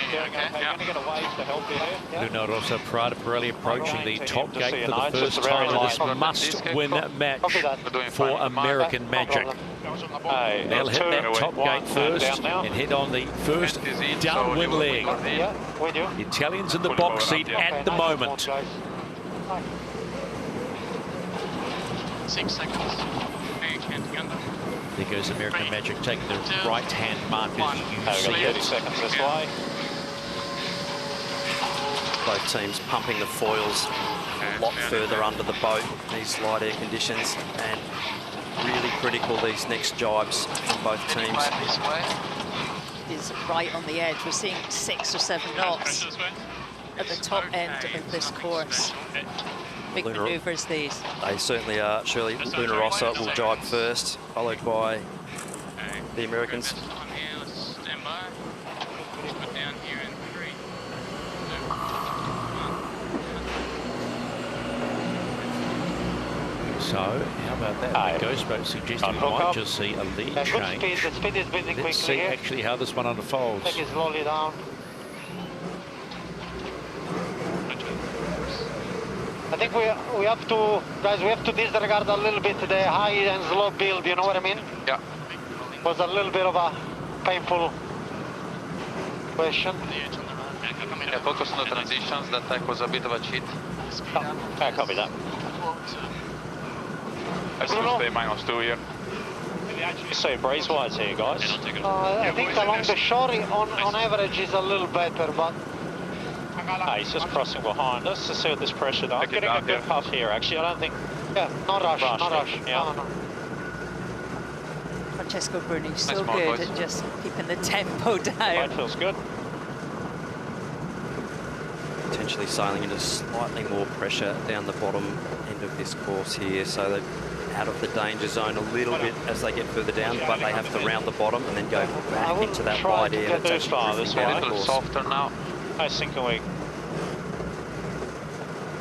Luna Rossa, Prada Pirelli approaching the top gate for the first time in this must-win match for American Magic. They'll hit that top gate first and hit on the first downwind leg. The Italians in the box seat at the moment. 6 seconds. The There goes American Magic taking the right-hand mark as you see it. 30 seconds this way. Both teams pumping the foils a lot further under the boat, these light air conditions, and really critical these next jibes from both teams. Is right on the edge. We're seeing 6 or 7 knots at the top end of this course. Big manoeuvres these. They certainly are. Shirley, Luna Rossa will jibe first, followed by the Americans. So, how about that? The Ghost Boat suggesting we might just see a lead change. The speed is building quickly. Let's see actually how this one unfolds. Take it slowly down. I think we have to, guys, we have to disregard a little bit the high and slow build, you know what I mean? Yeah. Was a little bit of a painful question. Yeah, focus on the transitions. That tech was a bit of a cheat. I copy that. Let's stay -2 here. You see breeze wise here, guys. I think along the shore on average is a little better, but... He's just crossing behind us to see what this pressure does. I'm getting a good puff here, actually. I don't think... Yeah, no rush, no rush. Yeah. No. Francesco Bruni's so good at just keeping the tempo down. Boat feels good. Potentially sailing into slightly more pressure down the bottom end of this course here, so they're out of the danger zone a little bit as they get further down, but they have to round the bottom and then go back into that wide air. That's far this way. A little softer now. I think we...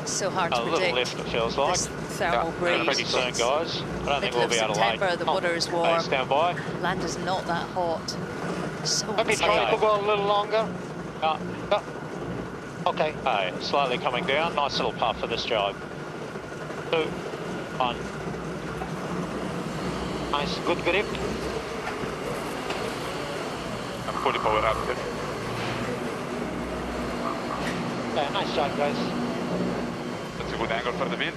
It's so hard to a predict. little lift, it feels like. This thermal breeze. Pretty soon, guys. I don't think we'll be able to wait. September, the water is warm. Stand by. Land is not that hot. So maybe try to go a little longer. Okay. Hey, slightly coming down. Nice little puff for this jibe. 2, 1. Nice, good grip. I'm fully powered up here. Yeah, nice job, guys. That's a good angle for the wind.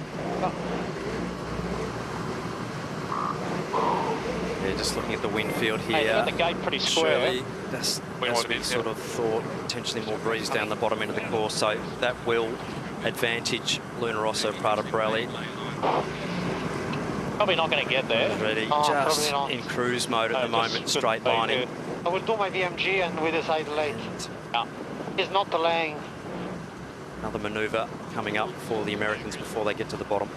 Yeah, just looking at the wind field here. Hey, the gate pretty square. Surely, that's as we sort of thought, potentially more breeze down the bottom end of the course, so that will advantage Luna Rossa, Prada Pirelli. Probably not going to get there. Ready, just in cruise mode at the moment, straight lining. I will do my VMG and we decide late. He's not delaying. Another manoeuvre coming up for the Americans before they get to the bottom.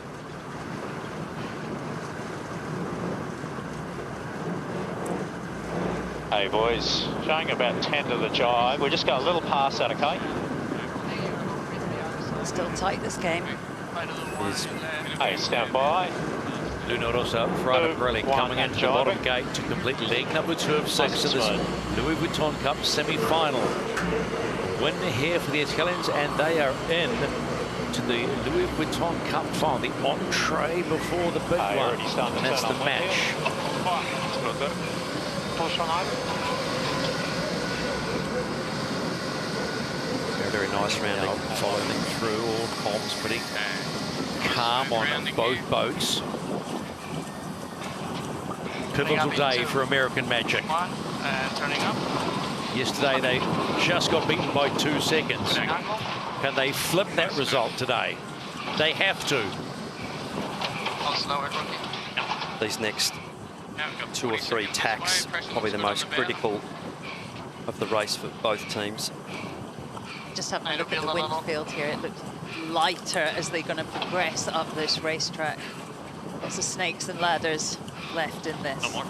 Hey boys, showing about 10 to the jibe. We just got a little past that, okay? Still tight, this game. Hey, stand by. Luna Rossa, Prada Pirelli coming into the bottom gate to complete leg number 2 of 6 of this Louis Vuitton Cup semi-final. Win here for the Italians, and they are in to the Louis Vuitton Cup final, the entree before the big one, and that's the match. Very, very nice rounding. Following through, all comms pretty calm on both boats. Pivotal day for American Magic. Turning up. Yesterday they just got beaten by 2 seconds. Can they flip that result today? They have to. These next 2 or 3 tacks, probably the most critical of the race for both teams. Just having a look at the wind field here, it looks lighter as they're going to progress up this racetrack. Lots of snakes and ladders left in this. No more.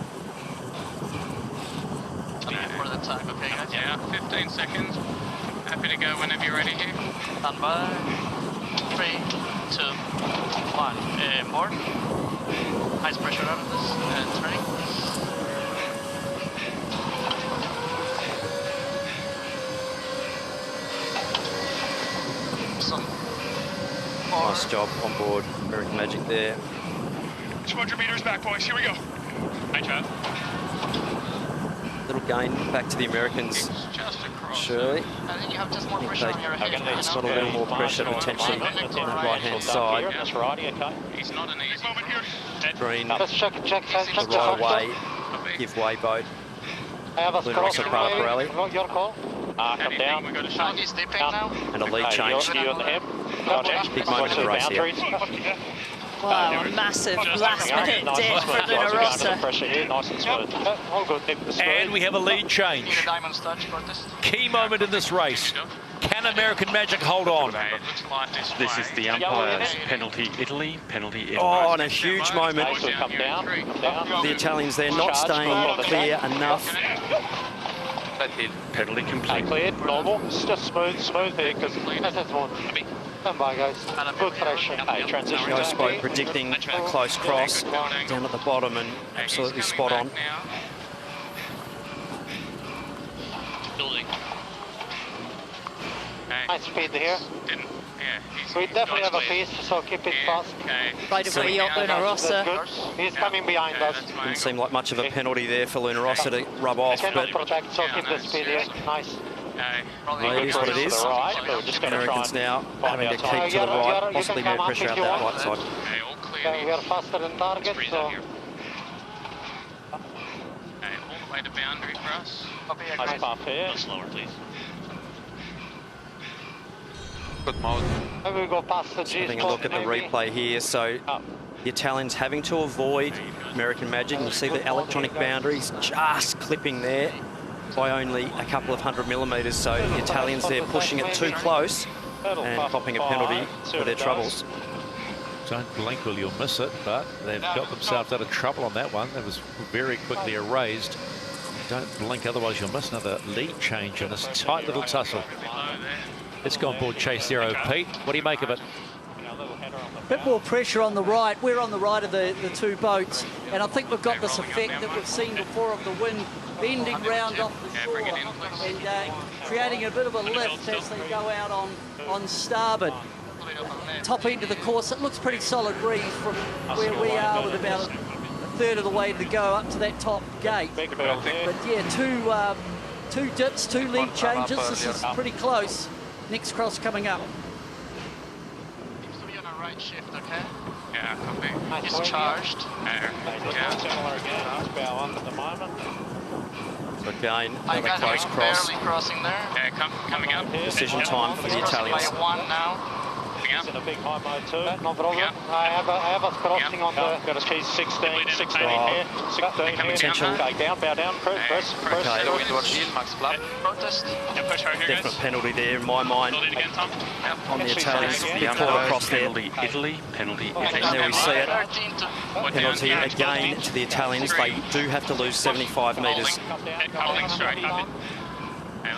For the attack, okay guys? Yeah, 15 seconds. Happy to go whenever you're ready here. Stand by. 3, 2, 1. Board. Highest pressure out of this. And turning. Nice job on board American Magic there. 200 meters back, boys. Here we go. Hi, Chad. Little gain back to the Americans. Shirley. I think you have just more pressure on your head. It's got a little more pressure potentially on the right-hand side. That's right, okay. It's not an easy moment here. Green Let's check the right way. give way boat. I have a Luna Rossa Prada Pirelli. Your call. Come down. He's dipping now. And a lead change. You on the hip. Big moment in the race here. Wow, a massive last-minute dip for Luna Rossa. Nice and smooth. All good. And we have a lead change. Key moment in this race. Can American Magic hold on? This is the umpire's penalty Italy, penalty Italy. Oh, and a huge moment. Come down. The Italians there not staying clear enough. Penalty complete. Cleared, normal. It's just smooth here because that's one. Come by, guys. Good pressure. Hey, transition. Ghost boat predicting a close cross down at the bottom and absolutely spot on. Building. Nice speed here. We definitely have a piece, so keep it fast. Right away, Yacht Luna Rossa. He's coming behind us. Didn't seem like much of a penalty there for Luna Rossa to rub off, but protect, so keep the speed here. Nice. well, it is what it is. Americans now having to keep to the right, possibly more pressure out that right side. We are faster than target, so... All the way to boundary for us. Nice pump here. Slower, please. Good mode. Maybe we go past the G. Having a look at the replay here, so the Italians having to avoid American Magic. You see the electronic boundaries just clipping there by only a couple of 100 millimetres, so the Italians there pushing it too close and copping a penalty for their troubles. Don't blink or you'll miss it, but they've got themselves out of trouble on that one. That was very quickly erased. Don't blink, otherwise you'll miss another lead change in this tight little tussle. Let's go on board Chase Zero. Pete, what do you make of it? A bit more pressure on the right. We're on the right of the two boats, and I think we've got this effect that we've seen before of the wind bending round off the shore and creating a bit of a lift as they go out on starboard. Top end of the course, it looks pretty solid breeze from where we are, with about a third of the way to go up to that top gate. But yeah, two dips, two lead changes. This is pretty close. Next cross coming up. Seems to be on a right shift, okay? Yeah, copy. He's charged. Similar again, bow on at the moment. So again, I another got close him cross. barely crossing there. Yeah, coming up. Decision time for the Italians. By one now. He's in a big high mode too. No problem. I have us crossing on the... Got a cheese 16 here. 16 here. Potential. Okay, down, bow down. Press. Okay. Definite penalty there in my mind on the Italians. Big caught across there. Penalty Italy, penalty Italy. And there we see it. Penalty again to the Italians. They do have to lose 75 metres. Holding straight. He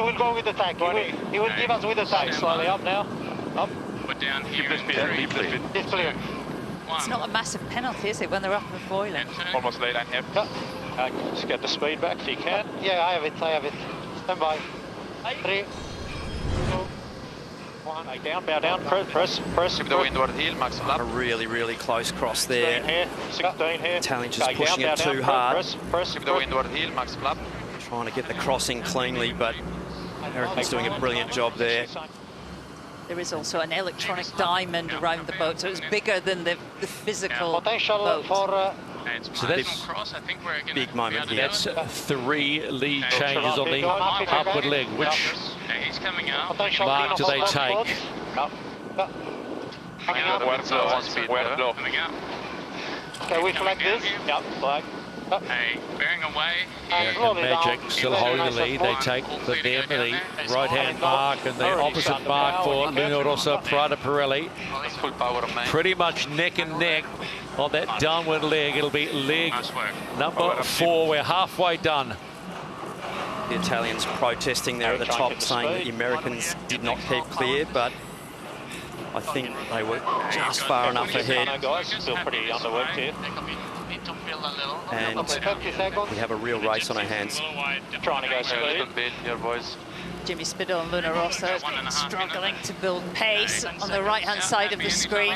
will go with the tag. He will give us with the tag. Slightly up now. Up. Put down here. It's clear. It's not a massive penalty, is it, when they're up and boiling? Almost late line here. Just get the speed back if you can. Yeah, I have it. Stand by. 3, 2, 1. Down, bow down. Press. Keep the windward heel, max lap. A really, really close cross there. 16 here. Italians just pushing it too hard. Keep the windward heel, max flap. Trying to get the crossing cleanly, but American's doing a brilliant job there. There is also an electronic diamond around the boat, so it's bigger than the physical potential boat. For So that's big moment here. That's 3 lead changes on the upward leg. Which mark do they take? Okay, we flag this. Yep, flag. Hey, bearing away. American Magic still holding the lead. They take for them the right-hand mark and the opposite mark for Luna Rossa Prada Pirelli. Pretty much neck and neck on that downward leg. It'll be leg number 4. We're halfway done. The Italians protesting there at the top, saying that the Americans did not keep clear, but I think they were just far enough ahead. Still pretty underworked here. And we have a real race on our hands. Trying to go speed. Your boys. Jimmy Spittle and Luna Rossa struggling to build pace on the right-hand side of the screen.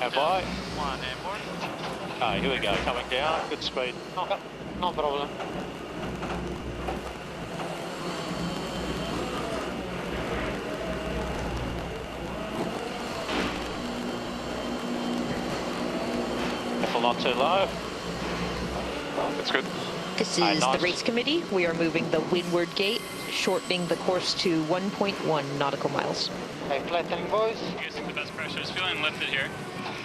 And by. Here we go, coming down. Good speed. No problem. Throttle not too low. That's good. This is nice. the race committee. We are moving the windward gate, shortening the course to 1.1 nautical miles. Hey, flattening, boys. You guys think the best pressure is feeling lifted here.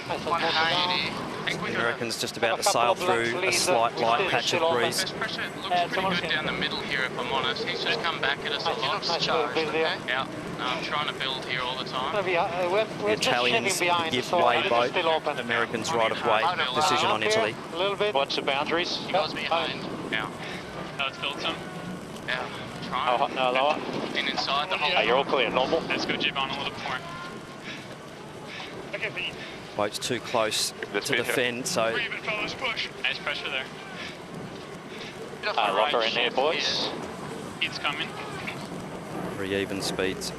190. The Americans just about to sail through a slight light patch of breeze. Best pressure looks pretty good down the middle here, if I'm honest. He's just come back at us a lot. Yeah, I'm trying to build here all the time. The Italians give way boat. Americans right of way. Decision on Italy. A little bit. Watch the boundaries. He goes behind. Yeah. Oh, it's built some. Yeah. Trying. Oh, no, lower. In inside the whole. Yeah, you're all clear. Normal. Let's go jib on a little bit more. Boat's too close to defend, so Nice pressure there. Lock her in there, boys. Heat's coming. very even speeds.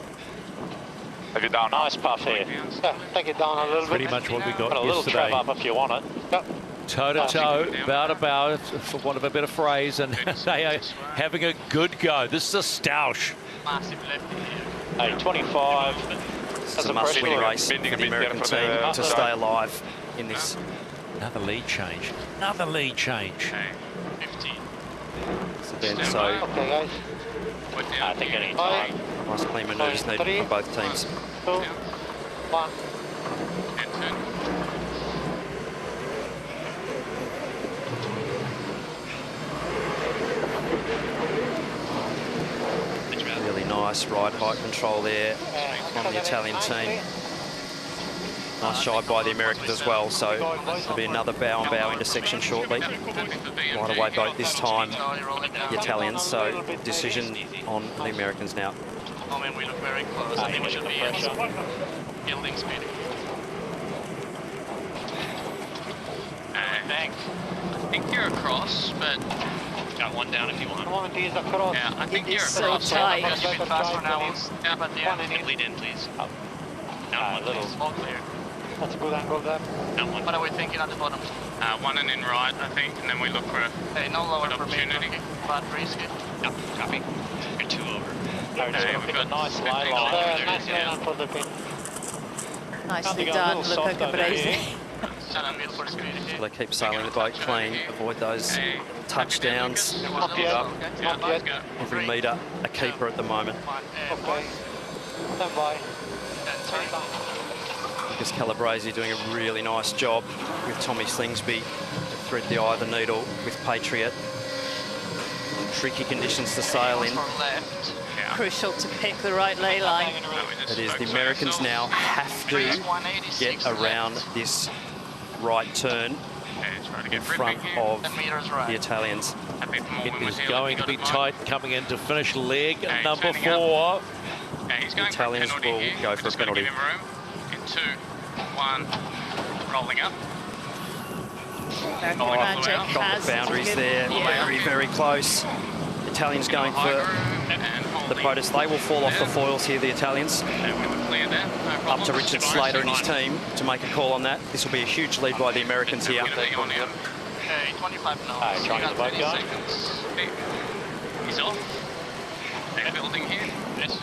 Take it down. Nice puff here. Yeah, take it down a little bit. Pretty much what we got Got a little yesterday. trap up if you want it. Yep. Toe to toe, bow to bow, for want of a better phrase, and they are having a good go. This is a stoush. Massive left here. Hey, 25. It's a must-win race for the American team to stay alive in this. Another lead change. Another lead change. 50. Event, so Okay, guys. I think any time. nice clean manoeuvres needed from both teams. 2, 1. Really nice ride height control there from the Italian team. Nice shive by the Americans as well, so there'll be another bow and bow intersection shortly. Right away boat this time, the Italians, so decision on the Americans now. I mean, we look very close. I think we should be building speed. I think you're across, but Got one down if you want. yeah, I think you're so across. tight. You've been faster now. Yeah, but Lead in, please. Down one, little please. small clear. That's a good angle there. Down one. What are we thinking at the bottom? One and in right, I think, and then we look for a no lower for me. But risky. No, copy. You're two over. We've got nice lay line. line. Nice line for the pin. Nicely done, Luca Cabrese. So they keep sailing the boat clean, avoid those touchdowns. Not yet. Not yet. Every metre a keeper at the moment. Okay. Stand by. Because Calabrese doing a really nice job with Tommy Slingsby to thread the eye of the needle with Patriot. Tricky conditions to sail in. Crucial to pick the right ley line. It is the Americans now have to get around this right turn in front of the Italians. It is going to be tight coming in to finish leg number 4. The Italians will go for a penalty. In 2, 1, rolling up. American Magic Got has the boundaries to give, there, very, very close. Italians going for the protest. They will fall off the foils here, the Italians. Up to Richard Slater and his team to make a call on that. This will be a huge lead by the Americans here. Okay, 25 knots. Trying to get the boat going. He's off. They're building here. Yes.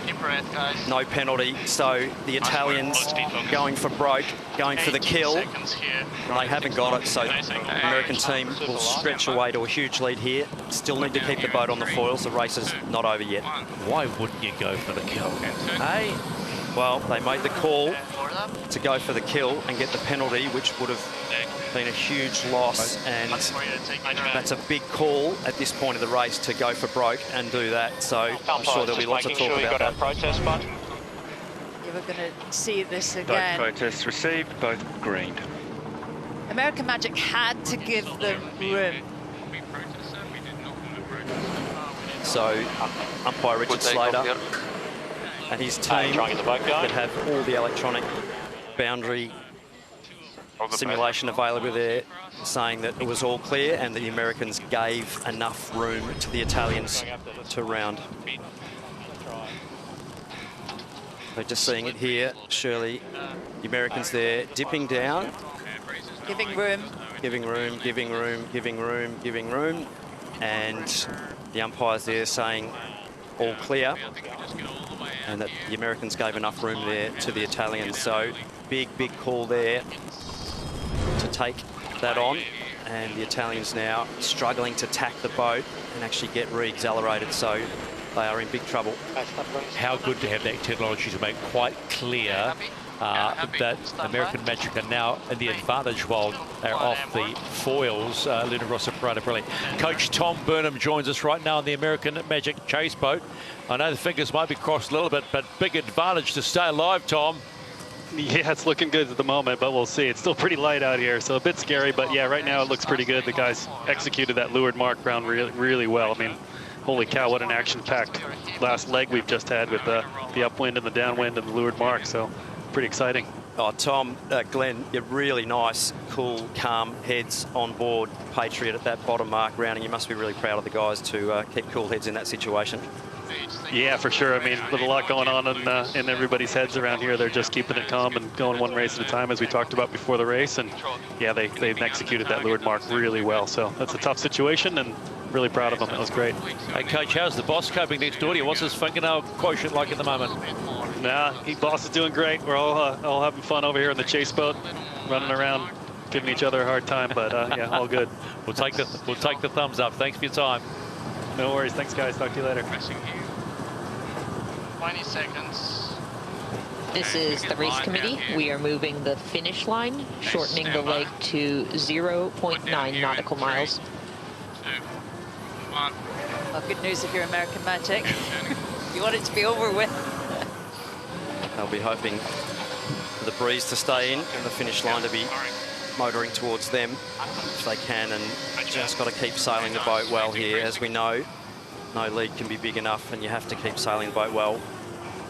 Deep breath, guys. No penalty, so the Italians going for broke, going for the kill. And they haven't got it, so the American team will stretch away to a huge lead here. Still need to keep the boat on the foils. The race is not over yet. Why wouldn't you go for the kill? Hey? Well, they made the call to go for the kill and get the penalty, which would have been a huge loss, and that's a big call at this point of the race to go for broke and do that. So I'm sure there'll be lots of talk about that. Protest button. We're going to see this Both again. protests received, both greened. American Magic had to give them room. So umpire Richard Slater and his team that have all the electronic boundary simulation available there, saying that it was all clear and the Americans gave enough room to the Italians to round. So just seeing it here, Shirley, the Americans there dipping down. Giving room. Giving room, giving room, giving room, giving room. And the umpires there saying all clear. And that the Americans gave enough room there to the Italians. So big, big call there to take that on, and the Italians now struggling to tack the boat and actually get re-accelerated, so they are in big trouble. How good to have that technology to make quite clear that American Magic are now in the advantage while they're off the foils. Luna Rossa Prada Brilli. Coach Tom Burnham joins us right now on the American Magic chase boat. I know the fingers might be crossed a little bit, but big advantage to stay alive, Tom. Yeah, it's looking good at the moment, but we'll see. It's still pretty light out here, so a bit scary, but yeah, right now it looks pretty good. The guys executed that leeward mark round really well. I mean, holy cow, what an action-packed last leg we've just had with the upwind and the downwind and the leeward mark, so pretty exciting. Oh, Tom, Glenn, you're really nice, cool, calm heads on board Patriot at that bottom mark rounding. You must be really proud of the guys to keep cool heads in that situation. Yeah, for sure. I mean, with a lot going on in everybody's heads around here, they're just keeping it calm and going one race at a time, as we talked about before the race. And yeah, they've executed that leeward mark really well. So that's a tough situation, and really proud of them. That was great. Hey, Coach, how's the boss coping next door to you? What's his fingernail quotient like at the moment? Nah, boss is doing great. We're all having fun over here in the chase boat, running around, giving each other a hard time. But yeah, all good. We'll take the thumbs up. Thanks for your time. No worries. Thanks, guys. Talk to you later. 20 seconds. This is the race committee. We are moving the finish line, shortening the leg to 0.9 nautical miles. 2, 1. Well, good news if you're American Magic. You want it to be over with. They'll be hoping for the breeze to stay in and the finish line to be motoring towards them if they can, and just got to keep sailing the boat well here. As we know, no lead can be big enough, and you have to keep sailing the boat well.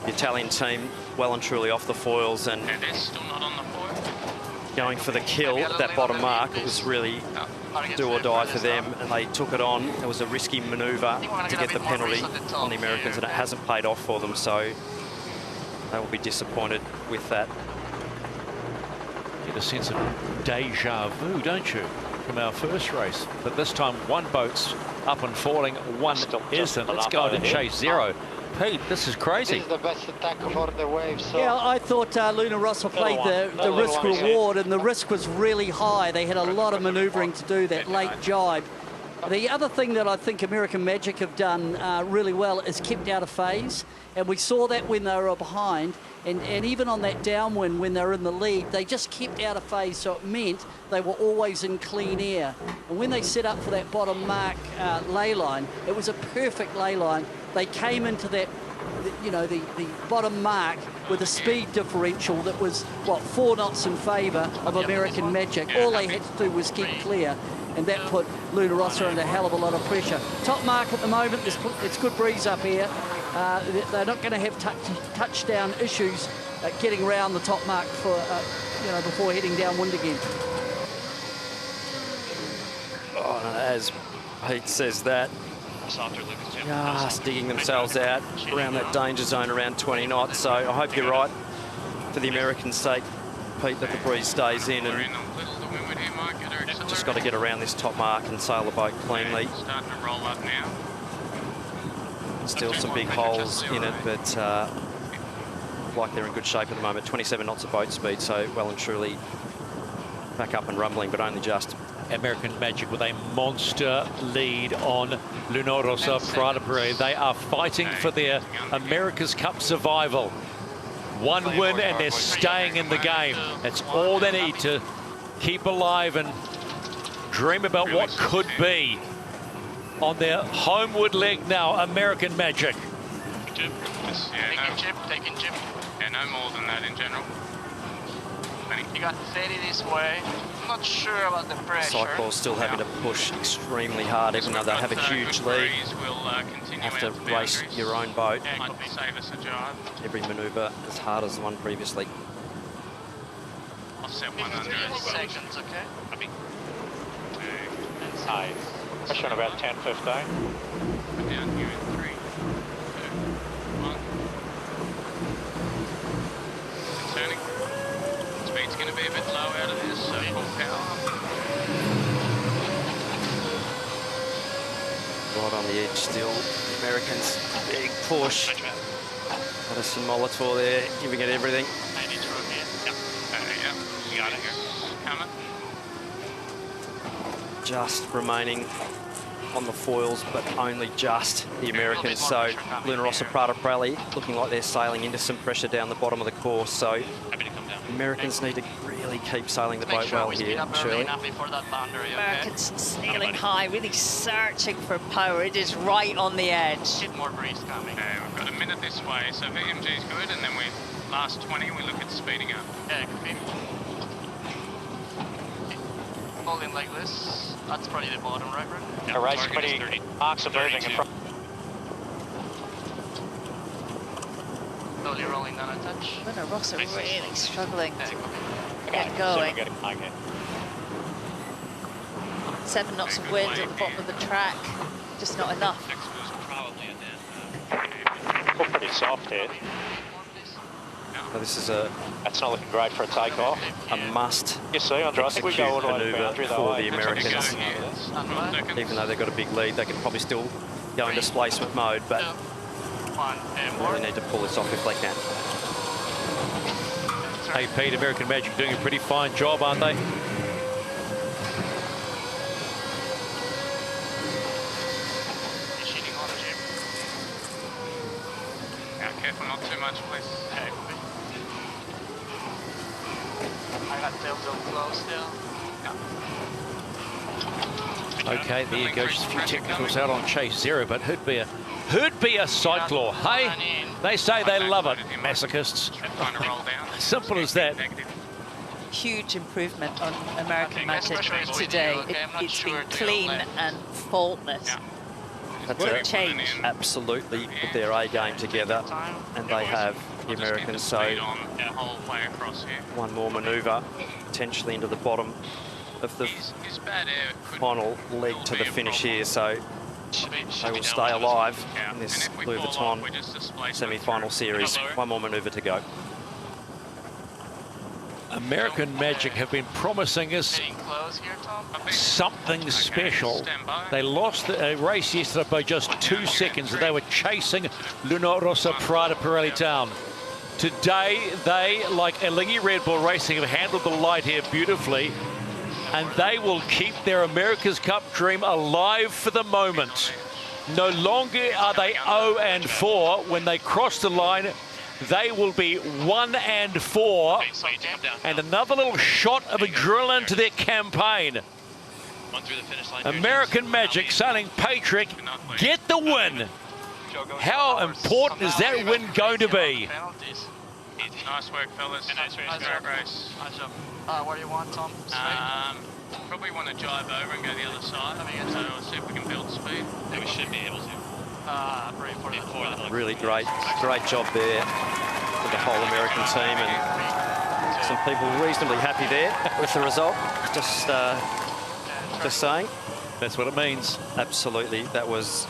The Italian team well and truly off the foils and going for the kill at that bottom mark. It was really do or die for them, and they took it on. It was a risky manoeuvre to get the penalty on the Americans, and it hasn't paid off for them, so they will be disappointed with that. Get a sense of deja vu, don't you, from our first race? But this time one boat's up and falling, one isn't. Let's go to chase zero. Pete, this is crazy. This is the best attack for the waves. So. Yeah, I thought Luna Rossa played the risk reward, and the risk was really high. They had a lot of manoeuvring to do, that late jibe. The other thing that I think American Magic have done really well is kept out of phase, and we saw that when they were behind, and even on that downwind when they were in the lead, they just kept out of phase, so it meant they were always in clean air. And when they set up for that bottom mark ley line, it was a perfect ley line. They came into that, you know, the bottom mark with a speed differential that was, what, 4 knots in favour of American Magic. All they had to do was keep clear, and that put Luna Rossa under a hell of a lot of pressure. Top mark at the moment, it's good breeze up here. They're not going to have touchdown issues getting around the top mark for, you know, before heading downwind again. Oh, and as Pete says that, just digging themselves out around that danger zone around 20 knots. So I hope you're right for the Americans' sake, Pete, that the breeze stays in, and just got to get around this top mark and sail the boat cleanly. Starting to roll up now. Still some big holes in it, but like they're in good shape at the moment. 27 knots of boat speed, so well and truly back up and rumbling, but only just. American Magic with a monster lead on Luna Rossa Prada Brilli. They are fighting for their America's Cup survival. One win and they're staying in the game. That's all they need to keep alive and dream about what could be. On their homeward leg now, American Magic. Taking chip. Yeah, no more than that in general. You got 30 this way. I'm not sure about the pressure. Cyclors still having to push extremely hard, even though they have a huge lead. You have to race your own boat. Every manoeuvre as hard as the one previously. I'll set one under as well. Seconds, okay? Copy. 2. High. Pressure on about 10-15. We're down here in 3, 2, 1. Turning. Speed's going to be a bit low out of this, so full power. Right on the edge still. The Americans, big push. Addison Molitor there, giving it everything. 80 through here. Yep. You got it here. Coming. just remaining on the foils, but only just the Americans. So Luna Rossa Prada Pirelli looking like they're sailing into some pressure down the bottom of the course. So Americans need to really keep sailing the boat well here, Shirley. Americans sailing high, really searching for power. It is right on the edge. More breeze coming. We've got a minute this way, so VMG is good, and then we last 20 we look at speeding up. Yeah, could be. Holding like this. That's probably the bottom, right, Rick? Yeah, race committee marks emerging in front. Slowly rolling down a touch. Luna Rossa really struggling to get going. 7 knots of wind at the bottom of the track, just not enough. We're pretty soft here. Now this is that's not looking great for a takeoff. A must You see, Andre, I think we go all the way to the manoeuvre boundary for the though. Americans. Even though they've got a big lead, they can probably still go in displacement mode, but they need to pull this off if they can. Hey, Pete, American Magic doing a pretty fine job, aren't they? Careful, not too much, please. I got tail so close still. Okay, there you go. Just a few technicals out on chase 0, but who'd be a cyclor? Hey, they say they love it, masochists. Simple as that. Huge improvement on American Magic today. It's been clean and faultless. That's what a change. Absolutely put their A game together, and they have the Americans. So one more manoeuvre, potentially into the bottom of the final leg to the finish here. So they will stay alive in this Louis Vuitton semi-final series. One more manoeuvre to go. American Magic have been promising us something special. They lost a race yesterday by just 2 seconds. They were chasing Luna Rossa Prada Pirelli down. Today, they, like Alinghi Red Bull Racing, have handled the light here beautifully, and they will keep their America's Cup dream alive for the moment. No longer are they 0-4 when they cross the line. They will be 1-4, and another little shot of adrenaline to their campaign. American Magic sailing Patrick, get the win. How important is that win going to be? Nice work, fellas. Nice race. What do you want, Tom? Probably want to jive over and go the other side. So we'll see if we can build speed. Yeah, we should be able to. Really great job there for the whole American team, and some people reasonably happy there with the result. Just saying. That's what it means. Absolutely. That was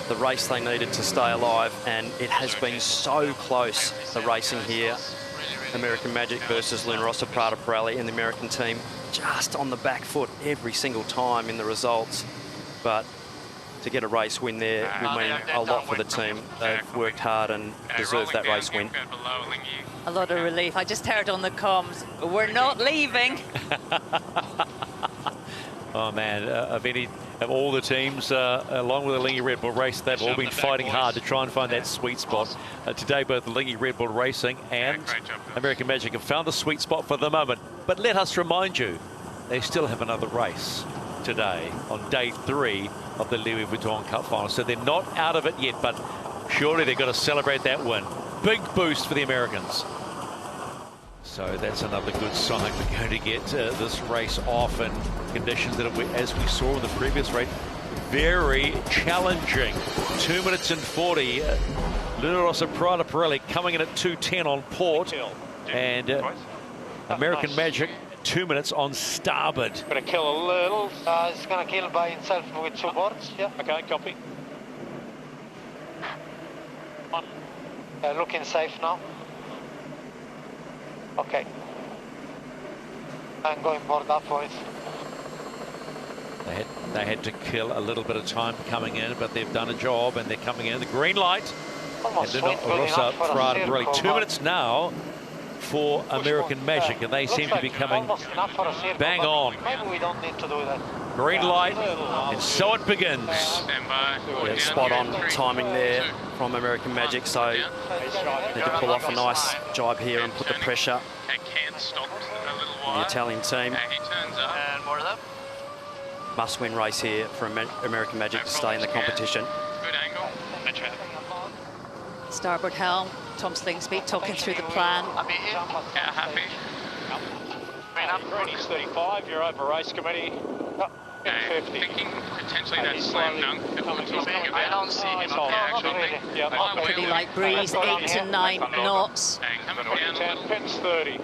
the race they needed to stay alive, and it has been so close, the racing here. American Magic versus Luna Rossa Prada Pirelli, and the American team just on the back foot every single time in the results. But to get a race win there will mean a lot for the team. They've worked hard and deserved that race win. A lot of relief. I just heard on the comms, we're not leaving. Oh man, of all the teams, along with the Alinghi Red Bull Race, they've all been fighting hard to try and find that sweet spot. Today, both Alinghi Red Bull Racing and American Magic have found the sweet spot for the moment. But let us remind you, they still have another race today on day 3 of the Louis Vuitton Cup final. So they're not out of it yet, but surely they've got to celebrate that win. Big boost for the Americans. So that's another good sign. We're going to get this race off in conditions that, as we saw in the previous race, very challenging. 2 minutes and 40. Luna Rossa Prada Pirelli coming in at 2:10 on port, and American Magic 2 minutes on starboard. Going to kill a little. It's going to kill by itself with 2 boards. Yeah. Okay, copy. Looking safe now. Okay. I'm going board upwards. They had to kill a little bit of time coming in, but they've done a job, and they're coming in. The green light. Almost and Luna Rossa Prada Pirelli. 2 minutes now for American Magic, and they seem to be coming bang on. Maybe we don't need to do that. Green light, and so it begins. Yeah, spot on timing there from American Magic, so need to pull off a nice jibe here and put the pressure on the Italian team. Must-win race here for American Magic to stay in the competition. Good angle. Starboard helm, Tom Slingsby talking through the plan. Yeah, happy. Ready's 35, you're over race committee. Okay, thinking potentially that's slam dunk. I don't see him up there actually. Pretty light breeze, 8 to 9 knots. Coming down a little. Pins 30.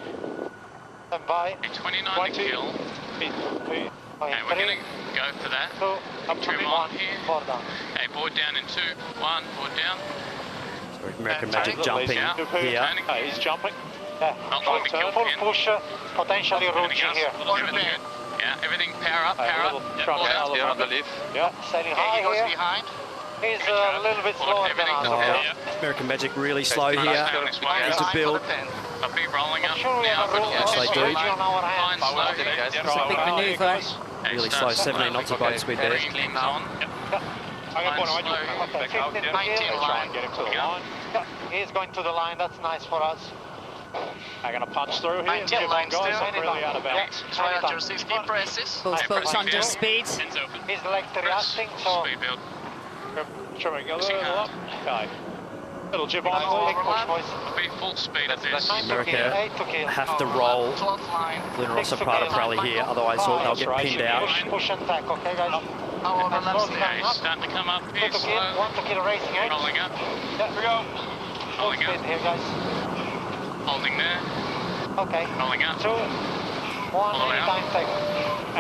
And by 29 to kill. Okay, we're going to go for that. Trim on here. Okay, board down in 2, 1, board down. American Magic jumping here. Hey, he's jumping. Full push, potentially roaching here. Yeah, everything power up, power up. Here on the lift. Yeah, sailing high here. Behind. He's a little bit slower than us. American Magic really slow here. Need to build. I'll be rolling up Sure, we have a room Yes, they do. on our hands. slow. It's a big manoeuvre. Really slow, 17 knots of boat speed there. Everything's on. Okay, 15 to Try and get him to the line. He's going to the line, that's nice for us. I'm going to punch through here. 19 line still. Really out of bounds. Try out your 60 presses. Both boats under speed. His legs reacting, so... Speed build. Trimming a little up. Okay. Little jib on, please. Be full speed at this. America have to roll Luna Rossa Prada Pirelli here, otherwise they'll get pinned out. Push and tack, okay guys? Okay, starting to come up here slow. 1 to kill racing 8. Rolling up. Yeah, here we go. Rolling up. Here guys. Holding there. Okay. Rolling up. 2, 1, anytime take.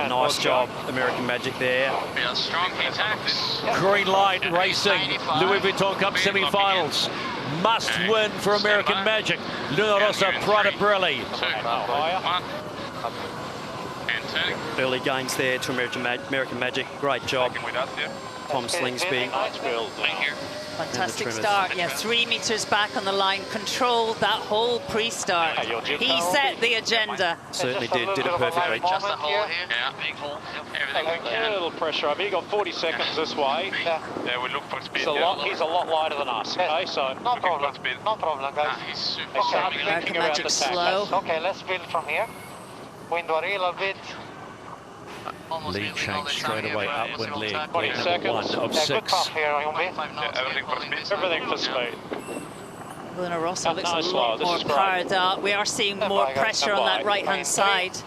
Nice job, American Magic there. Yeah, strong attacks. Green light racing, Louis Vuitton Cup semi-finals. Must win for American Magic. Luna Rossa Prada Pirelli. 2, 1. And turning. Early gains there to American Magic. Great job, Tom Slingsby. Fantastic start. Yeah, 3 meters back on the line. Controlled that whole pre-start. He set the agenda. Certainly did it perfectly. Just a hole here. Yeah, big hole. Everything we can. A little pressure up here. You've got 40 seconds this way. Yeah, we look for speed. He's a lot lighter than us. Okay, so no problem. No problem, guys. He's super Okay. strong. American Magic slow. Okay, let's build from here. Wind worry a little bit. Lead change straight away, upwind lead. 20 Lead seconds. number 1 of Yeah, 6. good path here, Yumbi. Everything for speed. Luna Rossa looks a Nice lot slow. more This is great. powered up. We are seeing more pressure on that right-hand side. 2,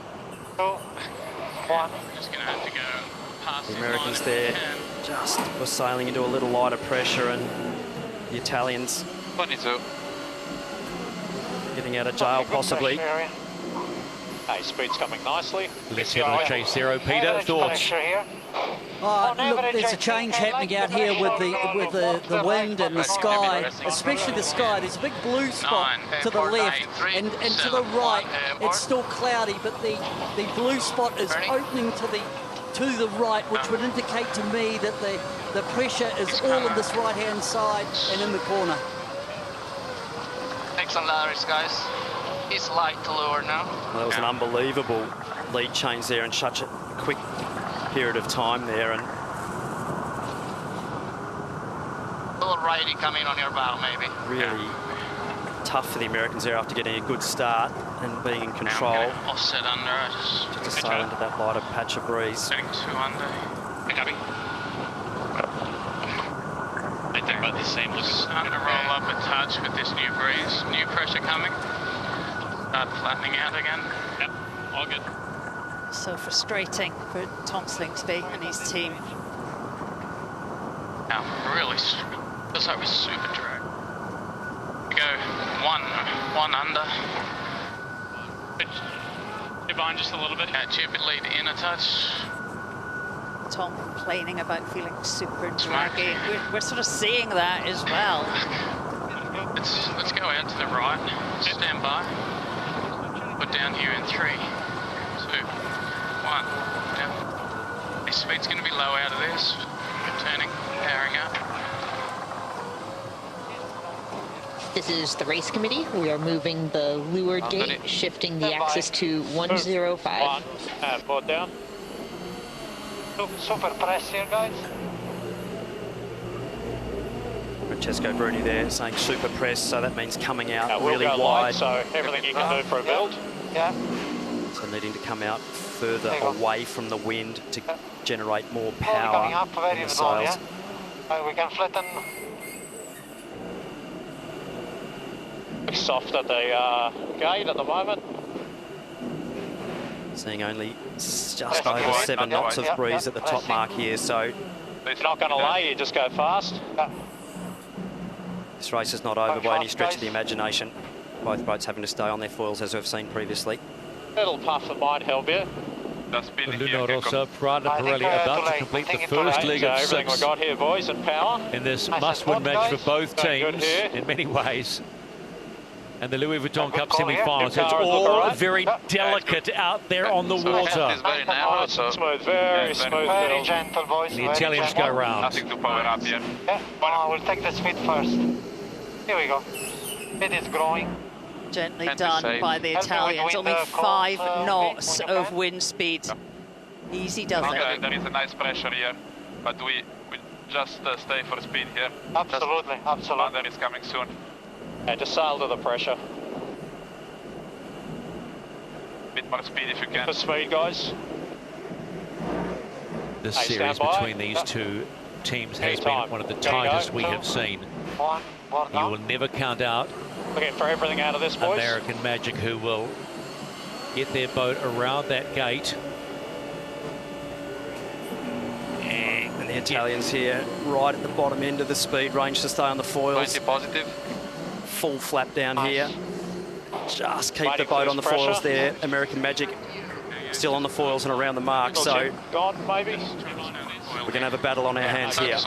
1. Just going to have to go past The this Americans line there if we can. just were sailing into a little lighter pressure, and the Italians 22. getting out of jail possibly. Hey, speed's coming nicely. Let's head on chase zero. Peter, thoughts? Look, there's a change happening out here with the wind and the sky, especially the sky. There's a big blue spot to the left, and to the right, it's still cloudy, but the blue spot is opening to the right, which would indicate to me that the pressure is all on this right-hand side and in the corner. Excellent ladders, guys. He's light to lower now. Well, that was an unbelievable lead change there in such a quick period of time there, and A little righty coming on your bow, maybe. really tough for the Americans there after getting a good start and being in control. Offset under. Just to sail into that lighter patch of breeze. Setting 2 under. Hey, copy. I think about the same look. Starting to roll up a touch with this new breeze. New pressure coming. Start flattening out again. Yep, all good. So frustrating for Tom Slingsby and his team. Now, really, feels like we're super drag. We go one under. Get behind just a little bit. Jib lead in a touch. Tom complaining about feeling super draggy. We're sort of seeing that as well. Let's go out to the right. Stand by. Put down here in 3, 2, 1. Down. The speed's going to be low out of this. Turning, powering up. This is the race committee. We are moving the leeward gate, shifting the axis to 105. Board down. Super press here, guys. Francesco Bruni there saying super press, so that means coming out we'll really go wide. Light, so everything you can do for a build. Yeah. So needing to come out further away from the wind to generate more Coming power up very in the well, sails. yeah. We can flatten. Soft at the gate at the moment. Seeing only just over 7 knots of breeze at the top mark here, so it's not going to lay, you just go fast. This race is not over by any stretch of the imagination. Both boats having to stay on their foils as we've seen previously. Little puff that might help you. Luna Rossa, Prada Pirelli about to complete the first leg of everything 6 we got here, boys, and power. in this must-win match for both teams in many ways. And the Louis Vuitton Cup semi-final. So it's all very delicate out there on the water. It's very narrow, so smooth, very smooth. Very gentle, boys. The Italians go round. Nothing to power up here. Yeah, we'll take the speed first. Here we go. Speed is growing. Gently done by the Italians. Only 5 knots of wind speed. Easy does it. There is a nice pressure here, but we just stay for speed here. Absolutely, absolutely. Thunder is coming soon. Just sail to the pressure. Bit more speed if you can. For speed, guys. This series between these two teams has been one of the tightest we have seen. You will never count out Looking for everything out of this, boys. American Magic, who will get their boat around that gate. And the Italians here right at the bottom end of the speed range to stay on the foils. 20 positive. Full flap down here. Just keep the boat on the foils there. American Magic still on the foils and around the mark. So gone, maybe. we're going to have a battle on our hands here.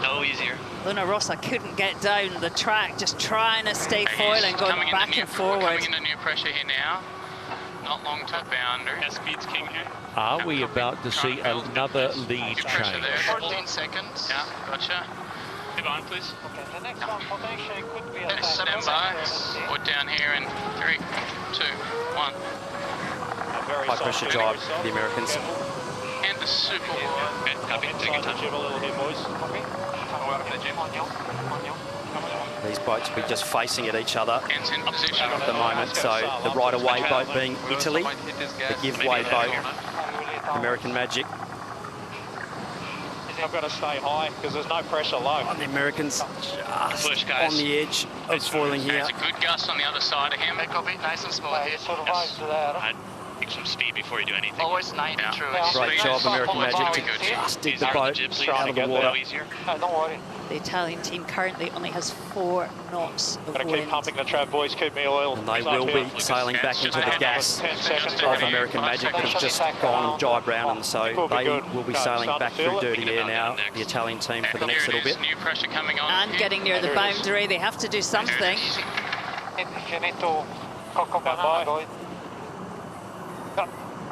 No easier. Luna Rossa couldn't get down the track, just trying to stay foiling, going back and forward. Coming into new pressure here now. Not long to boundary. Speed's king here. Are we about to see another lead change? 14 seconds. Yeah, gotcha. Keep on, please. Okay, the next one potentially could be a Stand by. Put down here in 3, 2, 1. High pressure jibe for the Americans. And the super wide. Copy. Take your time. A little here, boys. These boats will be just facing at each other Hands in position. at the moment. So the right-of-way boat being Italy, the give-way boat American Magic. I've got to stay high because there's no pressure low. And the Americans just on the edge of foiling here. There's a good gust on the other side of him. Copy. Nice and smooth here. I'd take some speed before you do anything. Always 90 through. Great job, American Magic, to just dig the boat out of the water. Don't worry. The Italian team currently only has 4 knots of Got to keep wind. pumping the trap, boys. Keep me oil. And they will be sailing back into the gas 10 seconds. of American Magic that has just gone jibe round, and so they will be sailing back through dirty air now, the Italian team, for the next little bit. New pressure coming on. And getting near the boundary, they have to do something. If you need to cock banana, go in.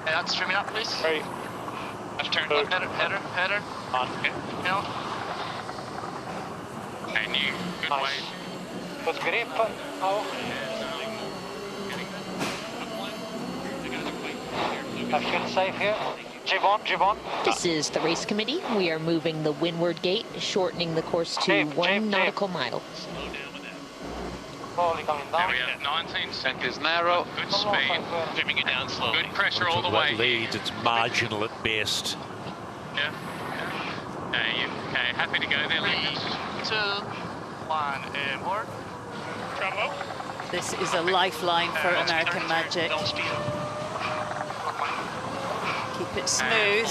That's trimming up, please. 3, Left turn. 2, Header. 1. Hill. And you. Good Nice. weight. Good grip. Oh. I feel safe here. Jib on. This is the race committee. We are moving the windward gate, shortening the course to 1 nautical mile. Slowly coming There down. we have 19 seconds. Is narrow. Good speed. Trimming it down slowly. Good pressure all the way. Leads, it's marginal at best. Yeah. Okay, happy to go there, Lucas. 2, 1, more. Travel. This is a lifeline for American Magic. Keep it smooth.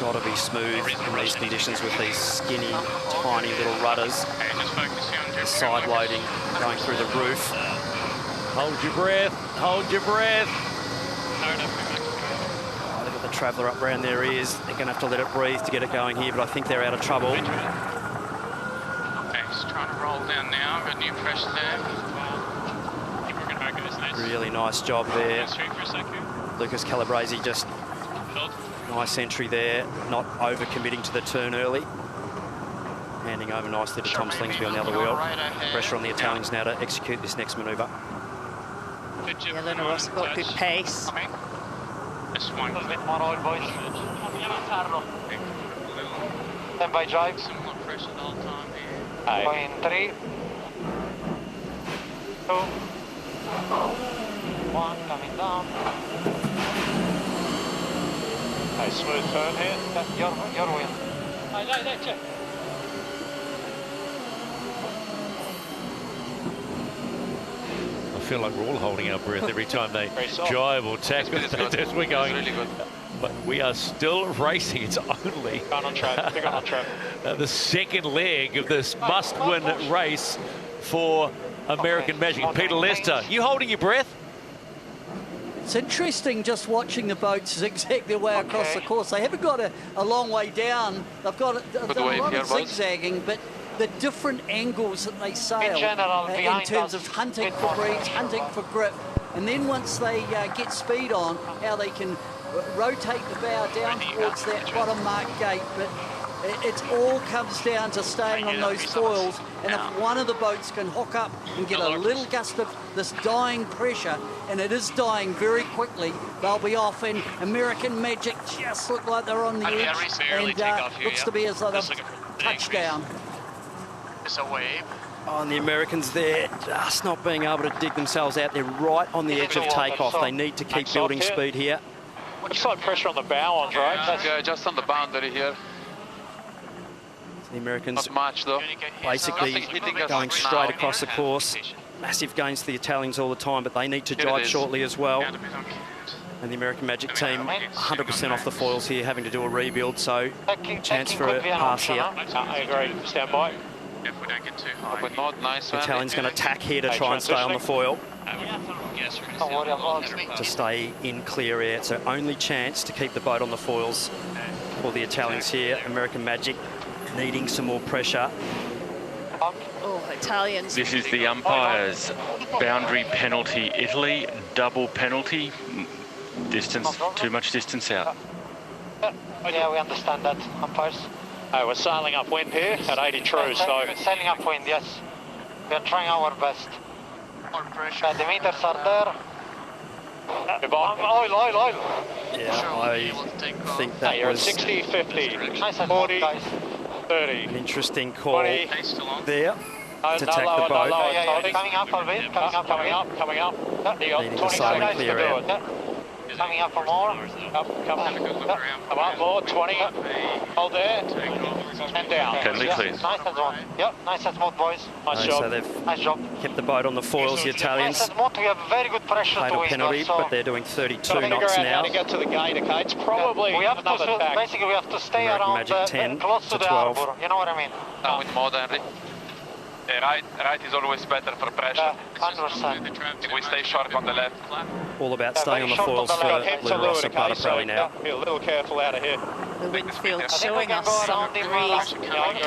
Got to be smooth in these conditions with these skinny, tiny little rudders. Okay, just focus here on The side loading going through the roof. Hold your breath. Hold your breath. Oh, they've got the Traveller up around their ears. They're going to have to let it breathe to get it going here, but I think they're out of trouble. Okay, just trying to roll down now. Got new pressure there. Keep working hard, guys. Nice. Really nice job there. Straight for a second. Lucas Calabrese just nice entry there, not over-committing to the turn early. handing over nicely to Tom Slingsby on the other wheel. Pressure on the Italians now to execute this next manoeuvre. Yeah, Luna Rossa got good pace. This one. A little bit more oil, boys. Stand by drive. Similar pressure the whole time here. Going 3, 2, 1, coming down. Hey, smooth turn here. Your wheel. I feel like we're all holding our breath every time they jibe or tackle as we're going. Really good. But we are still racing. It's only On track. Big on track. the second leg of this must-win race for American Magic. Peter Lester, you holding your breath? It's interesting just watching the boats zigzag their way across the course. They haven't got a long way down. They've done a lot of zigzagging, but the different angles that they sail in terms of hunting for breeze, hunting for grip. And then once they get speed on, how they can rotate the bow down towards that bottom mark gate. But it all comes down to staying on those foils. And if one of the boats can hook up and get a little gust of this dying pressure, and it is dying very quickly, they'll be off. And American Magic just look like they're on the edge, and looks to be as though they've touched down. It's a wave. Oh, and the Americans there just not being able to dig themselves out. They're right on the edge of takeoff. They need to keep building speed here. Looks like pressure on the bow on, right? Yeah, just on the boundary here. The Americans Not much though. basically going straight across the course. Massive gains to the Italians all the time, but they need to jibe shortly as well. And the American Magic team 100% off the foils here, having to do a rebuild, so chance for a pass here. I agree. Stand by. If we don't get too high. But not nice. The Italian's going to tack here to try and stay on the foil. Don't worry about To stay in clear air. So only chance to keep the boat on the foils for the Italians here. American Magic needing some more pressure. Oh, Italians. This is the umpire's boundary penalty. Italy, double penalty. Distance, too much distance out. Yeah, we understand that, umpires. We're sailing upwind here at 80 true, so... Sailing upwind, yes. We are trying our best. The meters are there. Oil. Yeah, I think that you're was 60, 50, Nice and 40, guys. 30. an interesting call 20. there to tack the boat. Coming up a bit, Coming up. You got Needing to 20 sail in seconds to clear do air. it. coming up for more. Come up more, 20. Hold there. And down. Totally clear. Nice and smooth. Yep, nice and smooth, boys. Nice job. So they've kept the boat on the foils, the Italians. Nice and smooth. We have very good pressure Paid to a win. penalty, So but they're doing 32 figure knots out now. how to get to the gate, okay? It's probably we have another to, tack. basically we have to stay American around Magic 10 close to to the 12. harbour. You know what I mean? Now with more than right is always better for pressure. 100%. If we stay sharp on the left. All about staying on the foils for Louis Vuitton Barcelona now. Be a little careful out of here. The wind field showing us some breeze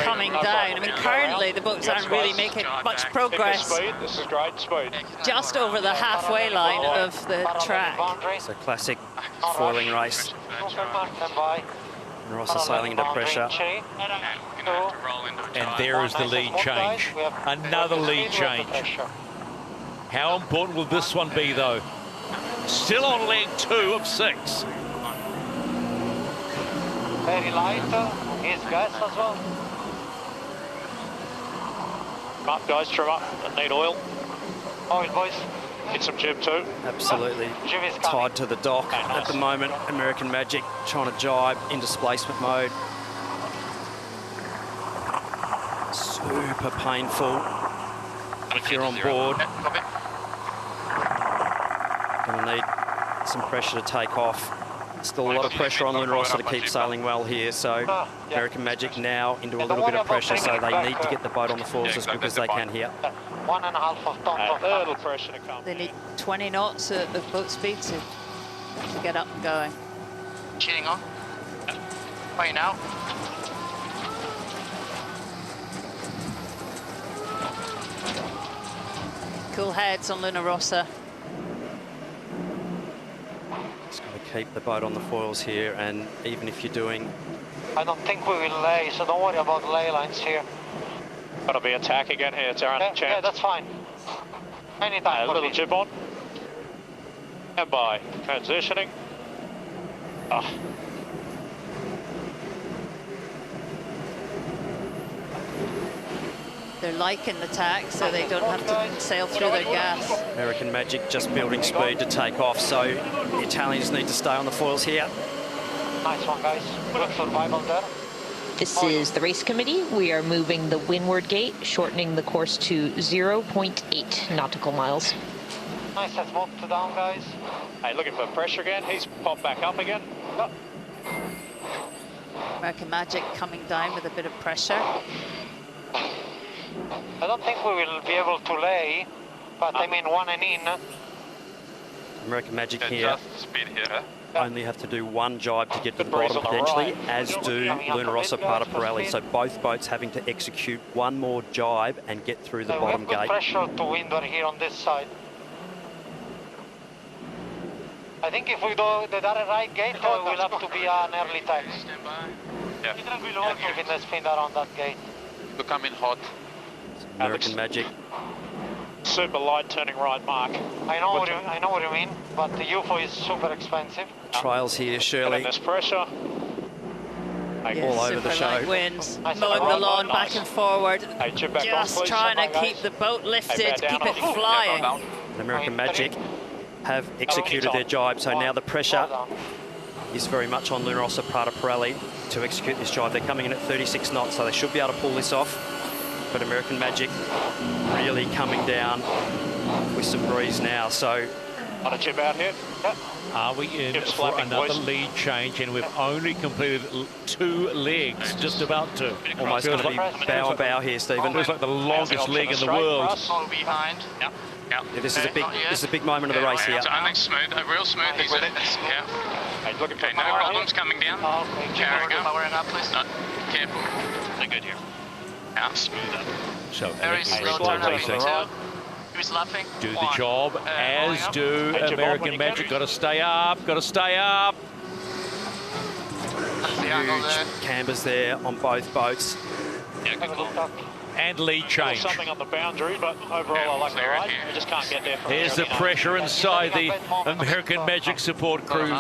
coming down. I mean, currently the boats aren't really making much progress. This is great speed. Just over the halfway line of the track. It's a classic foiling race. Rossa sailing into pressure. And there is the lead change. Another lead change. How important will this one be, though? Still on leg 2 of 6. Very light. Here's gas as well. Come up, guys, trim up. I need oil. Oil, boys. Get some jib too. Absolutely tied to the dock at the moment. American Magic trying to jibe in displacement mode. Super painful if you're on board. Going to need some pressure to take off. Still a lot of pressure on Luna Rossa to keep sailing well here, so American Magic now into a little bit of pressure, so they need to get the boat on the foils as quick as they can here. 1.5 of tons. A little pressure to come. They need 20 knots of boat speed to get up and going. Cheating on. Right now. Cool heads on Luna Rossa. Just got to keep the boat on the foils here, and even if you're doing... I don't think we will lay, so don't worry about lay lines here. Gotta be attack again here, Darren. Yeah, yeah, that's fine. Anytime. A little jib on. And by. Transitioning. Oh. They're liking the tack, so they don't have to sail through their gas. American Magic just building speed to take off, so the Italians need to stay on the foils here. Nice one, guys. Good survival there. This is the race committee. We are moving the windward gate, shortening the course to 0.8 nautical miles. Nice, let's move to down, guys. Hey, looking for pressure again. He's popped back up again. Oh. American Magic coming down with a bit of pressure. I don't think we will be able to lay, but I mean one and in. American Magic here. Only have to do one jibe to get to the bottom potentially, as do Luna Rossa, Prata Pirelli. So both boats having to execute one more jibe and get through the bottom we have gate. good pressure to windward here on this side. I think if we do the right gate, we'll have to be an early tack. Yeah. Keeping the spin around that gate. We're coming hot. American Magic. Super light turning right, Mark. I know what you mean, but the UFO is super expensive. Trials here, Shirley. This pressure. All over the show. Light winds, mowing the lawn back and forward. Just trying to keep the boat lifted, keep it flying. And American Magic have executed their jibe, so now the pressure is very much on Luna Rossa, Prata Pirelli to execute this jibe. They're coming in at 36 knots, so they should be able to pull this off. But American Magic really coming down with some breeze now, so... On a jib out here. Yep. Are we in for another lead change, and we've only completed 2 legs, just about to. Almost going to be bow and bow here, Stephen. Feels like the longest leg in the world. Behind. Yep. Yep. Yeah, this is a big moment of the race here. It's only smooth, real smooth. Yeah. Okay, no problems coming down. Carry go. Powering up, please. No, careful. They're good here. Yeah, smooth up. So very slow turn up into. Who's laughing? Do the job, as do American Magic. Got to stay up, got to stay up. Huge cambers there on both boats. Yeah, good call. And lead change. Something on the boundary, but overall I like the ride. We just can't get there from Here's the pressure inside the American Magic support crew.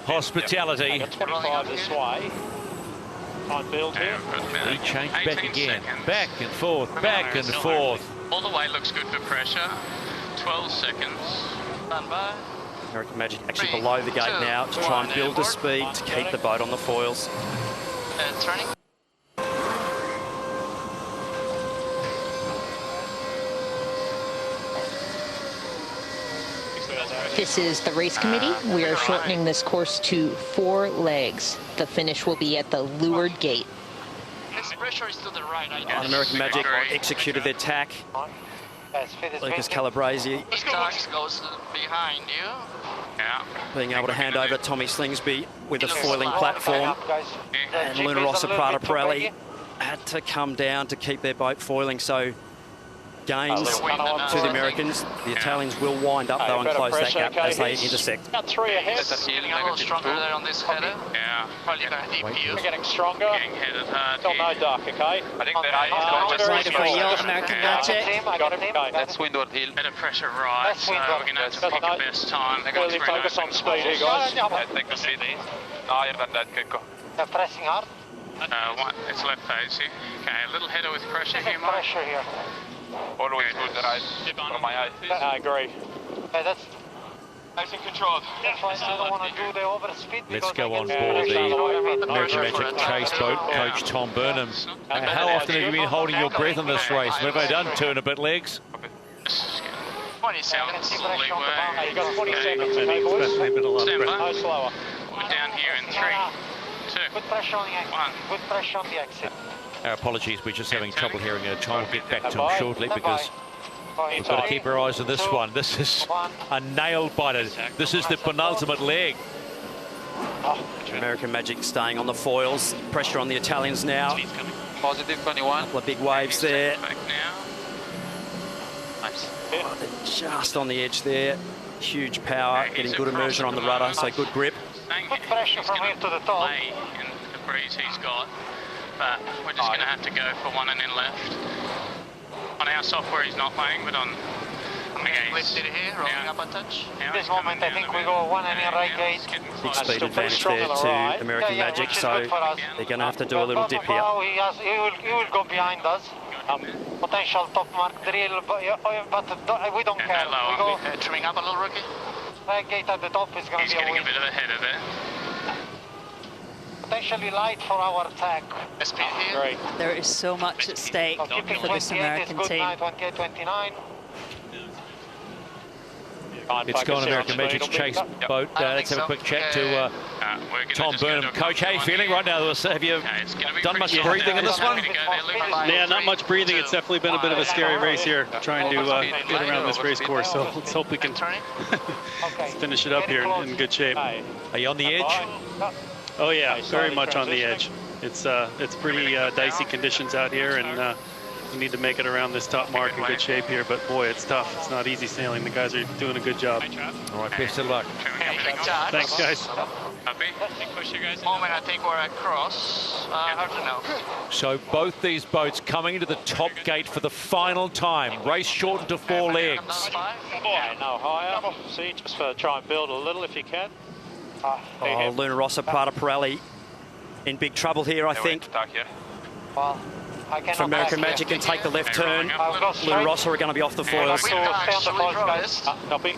Hospitality. 25 this way. On build here. Lead change back again. Back and forth, back and forth. All the way looks good for pressure. 12 seconds. Stand by. American Magic actually below the gate now to try and build the speed to keep the boat on the foils. Turning. This is the race committee. We are shortening this course to 4 legs. The finish will be at the leeward gate. This pressure is to the right. American Magic executed their tack. Lucas Calabresi goes behind you. Yeah. Being able to hand over Tommy Slingsby with a foiling platform. And Luna Rossa, Prata Pirelli had to come down to keep their boat foiling, so gains to the Americans. The Italians will wind up though and close that gap as they intersect. About 3 ahead. Getting a little stronger there on this header. Yeah. Probably going to DP you. We're getting stronger. Getting headed hard. Still no duck, okay? I think Ready for Yacht, American Magic. Got him, okay. That's windward hill. Better pressure right, so we're going to have to pick the best time. Really focus on speed here, guys. Take the speed. Higher than that, Kiko. They're pressing hard. It's left phase here. Okay, a little header with pressure here, Mike. Pressure here. Always good the right from my eye. I agree. Yeah, that's nice and controlled. That's why I don't want to do the overspeed. Let's go on board the American Magic chase boat, Coach Tom Burnham. How often have you been holding your breath in this race? What have I done? Turn a bit legs? 20 seconds, slowly You got 20 seconds, okay, boys? Stand by. No slower. We're down here in 3, 2, good pressure on the exit. 1. Good pressure on the exit. Our apologies, we're just having trouble hearing Tom. We'll get back to him shortly because we've got to keep our eyes on this one. This is a nail biter. This is the penultimate leg. American Magic staying on the foils. Pressure on the Italians now. Positive 21. Couple of big waves there. Back now. Nice. They're just on the edge there. Huge power, getting good immersion on the rudder, so good grip. Good pressure from here to the top. In the breeze he's got. but we're just going to have to go for 1 and then left. On our software he's not playing, but on Let's sit here, rolling up a touch. At this moment I think we go 1 and in right gate. Big speed advantage there to American Magic, so they're going to have to do a little dip here. He will go behind us. Potential top mark drill, but we don't care. We go trimming up a little, rookie. Right gate at the top is going to be a win. He's getting a bit of ahead of it. Potentially light for our attack. Speed here. Great. There is so much at stake for this American team. 28-29. It's gone American Magic's chase boat. Let's have a quick check to Tom Burnham. Coach, how are you feeling right now? Have you done much breathing in this one? Yeah, not much breathing. It's definitely been a bit of a scary race here, trying to get around this race course. So let's hope we can finish it up here in good shape. Are you on the edge? Oh yeah, very much on the edge. It's pretty dicey conditions out here, and we need to make it around this top mark in good shape here, but boy, it's tough. It's not easy sailing. The guys are doing a good job. All right, best of luck. Thanks, guys. Moment, I think we're at cross. Hard to know. So both these boats coming into the top gate for the final time. Race shortened to 4 legs. Yeah, no higher. See, just try and build a little if you can. Oh, Luna Rossa, Prada Pirelli in big trouble here, I think. Well, if American Magic can take the left turn, Luna Rossa are going to be off the foils. Copy.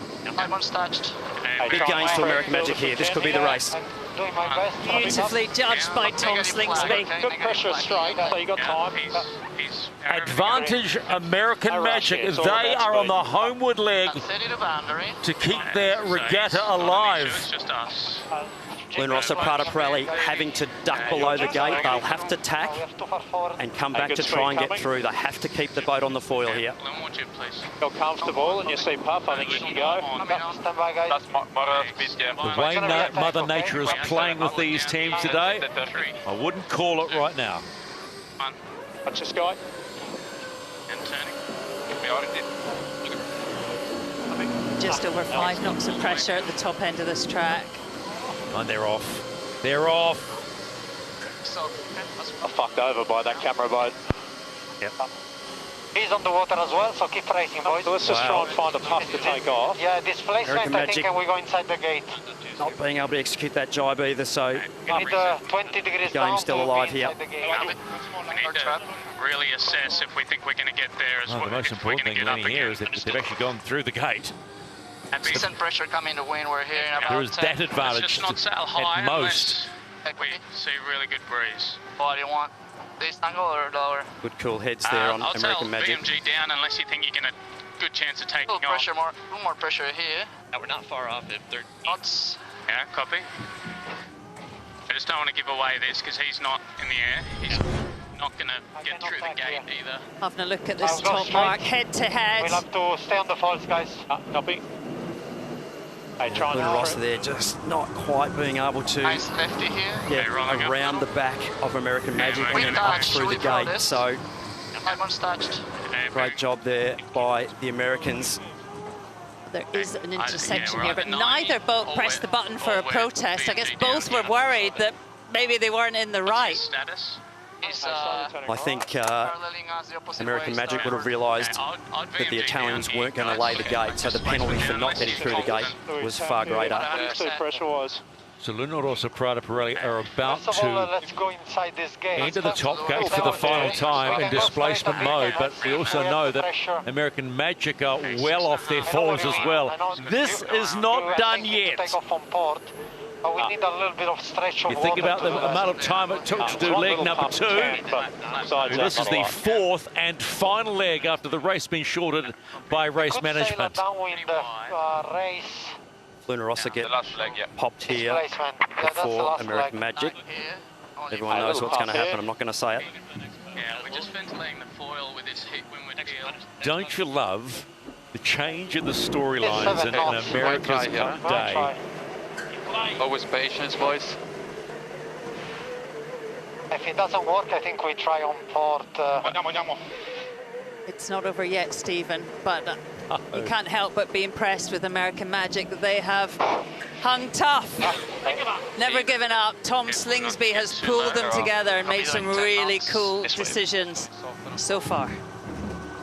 Big gains for American Magic here. This could be the race. Beautifully judged by Tom Slingsby. Good pressure straight, so you got time. Advantage American Magic as they are on the homeward leg to keep their regatta alive. Luna Rossa, Prada Pirelli having to duck below the gate. They'll have to tack and come back to try and get through. They have to keep the boat on the foil here. You're comfortable and you see Puff, I think you can go. The way Mother Nature is playing with these teams today, I wouldn't call it right now. Watch this guy. Just over 5 knots of pressure at the top end of this track. And they're off. They're off. I'm fucked over by that camera boat. Yep. He's on the water as well, so keep racing, boys. So let's just try and find a puff to take off. Yeah, displacement, I think, and we go inside the gate. Not being able to execute that jibe either, so You need 20 degrees down. game's still alive here. We need to really assess if we think we're going to get there as well. The most important thing here is that they've actually gone through the gate. Decent pressure coming to win. We're here in about There is that advantage just not sail high at most. We see really good breeze. What do you want? This angle or lower? Good cool heads there on I'll American tell Magic. BMG down unless you think you're going to good chance of taking off. Pressure, a little more pressure here. We're not far off at 13 knots. Yeah, copy. I just don't want to give away this because he's not in the air. He's not going to get through the gate either. Having a look at this top mark, head to head. We'll have to stay on the falls, guys. Copy. Luna Rossa there just not quite being able to get around the back of American Magic and then up through the gate. So great job there by the Americans. There is an intersection here, but neither boat pressed the button for a protest. I guess both were worried that maybe they weren't in the right. I think American Magic would have realised that the Italians weren't going to lay the gate, so the penalty for not getting through the gate was far greater. So Luna Rossa, Prada Pirelli are about First of all, to let's go inside this gate. enter the top gate for the final time in displacement mode, but we also know that American Magic are well off their fours as well. This is not done yet. We need a little bit of stretch of You think water about the to amount of time it took to do leg number 2. This is the 4th and final leg after the race being shorted by race management. Race. Luna Rossa get popped here before American Magic. Everyone knows what's going to happen. I'm not going to say it. Yeah, we're just ventilating the foil with this hit windward heel. Don't you love the change in the storylines in America's Cup day? Always patience, boys. If it doesn't work, I think we try on port. It's not over yet, Stephen, but you can't help but be impressed with American Magic that they have hung tough Never given up. Tom Slingsby has pulled them together and made some really cool decisions so far.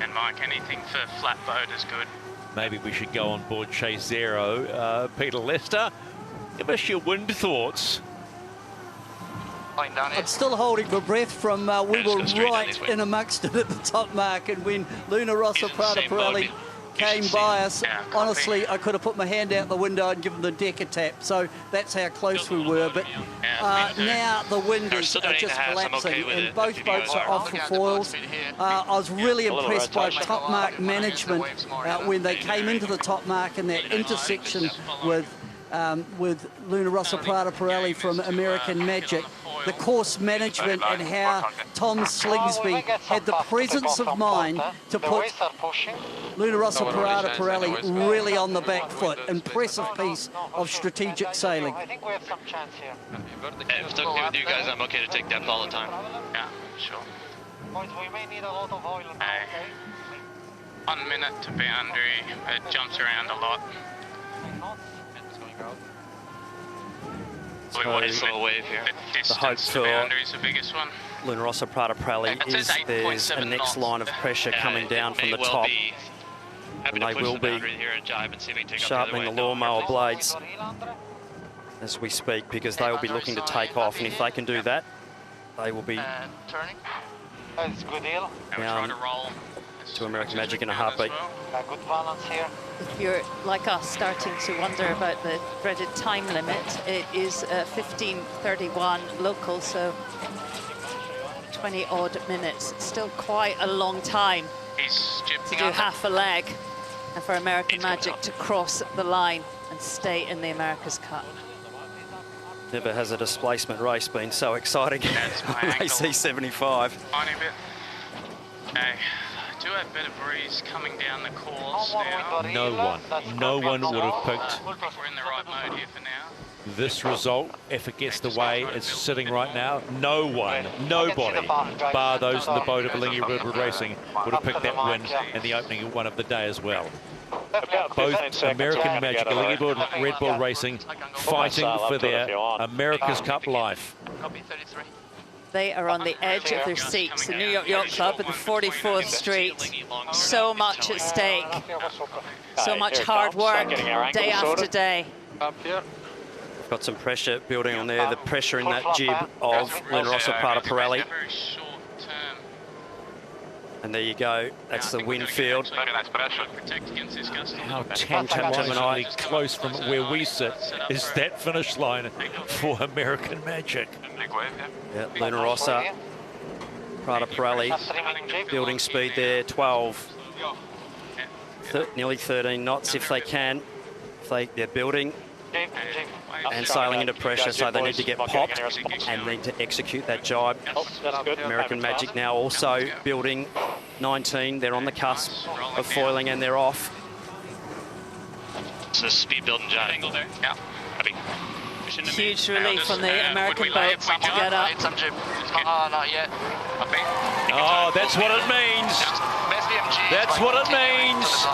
And Mike, anything for flat boat is good. Maybe we should go on board Chase Zero. Peter Lester, give us your wind thoughts. I'm still holding my breath from we were right in amongst it at the top mark, and when Luna Rossa Prada Pirelli came by us, honestly, I could have put my hand out the window and given the deck a tap. So that's how close we were. But now the wind is just collapsing, and both boats are off for foils. I was really impressed by top mark management when they came into the top mark in that intersection with Luna Rossa Prada Pirelli from American Magic. The course management and how Tom Slingsby had the presence of mind to put Luna Rossa Prada Pirelli really on the back foot. Impressive piece of strategic sailing. I think we have some chance here. If it's okay with you guys, I'm okay to take depth all the time. Yeah, sure. Boys, we may need a lot of oil now, okay? 1 minute to boundary. It jumps around a lot. The hope for the biggest one. Luna Rossa Prada Pirelli is there's a next line of pressure coming down from the top, and they will be sharpening the lawnmower blades as we speak, because they will be looking to take off, and if they can do that, they will be That's a good deal. down to American Magic in a heartbeat. Good balance here. If you're like us starting to wonder about the dreaded time limit, it is 15:31 local, so 20 odd minutes. Still quite a long time to do half a leg, and for American Magic to cross the line and stay in the America's Cup. Never has a displacement race been so exciting. AC 75. Tiny bit. Okay. Do have a bit of breeze coming down the course now. No one would have picked We're in the right mode here for now. this result if it gets the way it's sitting right now. No one, nobody, bar those in the boat of Alinghi Redwood Racing, would have picked that win in the opening one of the day as well. Both American Magic, Alinghi Red Bull Racing, fighting for their America's Cup life. They are on the edge of their seats. The New York Yacht Club at the 44th Street. So much at stake. So much hard work day after day. Got some pressure building on there. The pressure in that jib of Luna Rossa Prada Pirelli. And there you go. That's the wind field. How tantalizingly close from where we sit is that finish line for American Magic. Yeah, Luna Rossa Prada Pirelli building speed there, 12, nearly 13 knots if they can. They're building and sailing into pressure, so they need to get popped and need to execute that jibe. American Magic now also building 19. They're on the cusp of foiling and they're off. So speed building jibe. Angle there. Yeah. Huge relief from the American boat to get up. Not yet. Oh, that's what it means. That's what it means.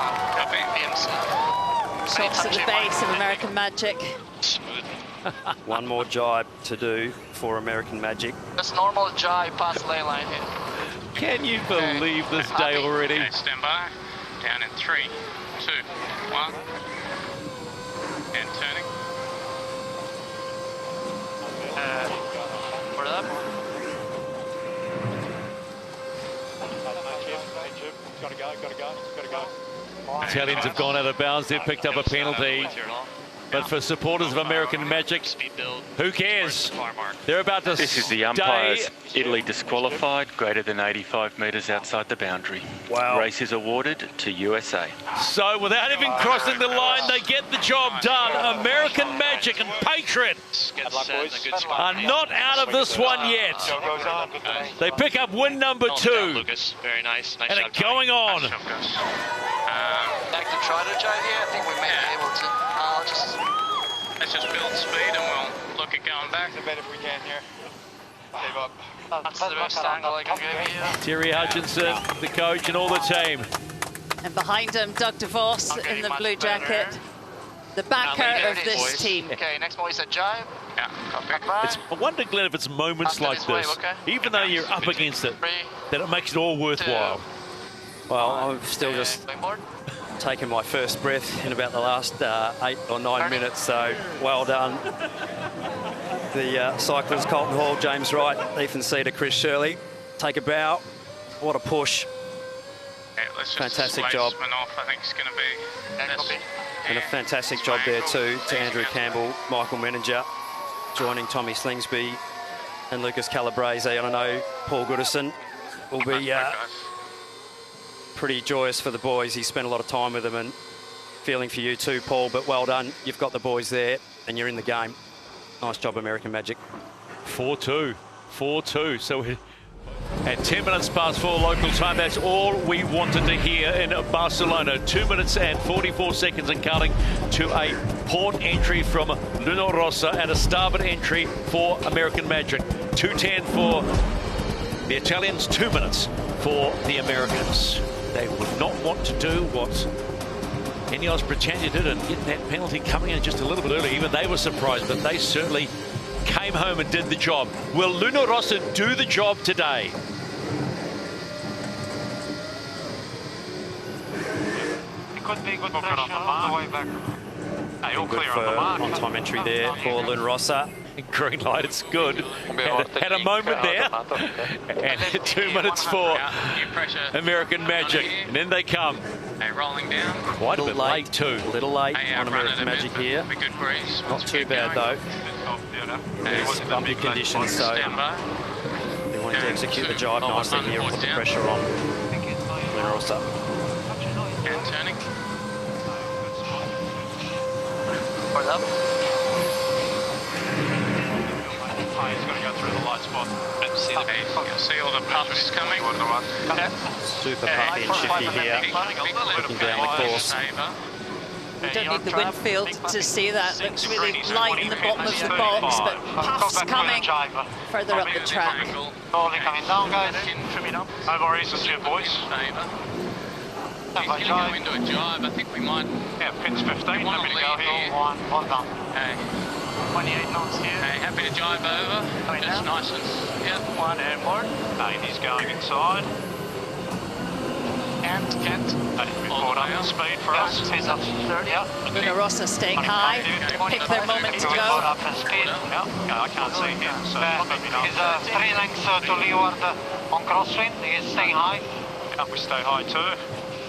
Shots at the base of American Magic. One more jibe to do for American Magic. Just normal jibe past ley line here. Can you believe this day already? Okay, stand by. Down in 3, 2, 1. And turning. For that. Gotta go. Italians have gone out of bounds. They've picked up a penalty. But for supporters of American Magic, who cares? They're about to This is the umpires. Italy disqualified, greater than 85 metres outside the boundary. Wow. Race is awarded to USA. So without even crossing the line, they get the job done. American Magic and Patriot are not out of this one yet. They pick up win number 2. Very nice. And it's going on. Like to try to jibe here, I think we may be able to. Let's just build speed and we'll look at going back. It's a bit if we can here. Save up. That's the best angle I can give you. Terry Hutchinson, the coach, and all the team. And behind him, Doug DeVos in the blue jacket. the backer of this team. Okay, next boy said jive. Yeah, copy. It's, I wonder, Glenn, if it's moments After like this this, wave, okay? even though you're up against it, that it makes it all worthwhile. Well, I'm still just taking my first breath in about the last 8 or 9 minutes, so well done. The cyclists, Colton Hall, James Wright, Ethan Cedar, Chris Shirley, take a bow. What a push. Yeah, let's just fantastic display job. this one off. I think it's going to be... And a fantastic job there too to Andrew Campbell, Michael Meninger, joining Tommy Slingsby and Lucas Calabrese. And I know Paul Goodison will be pretty joyous for the boys. He spent a lot of time with them, and feeling for you too, Paul, but well done. You've got the boys there and you're in the game. Nice job, American Magic. 4-2, 4-2. So we, at 10 minutes past 4 local time, that's all we wanted to hear in Barcelona. 2 minutes and 44 seconds and counting to a port entry from Luna Rossa and a starboard entry for American Magic. 2:10 for the Italians, 2 minutes for the Americans. They would not want to do what Ineos Britannia did and get that penalty coming in just a little bit early. Even they were surprised, but they certainly came home and did the job. Will Luna Rossa do the job today? It could be good pressure on the way back. Hey, all clear on the mark. On-time entry there for Luna Rossa. Green light, it's good. Had a moment there. And 2 minutes for American Magic. And then they come. Rolling down. Quite a bit late too. A little late on American Magic here. Good breeze. Not too bad though. There's bumpy conditions, so they wanted to execute the jive nicely here and put the pressure on Luna Rossa. And turning. Where's up? He's going to go through the light spot. See all the puffs coming. Super puffy and shifty here, looking down the course. You don't need the wind field to see that. Looks really light in the bottom of the box, but puffs coming further up the track. Slowly coming down, guys. No worries, just your boys. He's going to go into a jive. I think we might... Yeah, pins 15, happy to go here. One down. Okay. 28 knots here. Okay, happy to jive over. Just nice and... Yep. One and more. Hey, he's going inside. And Kent. That should be caught up in speed for us. Speed up 30. Yeah. Luna Rossa staying high. Pick their moment to go. Up in speed. Yeah, I can't see him, so He's 3 lengths to leeward on crosswind. He's staying high. Yeah, we stay high too.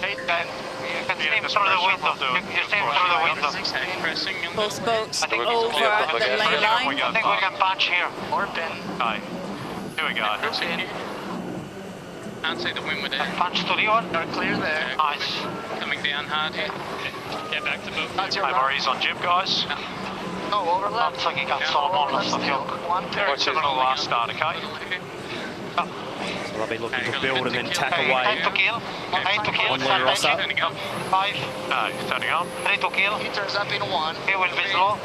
Then you can see him through the window. You see him through the window. Both boats over I the lane line. I think we can punch here. Or pin. Okay, here we go. Can't see the wind with it. Punch to leeward. They're clear there. Nice. Coming down hard here. Get back to boat. No worries on jib, guys. No overlap. Looks like he got Solomon lost the fuel. Watch it on the last start, okay? So they'll be looking to build and then tack away 8 to kill. 8 to kill. on Luna Rossa. 5. No, turning on. 3 to kill. He turns up in 1. He will be slow.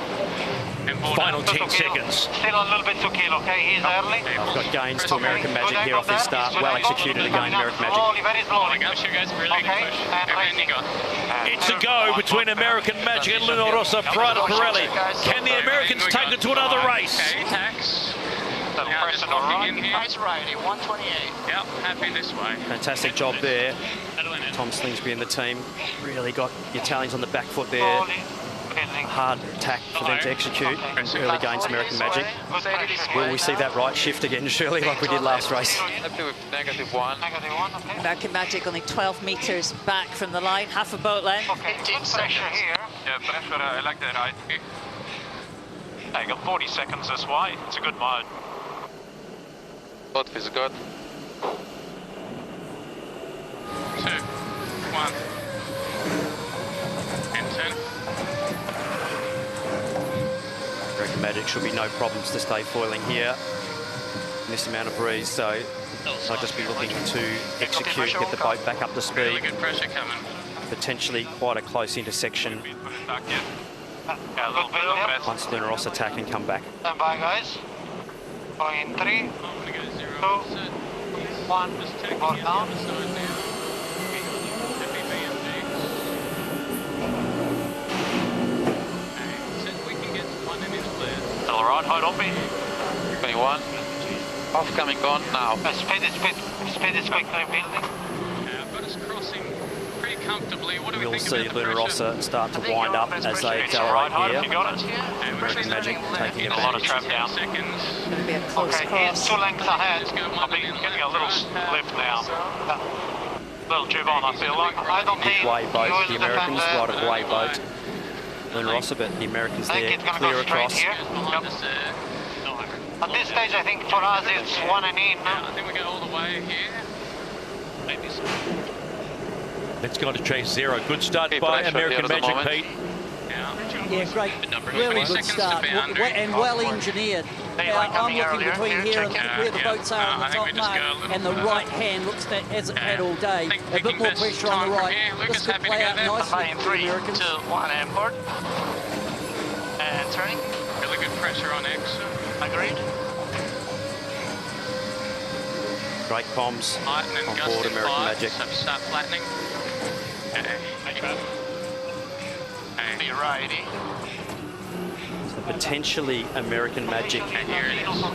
Final 10 seconds. Still a little bit to kill, okay? He's early. We've got gains to American Magic here off this start. Well executed again, American Magic. Slowly, very slowly. Push you guys really Okay, and racing. It's a go between American Magic and Luna Rossa. Prada Pirelli. Can the Americans take it to another race? Okay, tax. Now pressing all right. Nice righty, 128. Yep, happy this way. Fantastic job there. Tom Slingsby and the team really got the Italians on the back foot there. Hard tack for them to execute. Early gains, American Magic. Will we see that right shift again, Shirley, like we did last race? -1. American Magic only 12 metres back from the line, half a boat length. Okay, good pressure here. Yeah, pressure, I like that. I got 40 seconds this way. It's a good mode. Both is good. 2, 1. And 10. American Magic should be no problems to stay foiling here in this amount of breeze, so I'll just be looking to execute, get the boat back up to speed. Really good pressure coming. Potentially quite a close intersection Yeah, a little bit of it. once Luna Rossa attack and come back. Stand by, guys. Going in 3, 2, 1. More down. Right, hold on, me. 21. Off coming on now. Speed is quickly building. I've got us crossing pretty comfortably. What do we We'll think see about the Luna pressure? Rossa start to wind up as they accelerate here. You got it. American Magic taking Get a lot of advantage. trap down. It'll be a close Okay, he's cross. 2 lengths ahead. I've been getting a little lift now. Little jib on, I feel like. I don't think Way boat, you will the Americans, defend right away boat. Luna Rossa, but the Americans I think there it's gonna clear go straight across. here. Yep. At this stage, I think for us it's 1 and in. I think we go all the way here. Maybe so. Let's go to chase 0. Good start Keep by pressure American here at the Magic, moment. Pete. Yeah, great, really good start, and well engineered. I'm looking between here and where the boats are on the top mark, and the right hand looks as it had all day. A bit more pressure on the right. This could play out nicely for the Americans. 3, 2, 1, and board. And turning. Really good pressure on X. Agreed. Great comms Lighten and on gusty board American fives, Magic. so start flattening. Okay. Be righty. So potentially American Magic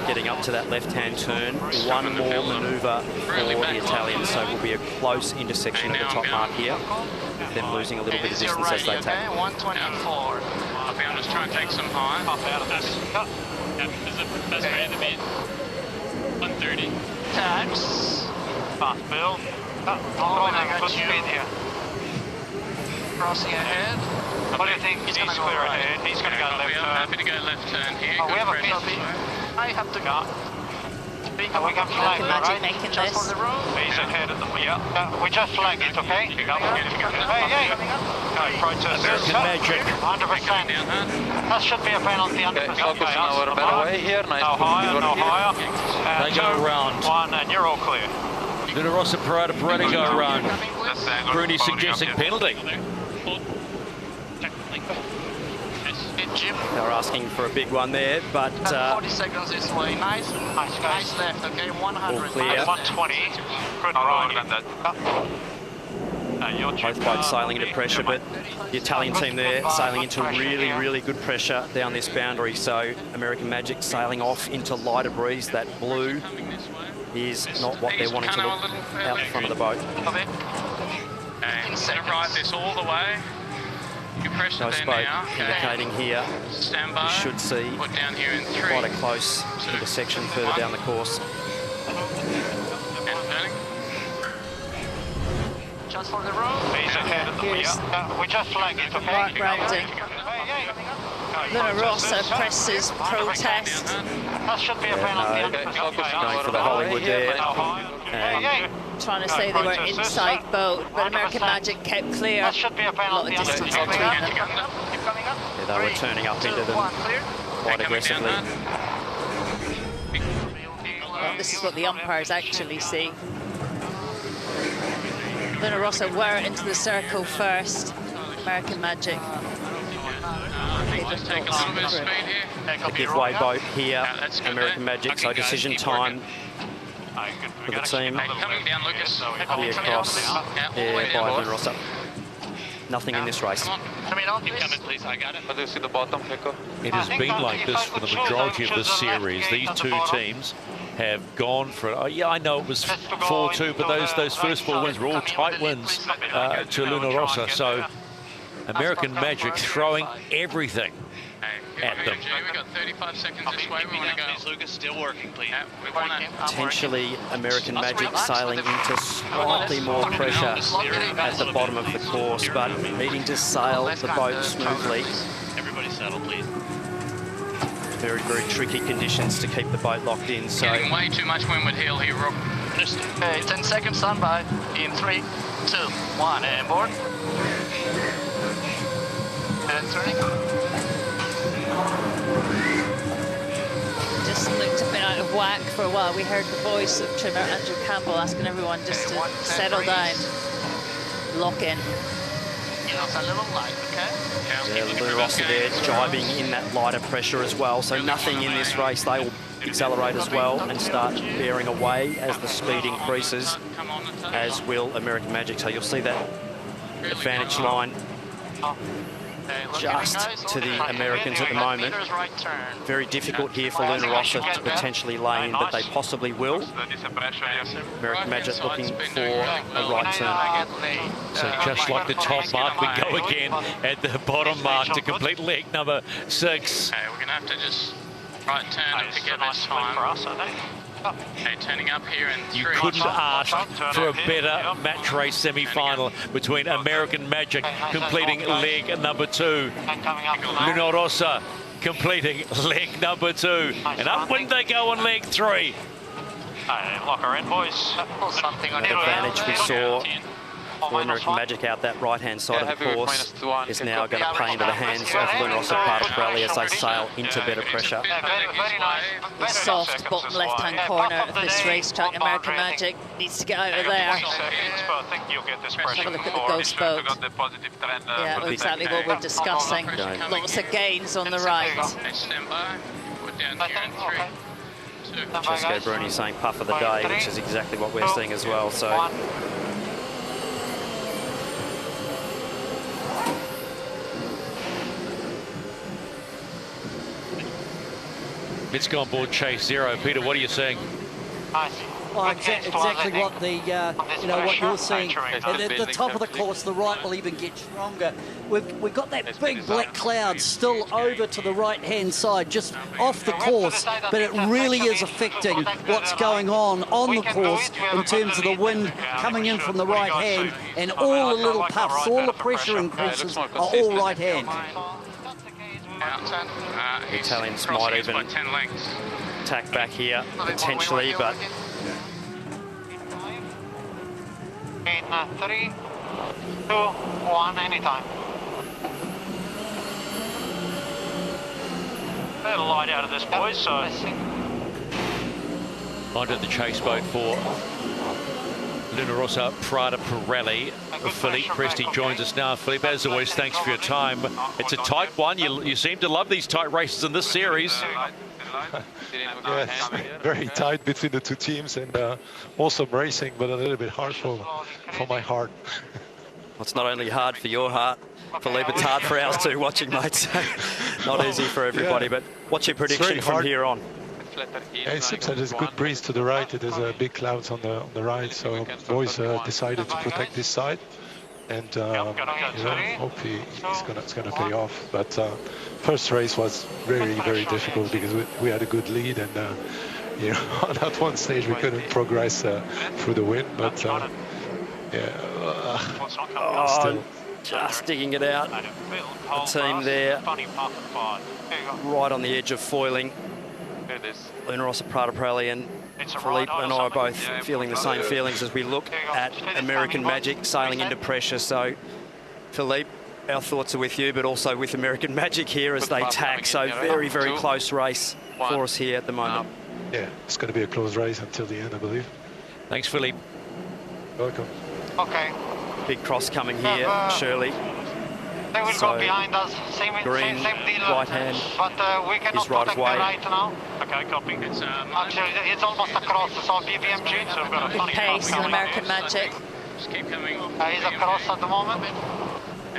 getting up to that left-hand turn. One more manoeuvre for the Italians, so it will be a close intersection at the top mark here. Them losing a little bit of distance as they take. 124. I'll be honest, try and take some high. Up out of this. Yeah, is it best way to beat? 130. Tax. Fast build. Going at Good you. speed here. Crossing ahead. What do you think? He's gonna go clear right. ahead. He's going to go I'm left turn. happy to go left turn here. Oh, we Good have a pressure. field. I have to go. We can flag American it, Magic right? making Just this. for the road. He's ahead of the yeah. We just flag it, okay? Pick up. Hey, hey. No, protest. American Magic. 100%. That should be a penalty, 100%. Focus on our better way here. Nice. No higher, no higher. They go around. 1, and you're all clear. Luna Rossa Parada Parada go around. Bruni suggesting penalty. They're asking for a big one there, but 40 seconds this way. Nice left, okay? 100. all clear. 120. Good ride. Both boats sailing into pressure, but the Italian team there sailing into really, really good pressure down this boundary. So American Magic sailing off into lighter breeze. That blue is not what they're wanting to look out the front of the boat. Okay, I'm going to ride this all the way. Good pressure Nice there boat now. indicating here Stand by. we should see Put down here in 3. quite a close intersection further down the course. And turning. Just for the road. He's ahead of the Here's We just flag it, okay? Mark Browning. Luna Rossa presses protest. That should be a penalty. Going for the Hollywood there. And Trying to say they were inside boat, but American Magic kept clear. That should be a A lot penalty. of distance Keep between coming them. up. Keep coming up. yeah, they were turning up into them 1, clear. quite aggressively. Well, this is what the umpires actually see. Luna Rossa were into the circle first. American Magic. They just Take a got little bit of through. speed here. A giveaway boat here, American Magic, so decision time for the team. Coming down, Lucas. Be across there by Luna Rossa. Nothing in this race. Coming on, Keep coming, please. I got it. But you see the bottom, Pico? It has been like this for the majority of this series. These two teams have gone for, yeah, I know it was 4-2, but those first 4 wins were all tight wins to Luna Rossa. So American Magic throwing everything at them. We've got 35 seconds this way. We want to go. Please, Lucas, still working, please. We want to. Potentially American Magic sailing into slightly more pressure at the bottom of the course, but needing to sail the boat smoothly. Everybody settle, please. Very, very tricky conditions to keep the boat locked in. So Getting way too much windward heel here, Rob. Okay, 10 seconds standby. In 3, 2, 1, and board. And turning. Just looked a bit out of whack for a while. We heard the voice of trimmer Andrew Campbell asking everyone just to settle down, lock in. A little light, okay? yeah, Luna Rossa there jibing in that lighter pressure as well. So nothing in this race. They will accelerate as well and start bearing away as the speed increases, as will American Magic. So you'll see that advantage line just to the Americans at the moment. Very difficult here for Luna Rossa to potentially lay in, but they possibly will. American Magic looking for a right turn. So just like the top mark, we go again at the bottom mark to complete leg number 6. Okay, we're going to have to just right turn to get this time. For us, I think. Okay, turning up here in 3. You couldn't ask for a better match race semi-final between American Magic completing leg number 2. Luna Rossa completing leg number 2. And upwind they go on leg 3. Lock her in, boys. That advantage we saw for American Magic out that right-hand side of the course is now going to play into the hands of Luna Rossa Prada Pirelli as they sail into better pressure. The soft bottom left-hand corner of this racetrack, American Magic needs to get out of there. Have a look at the ghost boat. Yeah, exactly what we're discussing. Lots of gains on the right. Francesco Bruni saying puff of the day, which is exactly what we're seeing as well. So. Let's go on board Chase Zero. Peter, what are you saying? Well, exactly what the what you're seeing. At the top of the course, the right will even get stronger. We've got that big black cloud still over to the right-hand side, just off the course, but it really is affecting what's going on the course in terms of the wind coming in from the right hand, and all the little puffs, all the pressure increases are all right hand. The Italians might even attack back here, potentially, but... In 3, 2, 1, anytime. Better light out of this, boys, so... Onto the chase boat for Luna Rossa Prada Pirelli. Philippe Presti joins us now. Philippe, as always, thanks for your time. It's a tight one. You seem to love these tight races in this series. Yes, very tight between the two teams, and awesome racing, but a little bit hard for my heart. Well, it's not only hard for your heart, Philippe, it's hard for ours too, watching, mate. So not easy for everybody, but what's your prediction from here on? Yeah, it seems that there's a good breeze to the right. There's big clouds on the right, so boys decided to protect this side, and hopefully it's gonna pay off. But first race was very difficult because we had a good lead, and at one stage we couldn't progress through the wind. But still. Just digging it out. The team there, right on the edge of foiling. Luna Rossa Prada Pirelli and Philippe and I are both feeling the same feelings as we look at American Magic sailing into pressure. So, Philippe, our thoughts are with you, but also with American Magic here as they tack. So, very close race for us here at the moment. Yeah, it's going to be a close race until the end, I believe. Thanks, Philippe. Welcome. Okay. Big cross coming here, Shirley. They will go behind us, same deal, right hand but we cannot protect the right now. Okay, copy. Actually, it's almost across, it's all BBMG, so we've got a funny pace in American Magic. Just keep coming. He's across at the moment.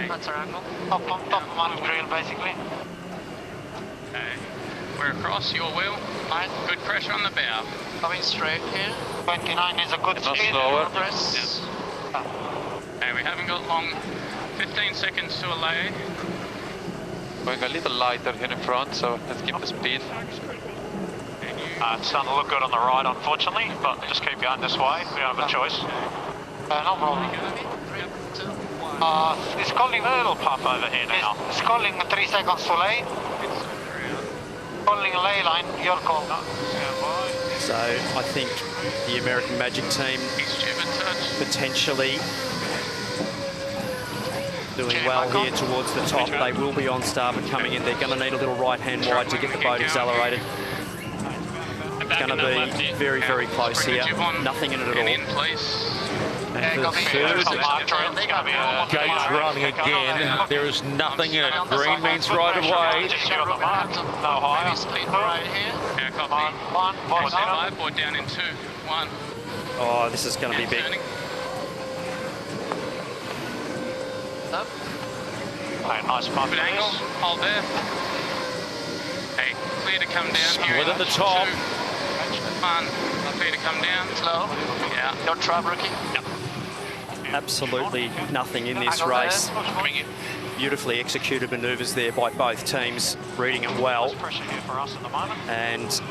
That's our angle. Top mark drill, basically. Okay. We're across your wheel. Right. Good pressure on the bow. Coming straight here. 29 is a good speed. Slower. Yes. Okay, we haven't got long. 15 seconds to a lay. Going a little lighter here in front, so let's keep the speed. It's starting to look good on the right, unfortunately, but just keep going this way. We don't have a choice. No problem. It's calling a little puff over here now. It's calling 3 seconds to lay. Calling lay line, your call. So I think the American Magic team potentially doing well here towards the top. They will be on starboard coming in. They're going to need a little right-hand wide to get the boat accelerated. It's going to be very close here. Nothing in it at all. And the third gate running again. There is nothing in it. Green means right away. No higher. Yeah, copy. Board down in 2, 1. Oh, this is going to be big. Okay, nice bump. Good angle. Hold there. Okay, clear to come down here. Split at the top. 1. Clear to come down. Slow. Yeah. Your trap, rookie. Yep. Absolutely nothing in this race. Beautifully executed manoeuvres there by both teams, reading it well. And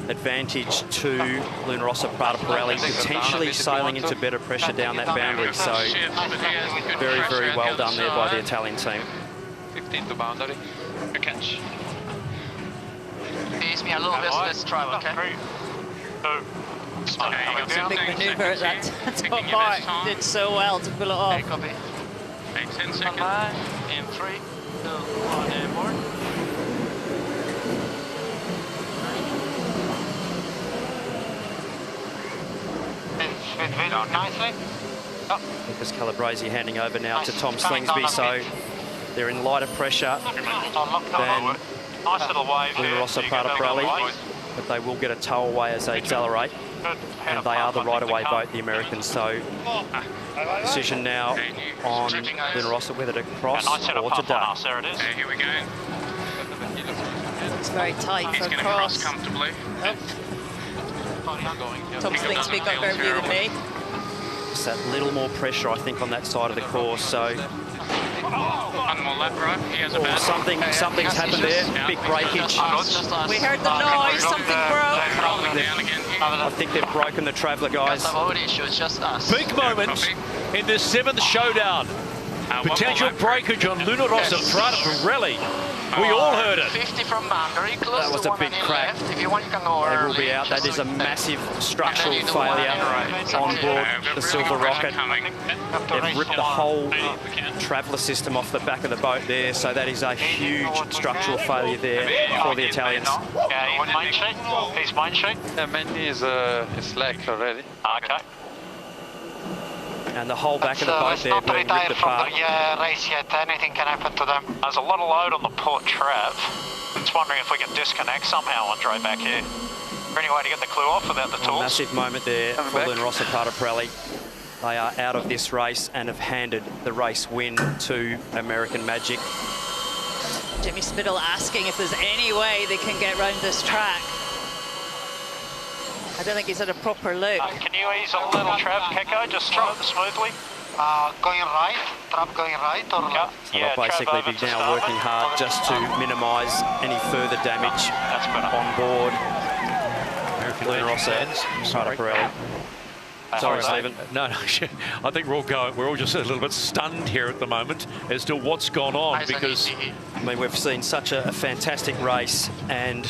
advantage to Luna Rossa Prada Pirelli, potentially sailing into better pressure down that boundary. So very, very well done there by the Italian team. 15 to boundary. Good catch. Ease me a little bit, so let's try, okay? 3, 2. It's a big manoeuvre at that top part. Did so well to pull it off. Okay, copy. Okay, 10 seconds. In 3, 2, 1, and board. Nicely. Lucas Calabrese handing over now to Tom Slingsby, so they're in lighter pressure than Luna Rossa Prada Pirelli, but they will get a tow away as they accelerate, and they are the right-of-way boat, the Americans. So decision now on Luna Rossa whether to cross or to duck. There it is. Okay, here we go. It's very tight He's for a going to cross. cross comfortably. Tom Slingsby got a better view than me. Just that little more pressure, I think, on that side of the course. So One more lap, right? He has a bad something's happened there. Big breakage. We heard the noise. Something broke. I think they've broken the Traveller, guys. Big moment in this 7th showdown. Potential breakage on Luna Rossa Prada Pirelli. We all heard it. 50 from boundary, close That was to a big crack. left. If you want, you can go They early. will be out. That is a massive structural failure on board the Silver Rocket. They've ripped the whole Traveller system off the back of the boat there, so that is a huge structural failure there for the Italians. Yeah, main sheet. He's main sheet. Yeah, mainly is slack already. Okay. And the whole back of the boat there being ripped apart. Race yet. Anything can happen to them. There's a lot of load on the port trap. Just wondering if we can disconnect somehow, Andre, back here. Is there any way to get the clue off without the tools? Massive moment there for Luna Rossa Prada Pirelli. They are out of this race and have handed the race win to American Magic. Jimmy Spittle asking if there's any way they can get round this track. I don't think he's had a proper look. Can you ease a little Trav, Keko, just smoothly? Going right, trap going right or left? So they'll basically be now working hard just to minimise any further damage on board Luna Rossa Prada Pirelli. Sorry, Stephen. No, I think we're all just a little bit stunned here at the moment as to what's gone on, because I mean, we've seen such a fantastic race, and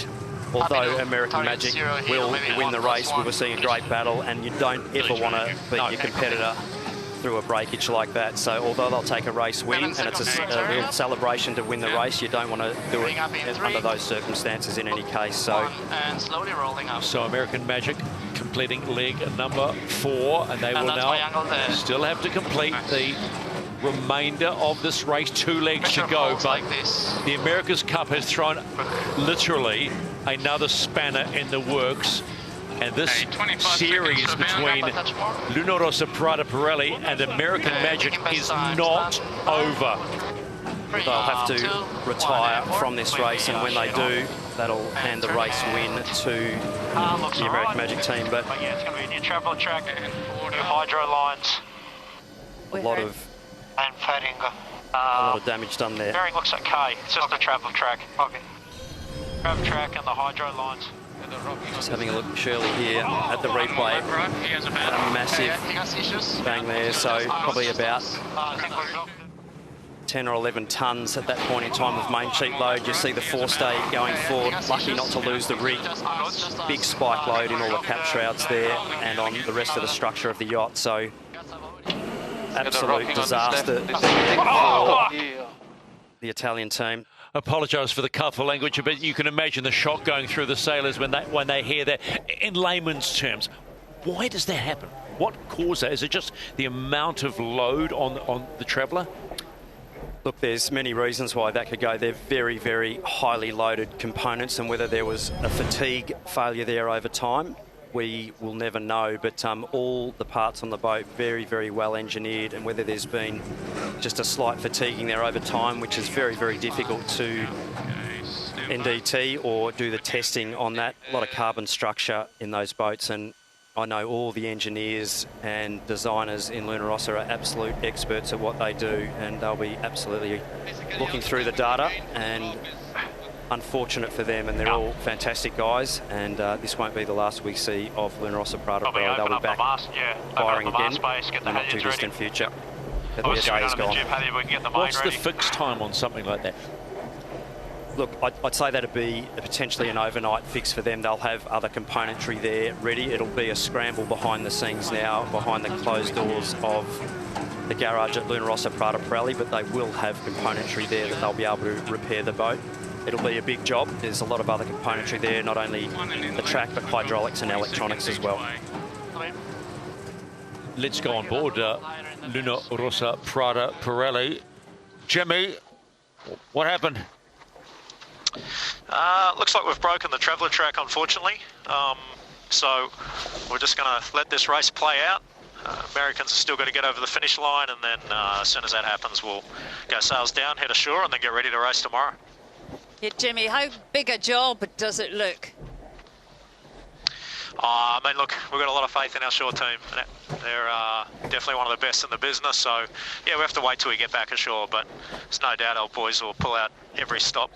although American Magic will win the race, we were seeing a great battle, and you don't ever want to beat your competitor through a breakage like that. So although they'll take a race win, and it's a real celebration to win the race, you don't want to do it under those circumstances in any case. So American Magic completing leg number 4, and they will now still have to complete the remainder of this race. 2 legs to go, but the America's Cup has thrown literally another spanner in the works, and this series between Luna Rossa Prada Pirelli and American Magic is not over. They'll have to retire from this race, and when they do, that'll hand the race win to the American Magic team. But yeah, it's going to be a new Traveller track and new hydro lines. a lot of and fairing. a lot of damage done there. Fairing looks okay. It's just the Traveller track. Okay. Trav track and the hydro lines. Just having a look, Shirley, here at the replay. A massive bang there, so probably about 10 or 11 tonnes at that point in time of main sheet load. You see the forestay going forward, lucky not to lose the rig. Big spike load in all the cap shrouds there and on the rest of the structure of the yacht. So absolute disaster for the Italian team. Apologise for the colourful language, but you can imagine the shock going through the sailors when they hear that. In layman's terms, why does that happen? What caused that? Is it just the amount of load on the Traveller? Look, there's many reasons why that could go. They're very, very highly loaded components, and whether there was a fatigue failure there over time, we will never know, but all the parts on the boat very, very well engineered, and whether there's been just a slight fatiguing there over time, which is very, very difficult to NDT or do the testing on that. A lot of carbon structure in those boats, and I know all the engineers and designers in Luna Rossa are absolute experts at what they do, and they'll be absolutely looking through the data, and unfortunate for them, and they're all fantastic guys, and this won't be the last we see of Luna Rossa Prada Pirelli. They'll be back firing again in the not too distant future. But the day is gone. What's the fixed time on something like that? Look, I'd say that'd be potentially an overnight fix for them. They'll have other componentry there ready. It'll be a scramble behind the scenes now, behind the closed doors of the garage at Luna Rossa Prada Pirelli, but they will have componentry there that they'll be able to repair the boat. It'll be a big job. There's a lot of other componentry there, not only the track, but hydraulics and electronics as well. Let's go on board Luna Rossa Prada Pirelli. Jimmy, what happened? Looks like we've broken the traveller track, unfortunately. So we're just going to let this race play out. Americans have still got to get over the finish line, and then as soon as that happens, we'll go sails down, head ashore, and then get ready to race tomorrow. Yeah, Jimmy, how big a job does it look? I mean, look, we've got a lot of faith in our shore team. They're definitely one of the best in the business, so yeah, we have to wait till we get back ashore, but there's no doubt our boys will pull out every stop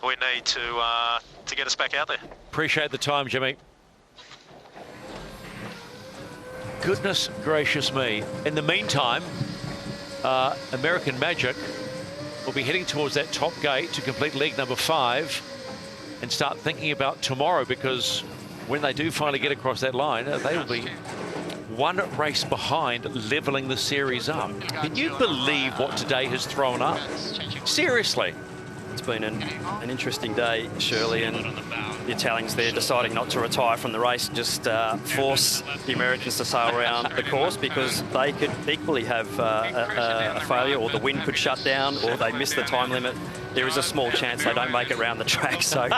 we need to get us back out there. Appreciate the time, Jimmy. Goodness gracious me. In the meantime, American Magic will be heading towards that top gate to complete leg number 5 and start thinking about tomorrow, because when they do finally get across that line, they will be one race behind, leveling the series up. Can you believe what today has thrown up? Seriously. It's been an interesting day, Shirley, and the Italians there deciding not to retire from the race and just force the Americans to sail around the course, because they could equally have a failure, or the wind could shut down, or they miss the time limit. There is a small chance they don't make it around the track, so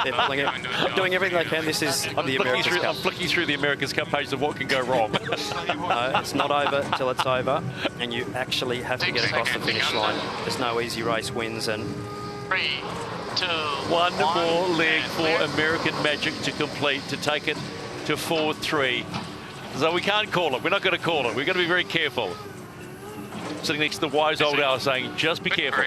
they're doing everything they can. This is the America's Cup. I'm flicking through the America's Cup page of what can go wrong. No, it's not over till it's over, and you actually have to get across the finish line. There's no easy race wins, and 3, 2, one more leg for American Magic to complete, to take it to 4-3. So we can't call it. We're not going to call it. We're going to be very careful. Sitting next to the wise old owl saying, just be careful.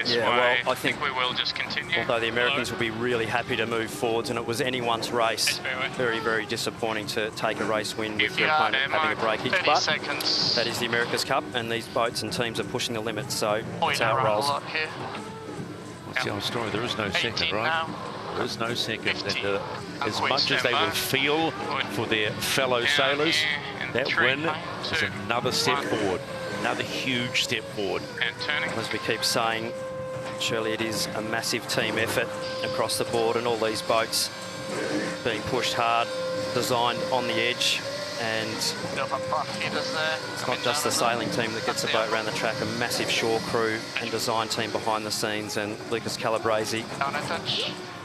Yeah, well, I think we will just continue. Although the Americans will be really happy to move forwards, and it was anyone's race. Very, very disappointing to take a race win with your opponent having a breakage. But that is the America's Cup, and these boats and teams are pushing the limits, so that's how it rolls. What's the old story? There is no second, right? There is no second. And as much as they will feel for their fellow sailors, that win is another step forward. Another huge step forward. As we keep saying, surely it is a massive team effort across the board, and all these boats being pushed hard, designed on the edge, and it's not just the sailing team that gets the boat around the track, a massive shore crew and design team behind the scenes, and Lucas Calabrese.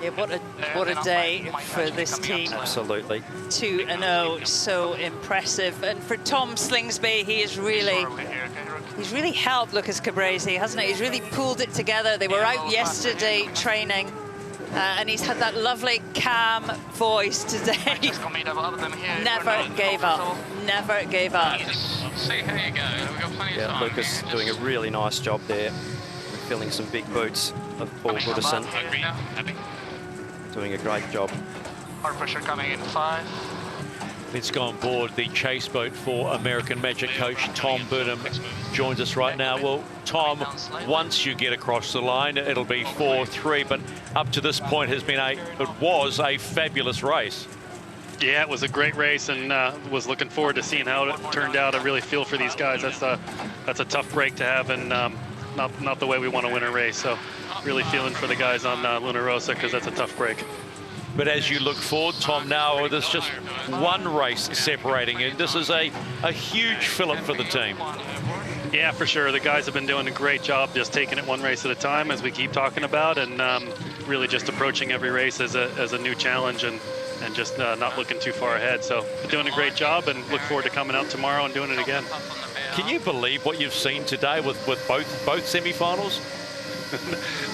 Yeah, what a day for this team. Absolutely. 2-0, so impressive. And for Tom Slingsby, he's really helped Lucas Calabrese, hasn't he? He's really pulled it together. They were out yesterday training, and he's had that lovely, calm voice today. Never gave up. Never gave up. See how you go. We've got plenty of time. Lucas doing a really nice job there, filling some big boots of Paul Goodison. Doing a great job. Hard pressure coming in 5. Let's go on board the chase boat for American Magic coach Tom Burnham joins us right now. Well, Tom, once you get across the line, it'll be 4-3, but up to this point it was a fabulous race. Yeah, it was a great race, and was looking forward to seeing how it turned out. I really feel for these guys. That's a tough break to have, and not the way we want to win a race. So really feeling for the guys on Luna Rossa, because that's a tough break. But as you look forward, Tom, now there's just one race separating you. This is a huge fillip for the team. Yeah, for sure. The guys have been doing a great job just taking it one race at a time, as we keep talking about, and really just approaching every race as a new challenge. And and just not looking too far ahead. So doing a great job, and look forward to coming out tomorrow and doing it again. Can you believe what you've seen today with both semi-finals?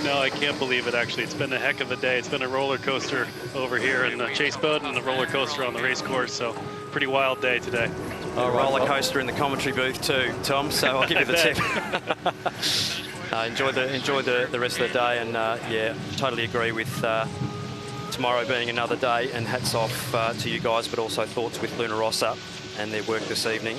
No, I can't believe it, actually. It's been a heck of a day. It's been a roller coaster over here in the chase boat and a roller coaster on the race course, so pretty wild day today. A roller coaster in the commentary booth too, Tom, so I'll give you the tip. Enjoy the rest of the day, and yeah, totally agree with tomorrow being another day, and hats off to you guys, but also thoughts with Luna Rossa and their work this evening.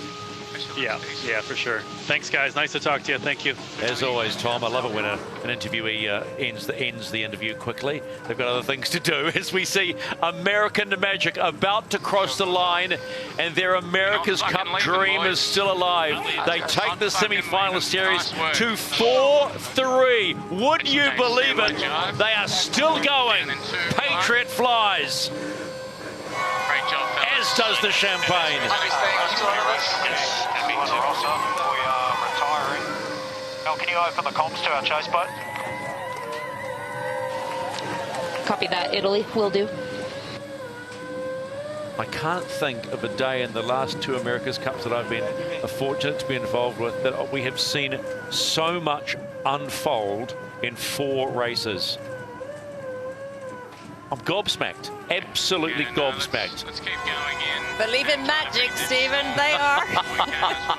Yeah, for sure. Thanks, guys. Nice to talk to you. Thank you. As always, Tom, I love it when an interviewee ends the interview quickly. They've got other things to do, as we see American Magic about to cross the line, and their America's Cup dream is still alive. They take the semi-final series to 4-3. Would you believe it? They are still going. Patriot flies. Great job, fellas. As does the champagne. We are retiring. Mel, can you open the comms to our chase boat? Copy that, Italy. Will do. I can't think of a day in the last 2 America's Cups that I've been fortunate to be involved with that we have seen so much unfold in 4 races. I'm gobsmacked. Absolutely gobsmacked. Let's keep going in. Believe in magic, Stephen. They are.